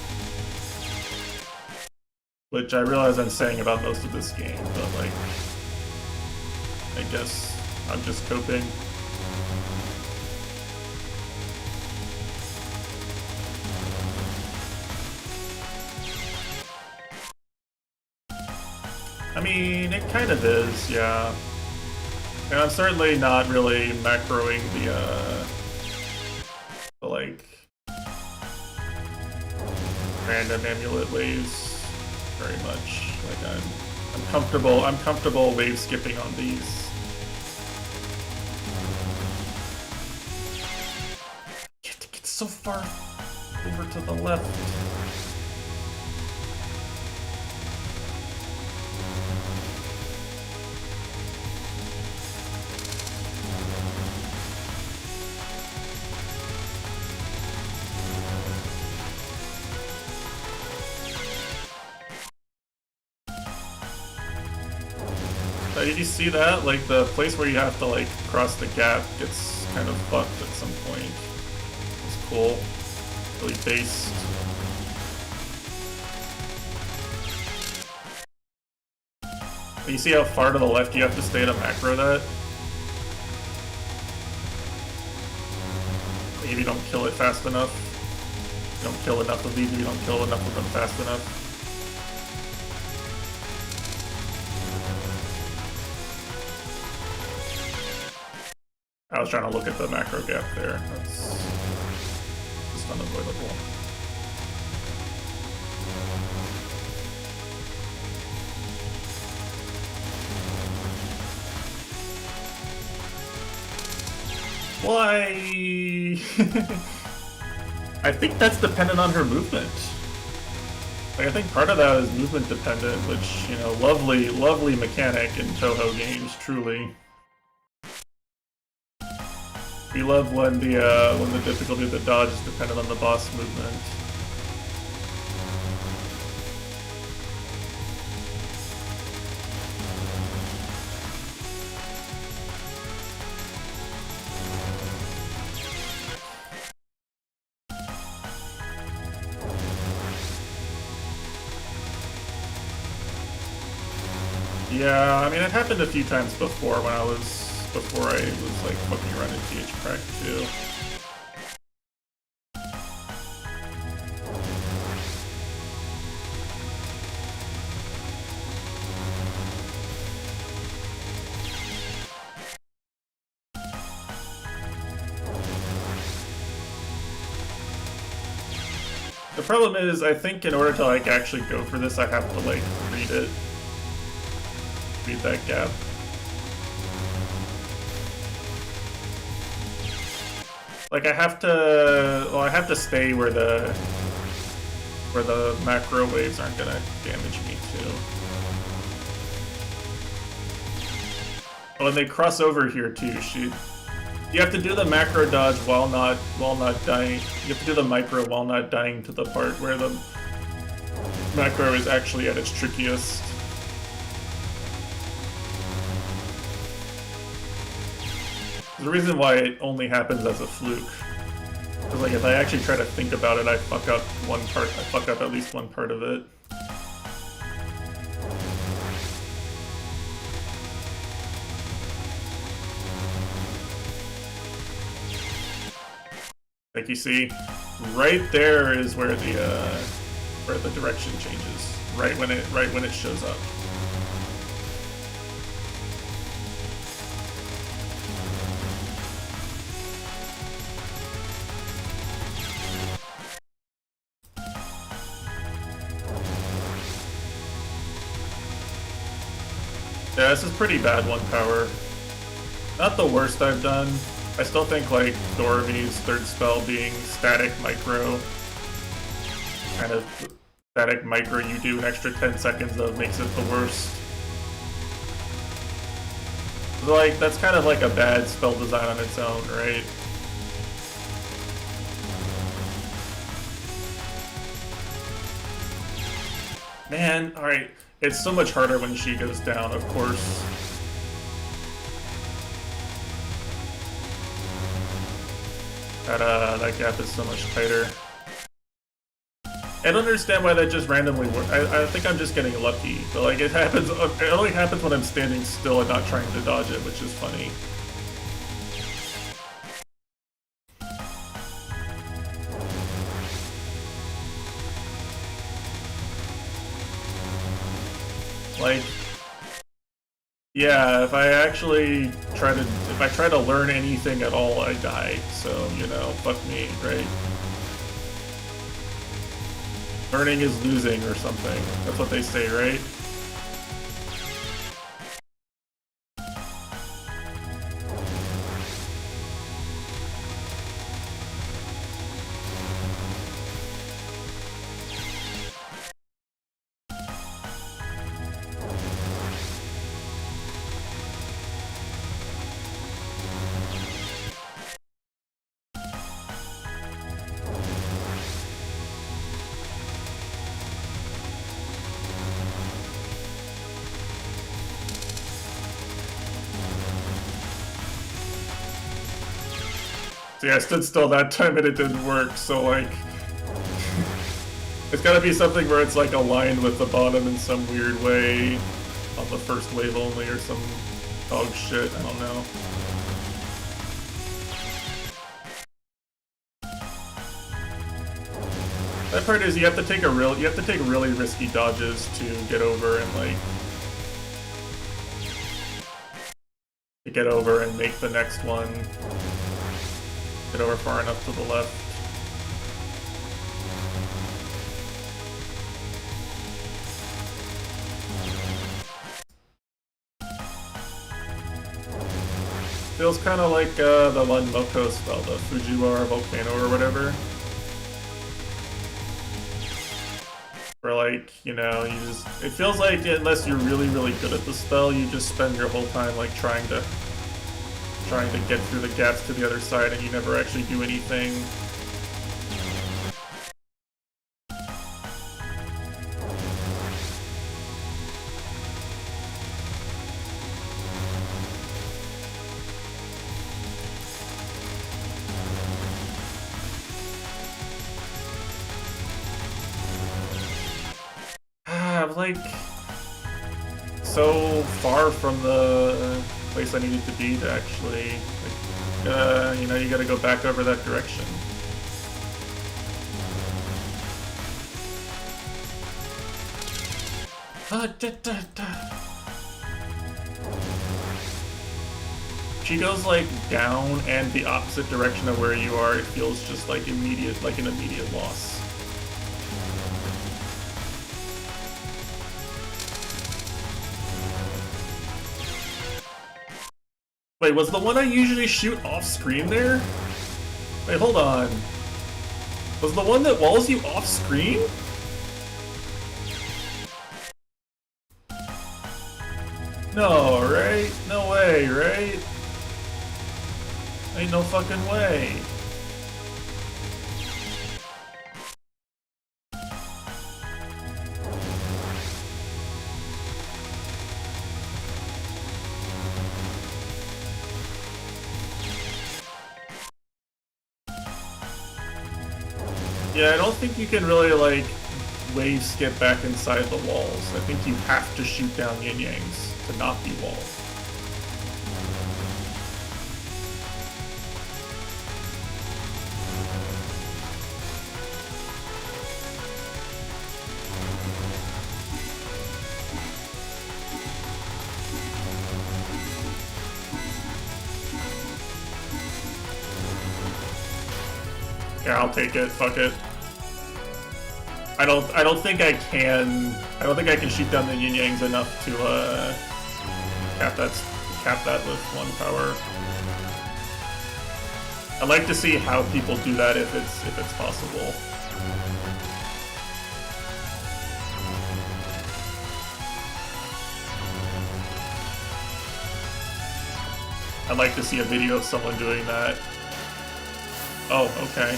Which I realize I'm saying about most of this game, but like, I guess I'm just coping. I mean, it kind of is, yeah. And I'm certainly not really macroing the like, random amulet waves very much. Like, I'm comfortable wave skipping on these. You have to get so far over to the left. Did you see that? Like, the place where you have to, like, cross the gap gets kind of fucked at some point. It's cool. Really based. You see how far to the left you have to stay to macro that? Like, if you don't kill it fast enough. You don't kill enough of these, if you don't kill enough of them fast enough. I was trying to look at the macro gap there. That's just unavoidable. Why? I think that's dependent on her movement. Like, I think part of that is movement dependent, which, you know, lovely mechanic in Toho games, truly. We love when the difficulty of the dodge is dependent on the boss movement. Yeah, I mean, it happened a few times before when I was like fucking around in TH Prac too. The problem is, I think in order to like actually go for this, I have to like read that gap. Like I have to stay where the macro waves aren't gonna damage me too. Oh, and they cross over here too, shoot. You have to do the macro dodge while not dying. You have to do the micro while not dying to the part where the macro is actually at its trickiest. The reason why it only happens as a fluke. Because like if I actually try to think about it, I fuck up one part. I fuck up at least one part of it. Like you see, right there is where the direction changes. Right when it shows up. Yeah, this is pretty bad one power. Not the worst I've done. I still think like Dorothy's third spell being static micro, kind of static micro you do an extra 10 seconds of makes it the worst. Like, that's kind of like a bad spell design on its own, right? Man, alright. It's so much harder when she goes down, of course. That gap is so much tighter. I don't understand why that just randomly works. I think I'm just getting lucky, but like it happens. It only happens when I'm standing still and not trying to dodge it, which is funny. Like, yeah, if I try to learn anything at all, I die. So, you know, fuck me, right? Learning is losing or something. That's what they say, right? See, I stood still that time and it didn't work, so like... it's gotta be something where it's like aligned with the bottom in some weird way on the first wave only or some dog shit, I don't know. That part is you have to take really risky dodges to get over and like get over and make the next one. Get over far enough to the left. Feels kind of like the Lunmoko spell, the Fujiwara Volcano or whatever. Where like, you know, it feels like unless you're really, really good at the spell, you just spend your whole time like trying to get through the gaps to the other side and you never actually do anything. I'm like so far from the place I needed to be to actually, like, you know, you gotta go back over that direction. She goes like down and the opposite direction of where you are. It feels just like an immediate loss. Wait, was the one I usually shoot off screen there? Wait, hold on. Was the one that walls you off screen? No, right? No way, right? Ain't no fucking way. Yeah, I don't think you can really, like, wave skip back inside the walls. I think you have to shoot down yin-yangs to not be walls. Yeah, I'll take it. Fuck it. I don't think I can shoot down the yin yangs enough to cap that with one power. I'd like to see how people do that if it's possible. I'd like to see a video of someone doing that. Oh, okay.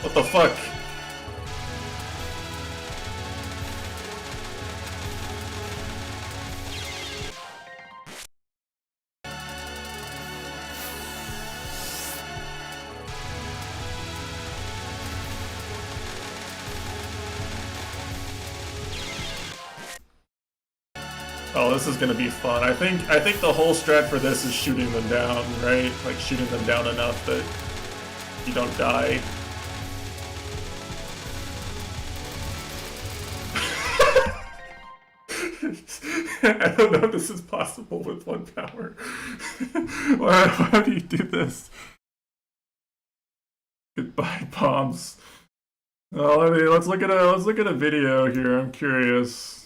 What the fuck? Oh, this is gonna be fun. I think the whole strat for this is shooting them down, right? Like shooting them down enough that you don't die. I don't know if this is possible with one power. How do you do this? Goodbye, bombs. Oh, let's look at a video here. I'm curious.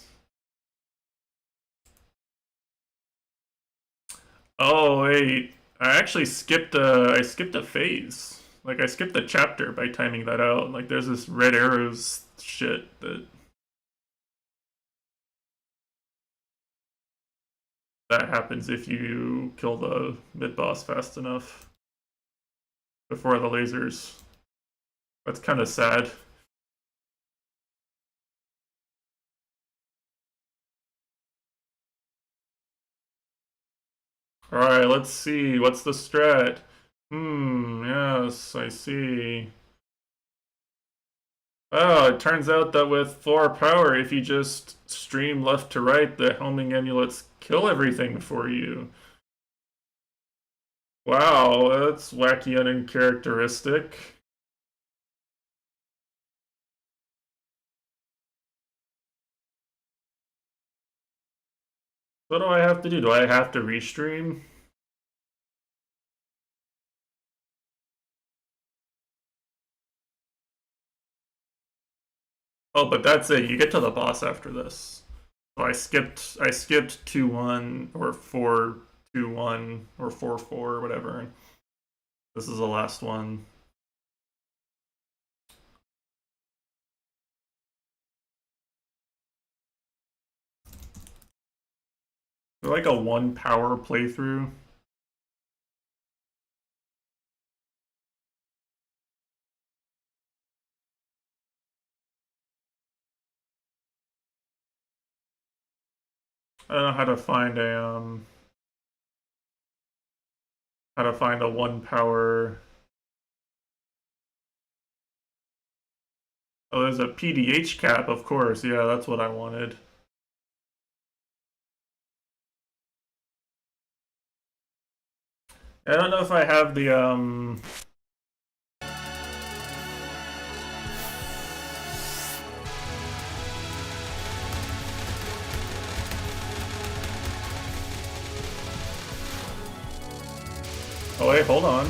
Oh wait, I actually skipped I skipped a phase. Like I skipped a chapter by timing that out. Like there's this red arrows shit that happens if you kill the mid boss fast enough before the lasers. That's kind of sad. Alright, let's see. What's the strat? Yes, I see. Oh, it turns out that with 4 power, if you just stream left to right, the homing amulets kill everything for you. Wow, that's wacky and uncharacteristic. What do I have to do? Do I have to restream? Oh, but that's it. You get to the boss after this. So I skipped 2-1 or 4-2-1 or 4-4 or whatever. This is the last one. Like a 1 power playthrough. I don't know how to find a 1 power. Oh, there's a PDH cap, of course. Yeah, that's what I wanted. I don't know if I have the Oh wait, hold on.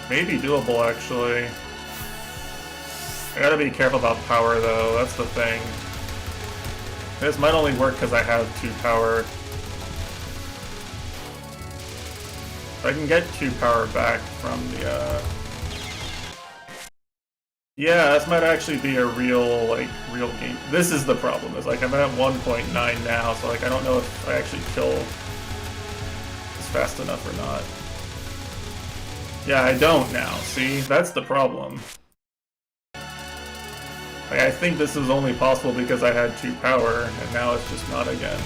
Maybe doable, actually. I gotta be careful about power, though. That's the thing. This might only work because I have 2 power. I can get 2 power back from the, Yeah, this might actually be a real game. This is the problem, is like I'm at 1.9 now, so like I don't know if I actually kill this fast enough or not. Yeah, I don't now, see? That's the problem. Like, I think this is only possible because I had 2 power, and now it's just not again.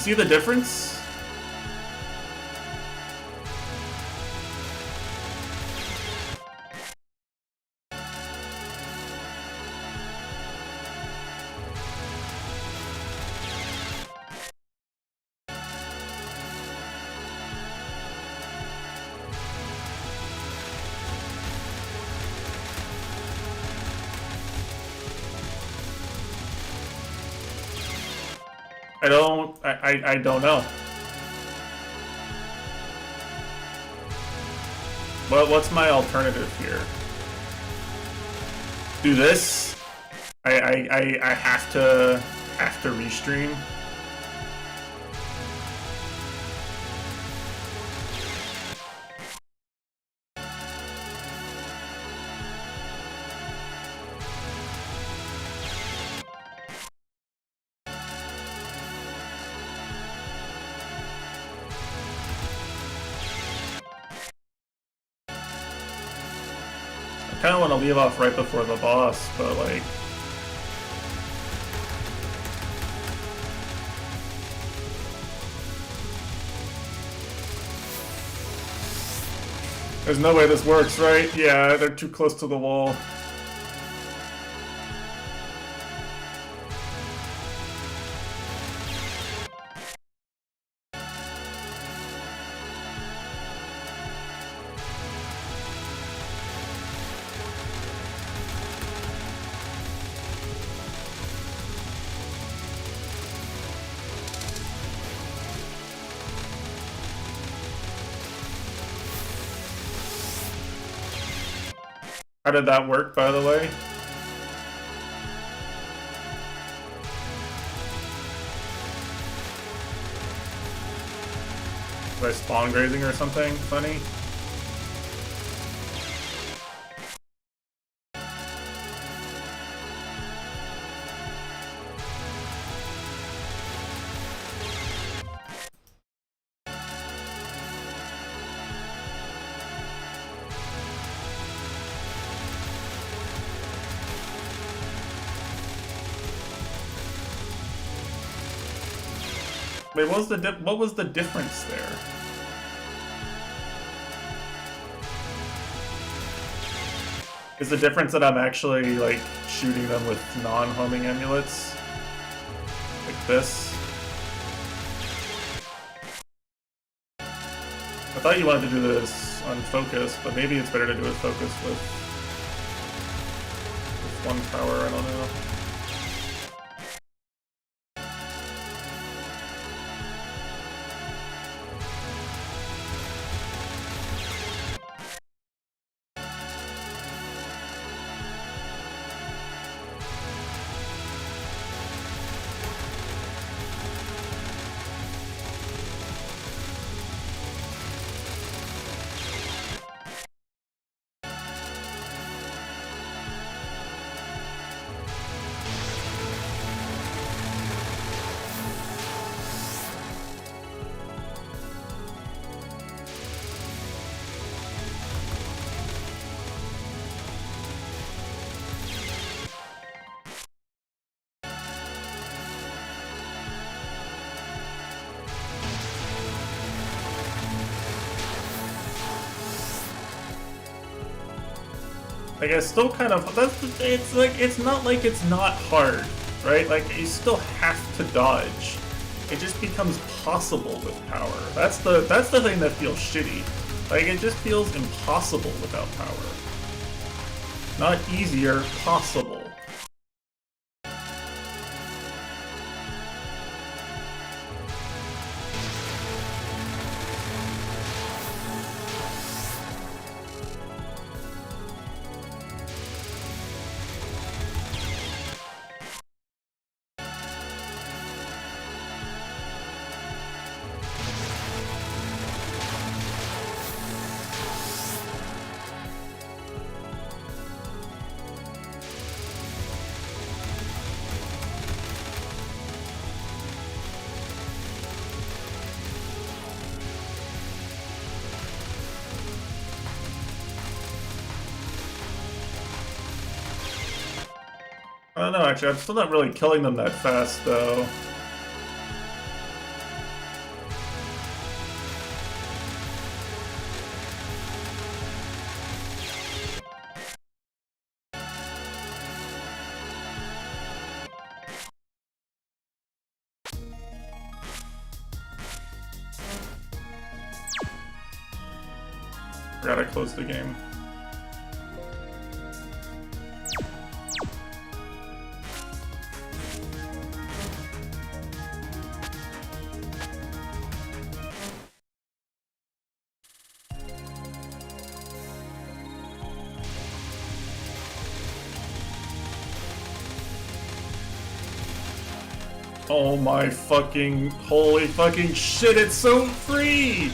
see the difference? I don't know. What's my alternative here? Do this? I have to restream. I kind of want to leave off right before the boss, but like... There's no way this works, right? Yeah, they're too close to the wall. How did that work, by the way? Did I spawn grazing or something funny? Wait, what was the difference there? Is the difference that I'm actually, like, shooting them with non-homing amulets? Like this? I thought you wanted to do this on focus, but maybe it's better to do it focus with one power, I don't know. Like, I still kind of, it's like, it's not like it's not hard, right? Like, you still have to dodge. It just becomes possible with power. That's the thing that feels shitty. Like, it just feels impossible without power. Not easier, possible. I don't know, actually, I'm still not really killing them that fast, though. Forgot I closed the game. Oh my fucking, holy fucking shit, it's so free!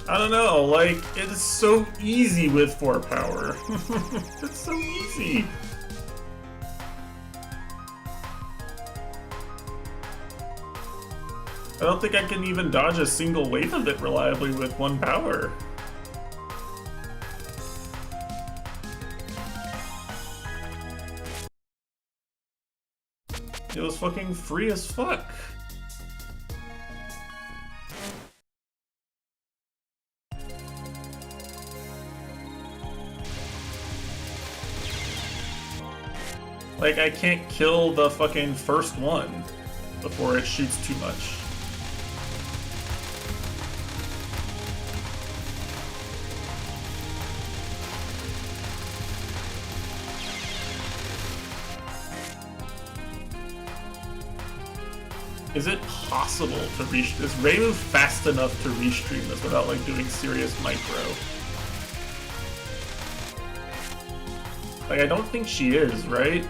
I don't know, like, it is so easy with 4 power. It's so easy. I don't think I can even dodge a single wave of it reliably with 1 power. It was fucking free as fuck. Like, I can't kill the fucking first one before it shoots too much. Is it possible to reach this? Ray move fast enough to restream this without like doing serious micro? Like, I don't think she is, right?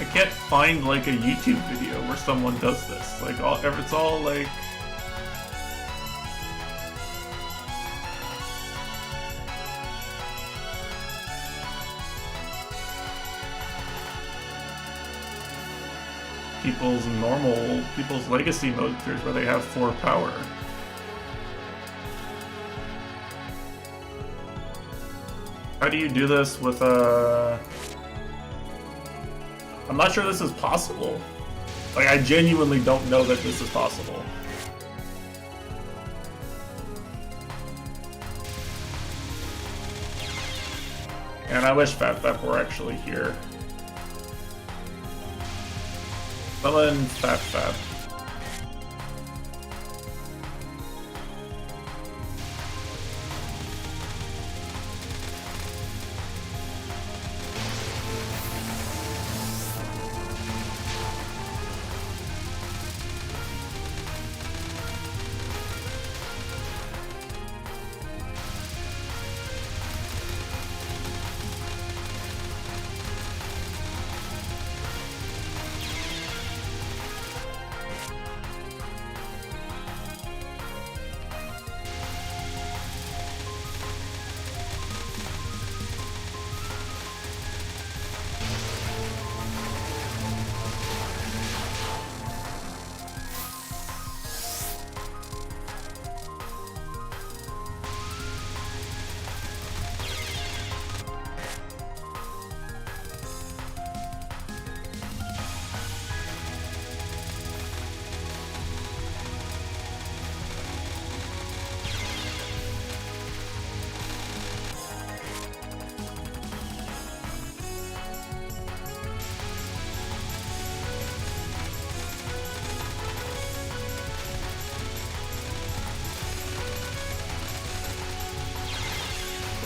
I can't find like a YouTube video where someone does this. Like, it's all like... people's legacy mode tiers where they have 4 power. How do you do this with a... I'm not sure this is possible. Like, I genuinely don't know that this is possible. And I wish Fat Fap were actually here. Summon Fat Fap.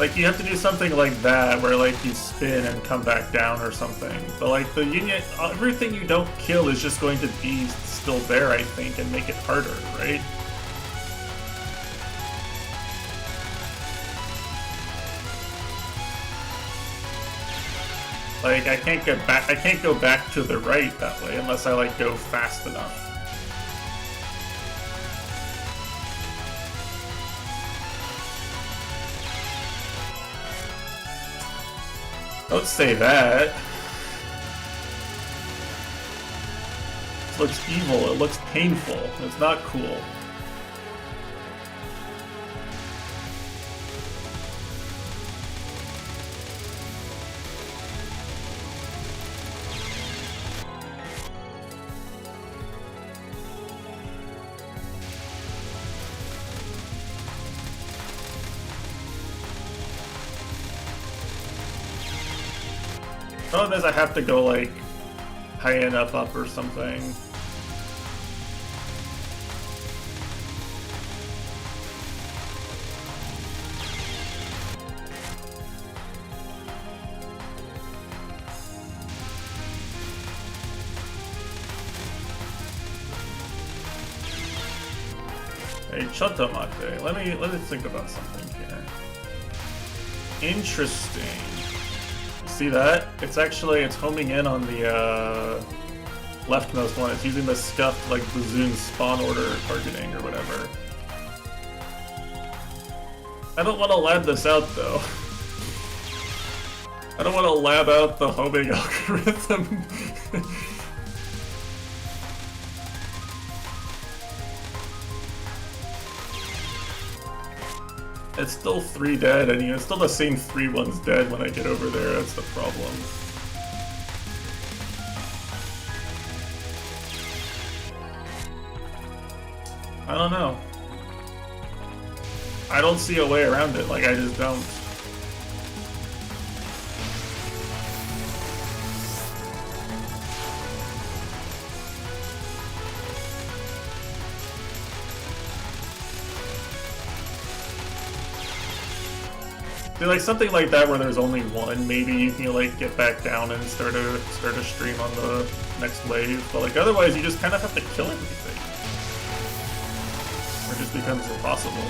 Like, you have to do something like that, where, like, you spin and come back down or something. But, like, the union, everything you don't kill is just going to be still there, I think, and make it harder, right? Like, I can't go back to the right that way unless I, like, go fast enough. Don't say that. It looks evil, it looks painful, it's not cool. Oh, there's I have to go like high enough up or something. Hey, Chotomate. Let me think about something here. Interesting. See that? It's homing in on the leftmost one. It's using the scuffed like Bazoon spawn order targeting or whatever. I don't want to lab this out though. I don't want to lab out the homing algorithm. It's still 3 dead, and it's still the same 3 ones dead when I get over there. That's the problem. I don't know. I don't see a way around it. Like, I just don't. Like something like that where there's only one, maybe you can like get back down and start a stream on the next wave. But like otherwise, you just kind of have to kill everything, or it just becomes impossible.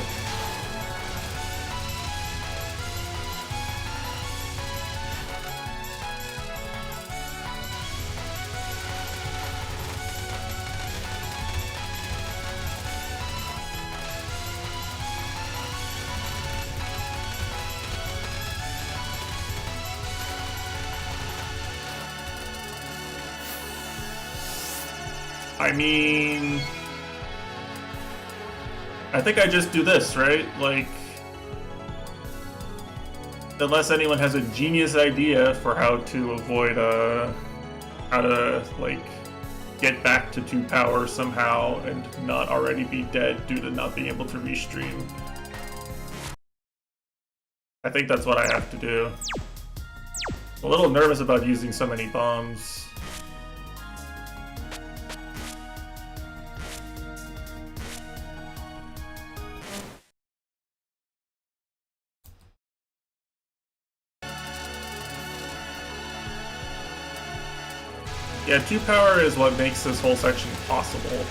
I mean, I think I just do this, right? Like, unless anyone has a genius idea for how to avoid, how to, like, get back to 2 power somehow and not already be dead due to not being able to restream. I think that's what I have to do. I'm a little nervous about using so many bombs. Yeah, 2 power is what makes this whole section possible.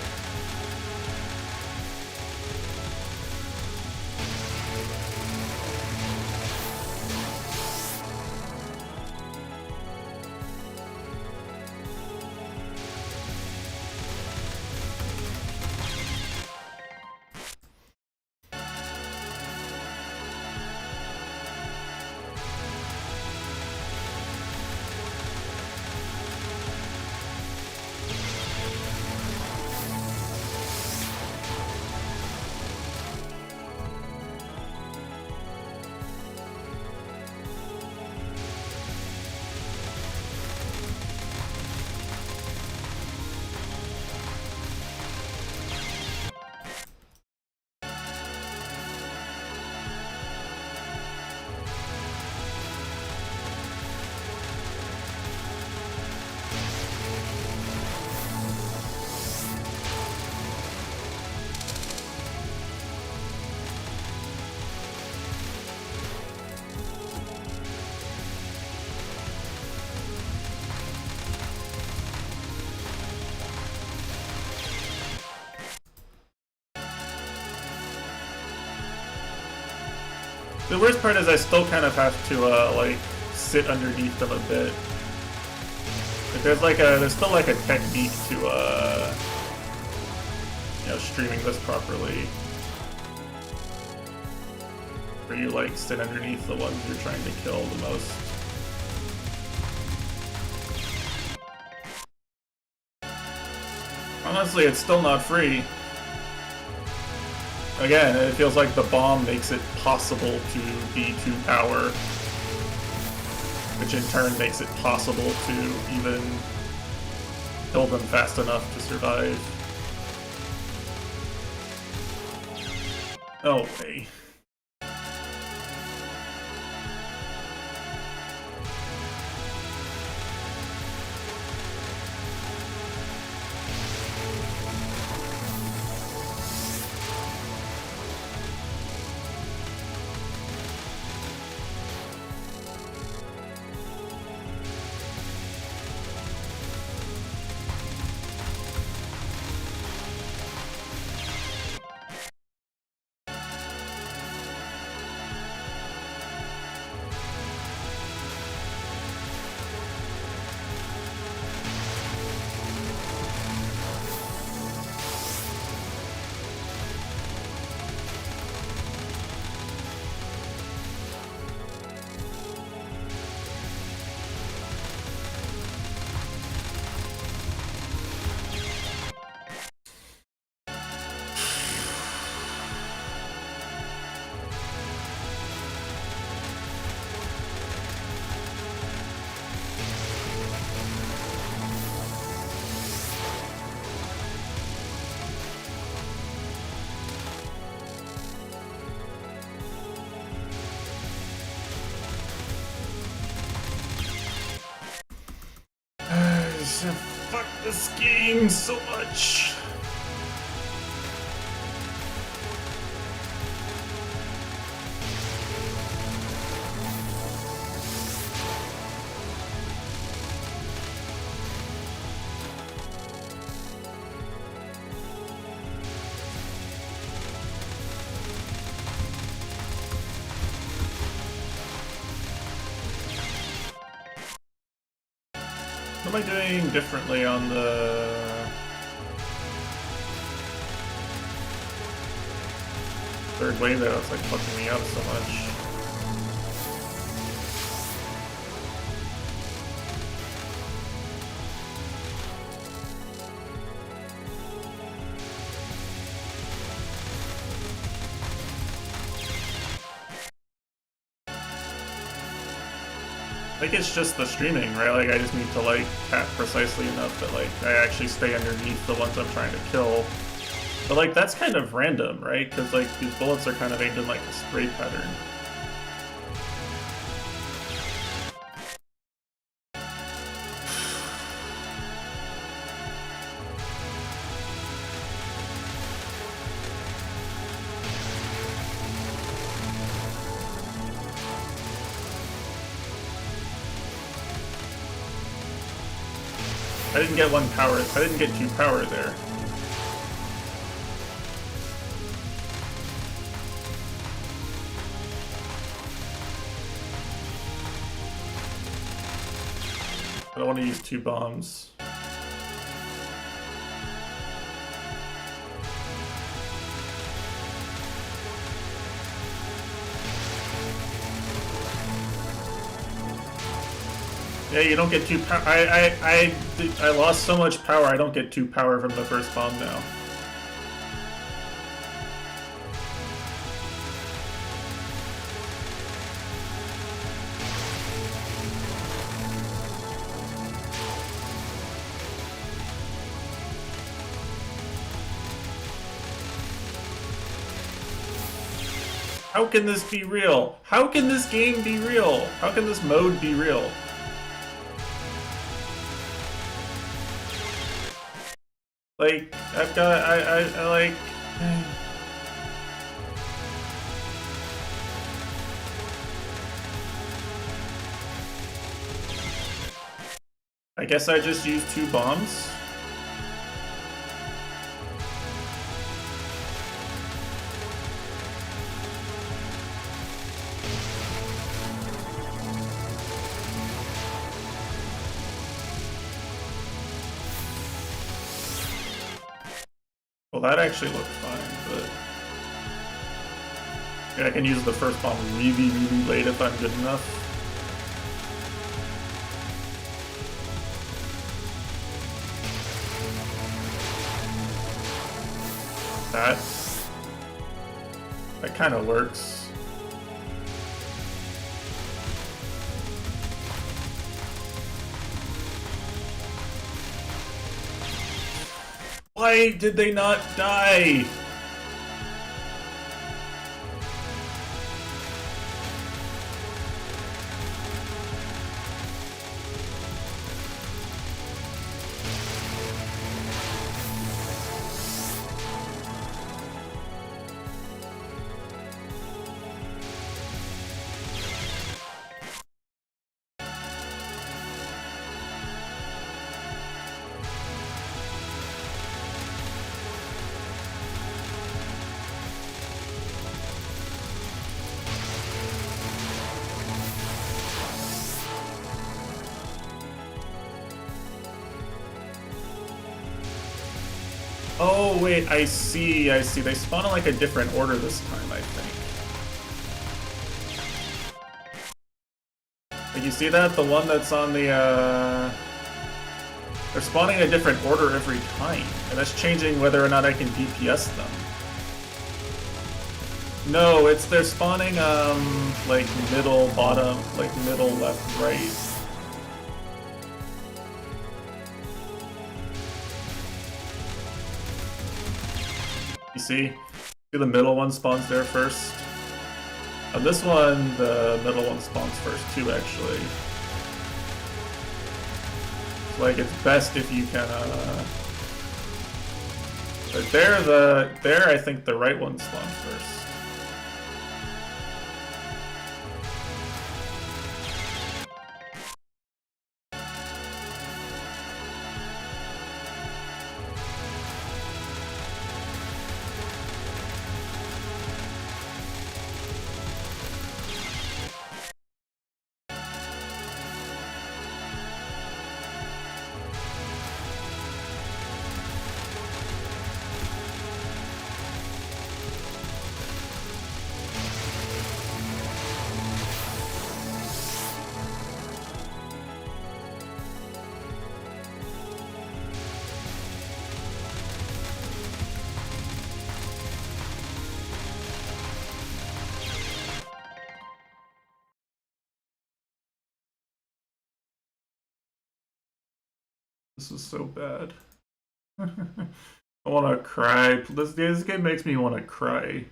The worst part is I still kind of have to like sit underneath them a bit. Like there's still like a technique to you know, streaming this properly, where you like sit underneath the ones you're trying to kill the most. Honestly, it's still not free. Again, it feels like the bomb makes it possible to be 2 power, which in turn makes it possible to even kill them fast enough to survive. No way. Fuck this game so much. What am I doing differently on the... third wave though? It's like fucking me up so much. I think it's just the streaming, right? Like I just need to like tap precisely enough that like I actually stay underneath the ones I'm trying to kill. But like that's kind of random, right? Because like these bullets are kind of aimed in like a spray pattern. I didn't get 1 power. I didn't get 2 power there. I don't want to use 2 bombs. Yeah, you don't get 2 power. I lost so much power. I don't get 2 power from the first bomb now. How can this be real? How can this game be real? How can this mode be real? Like, I've got, I like... I guess I just used 2 bombs. that actually looked fine, but... Yeah, I can use the first bomb really, really late if I'm good enough. That kind of works. Why did they not die? Oh wait, I see. They spawn in like a different order this time, I think. Like you see that? The one that's on the they're spawning in a different order every time, and that's changing whether or not I can DPS them. No, they're spawning like middle, bottom, like middle, left, right. You see the middle one spawns there first. On this one, the middle one spawns first too, actually. Like, it's best if you can, but there, I think the right one spawns first. This is so bad. I want to cry. This game makes me want to cry.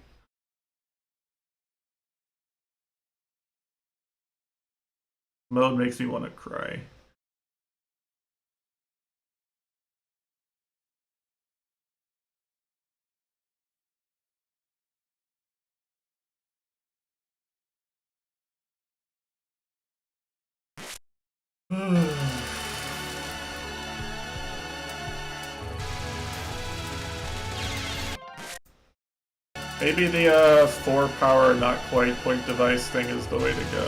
Mode makes me want to cry. Maybe the 4 power, not quite point device thing is the way to go.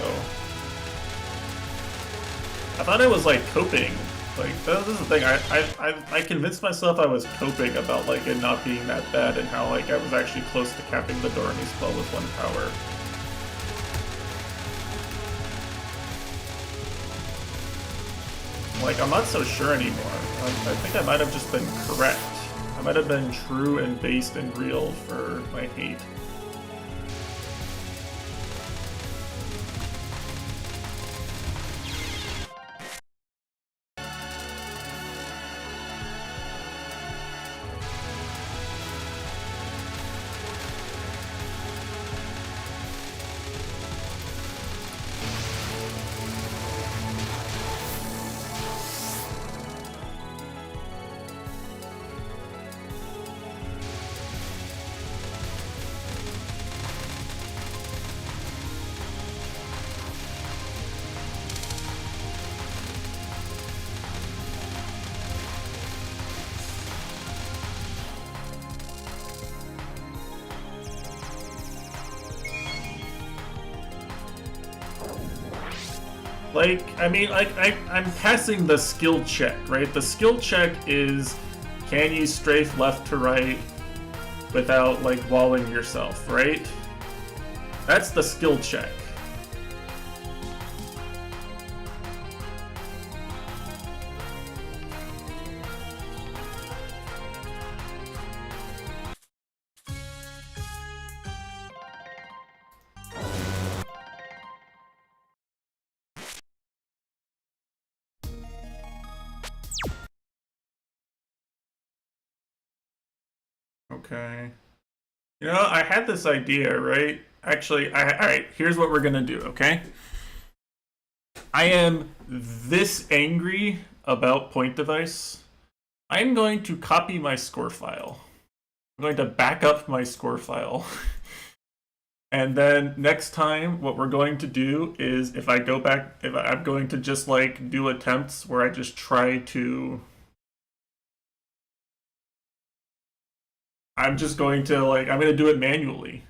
I thought it was like coping. Like, this is the thing. I convinced myself I was coping about like it not being that bad and how like I was actually close to capping the Dormy spell with 1 power. Like, I'm not so sure anymore. I think I might have just been correct. I might have been true and based and real for my hate. Like, I mean, like, I'm passing the skill check, right? The skill check is, can you strafe left to right? without like walling yourself, right? That's the skill check. Okay. You know, I had this idea, right? Actually, alright, here's what we're gonna do, okay? I am this angry about point device. I'm going to copy my score file. I'm going to back up my score file. And then next time, what we're going to do is if I go back, if I'm going to just like do attempts where I just try to. I'm just going to like, I'm going to do it manually.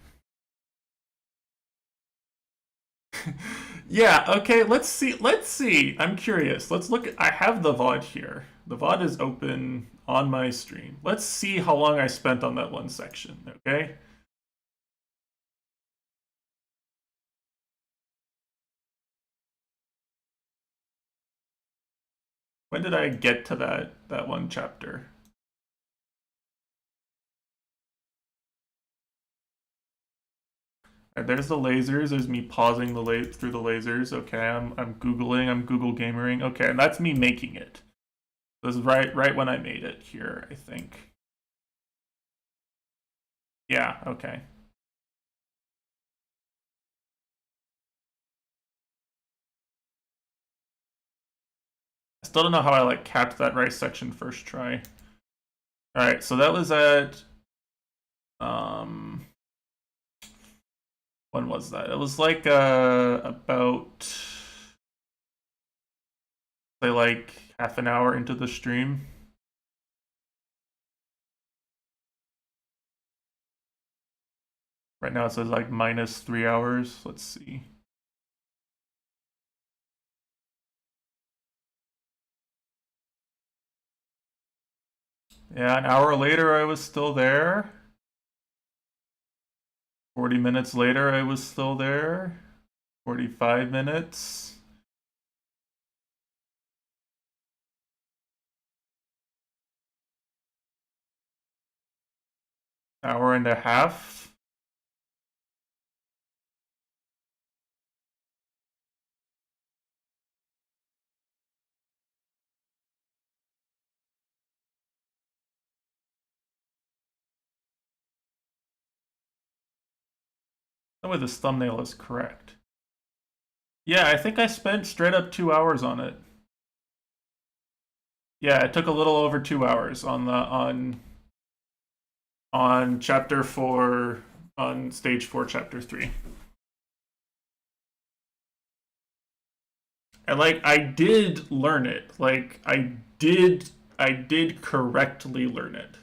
Yeah, okay, let's see. Let's see. I'm curious. Let's look at, I have the VOD here. The VOD is open on my stream. Let's see how long I spent on that one section, okay? When did I get to that one chapter? Right, there's the lasers. There's me pausing through the lasers. Okay, I'm googling. I'm Google gamering. Okay, and that's me making it. This is right when I made it here, I think. Yeah. Okay. I still don't know how I like capped that right section first try. All right, so that was at when was that? It was like about say like half an hour into the stream. Right now it says like -3 hours. Let's see. Yeah, an hour later I was still there. 40 minutes later I was still there. 45 minutes. Hour and a half. No way this thumbnail is correct. Yeah, I think I spent straight up 2 hours on it. Yeah, it took a little over 2 hours on the on chapter 4, on stage 4, chapter 3. And like I did learn it. Like I did correctly learn it.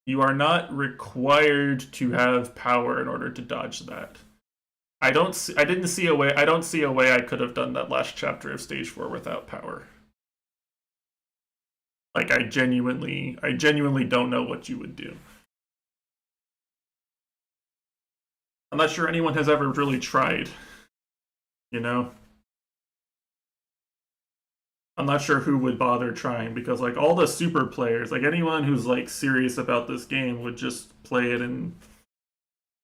You are not required to have power in order to dodge that. I don't see, I didn't see a way I don't see a way I could have done that last chapter of stage 4 without power. Like I genuinely don't know what you would do. I'm not sure anyone has ever really tried, you know? I'm not sure who would bother trying because like all the super players, like anyone who's like serious about this game would just play it in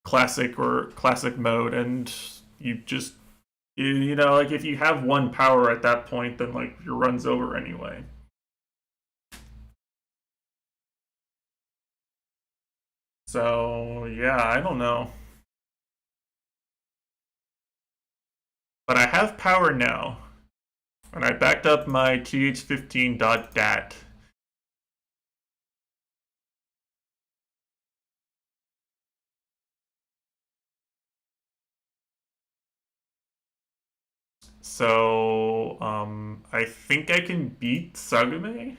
classic or classic mode, and you just you know, like if you have one power at that point, then like your run's over anyway. So yeah, I don't know. But I have power now. And I backed up my th15.dat. So I think I can beat Sagume.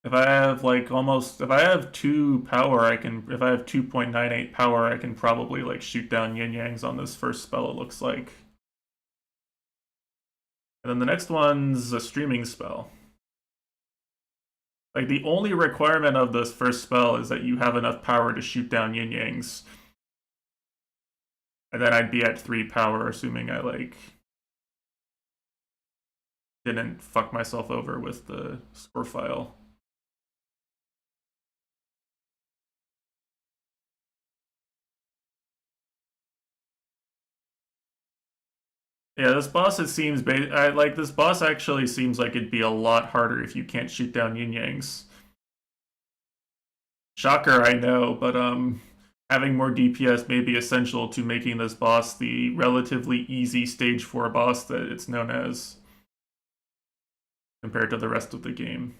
If I have like almost, if I have 2 power, I can, if I have 2.98 power, I can probably like shoot down yin yangs on this first spell, it looks like. And then the next one's a streaming spell. Like the only requirement of this first spell is that you have enough power to shoot down yin yangs. And then I'd be at 3 power, assuming I like didn't fuck myself over with the score file. Yeah, this boss, it seems, like, this boss actually seems like it'd be a lot harder if you can't shoot down yin yangs. Shocker, I know, but having more DPS may be essential to making this boss the relatively easy stage 4 boss that it's known as compared to the rest of the game.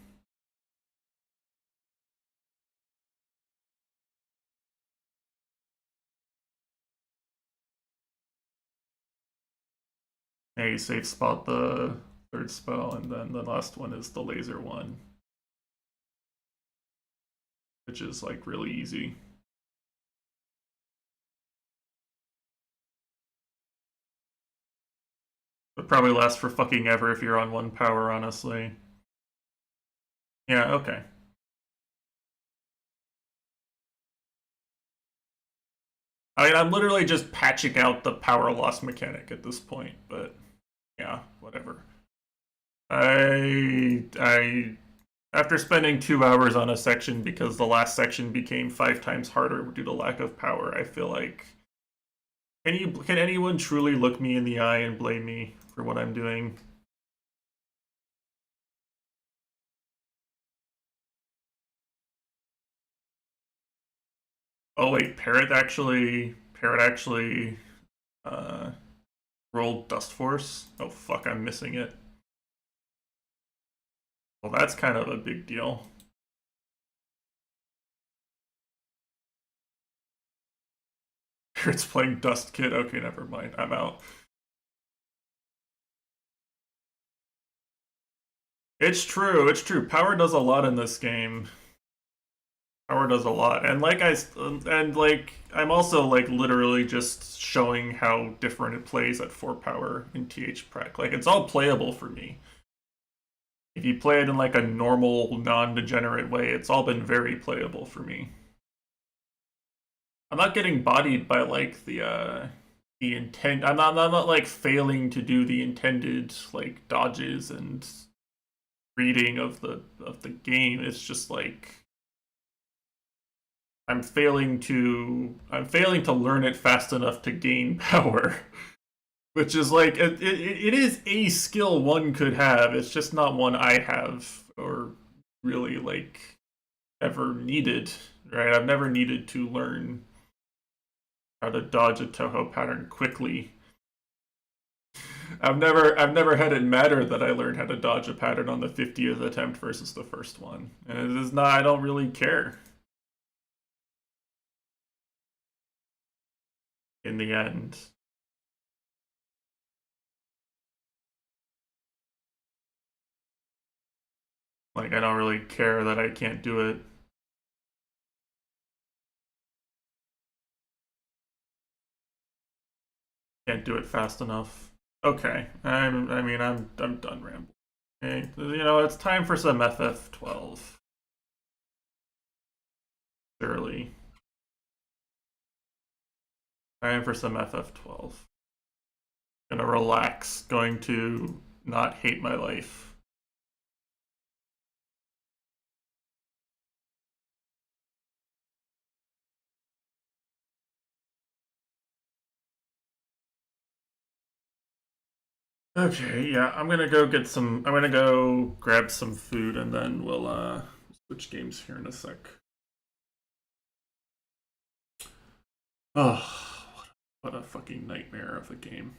Hey, safe spot the third spell, and then the last one is the laser one, which is like really easy. But probably lasts for fucking ever if you're on 1 power, honestly. Yeah, okay. I mean, I'm literally just patching out the power loss mechanic at this point, but yeah, whatever. I after spending 2 hours on a section because the last section became 5 times harder due to lack of power, I feel like can anyone truly look me in the eye and blame me for what I'm doing? Oh wait, Parrot actually uh, rolled Dust Force. Oh fuck, I'm missing it. Well, that's kind of a big deal. Parrot's playing Dust Kid. Okay, never mind. I'm out. It's true. It's true. Power does a lot in this game. Power does a lot, and I'm also like literally just showing how different it plays at 4 power in TH Prec. Like it's all playable for me. If you play it in like a normal, non-degenerate way, it's all been very playable for me. I'm not getting bodied by like the intent. I'm not like failing to do the intended like dodges and reading of the game. It's just like I'm failing to learn it fast enough to gain power. Which is like it is a skill one could have. It's just not one I have or really like ever needed, right? I've never needed to learn how to dodge a Toho pattern quickly. I've never had it matter that I learned how to dodge a pattern on the 50th attempt versus the first one. And it is not, I don't really care in the end. Like I don't really care that I can't do it. Can't do it fast enough. Okay. I'm done rambling. Okay. It's time for some FF12. Surely. Time for some FF12. Gonna relax, going to not hate my life. Okay, yeah, I'm gonna go grab some food and then we'll switch games here in a sec. Oh, what a fucking nightmare of a game.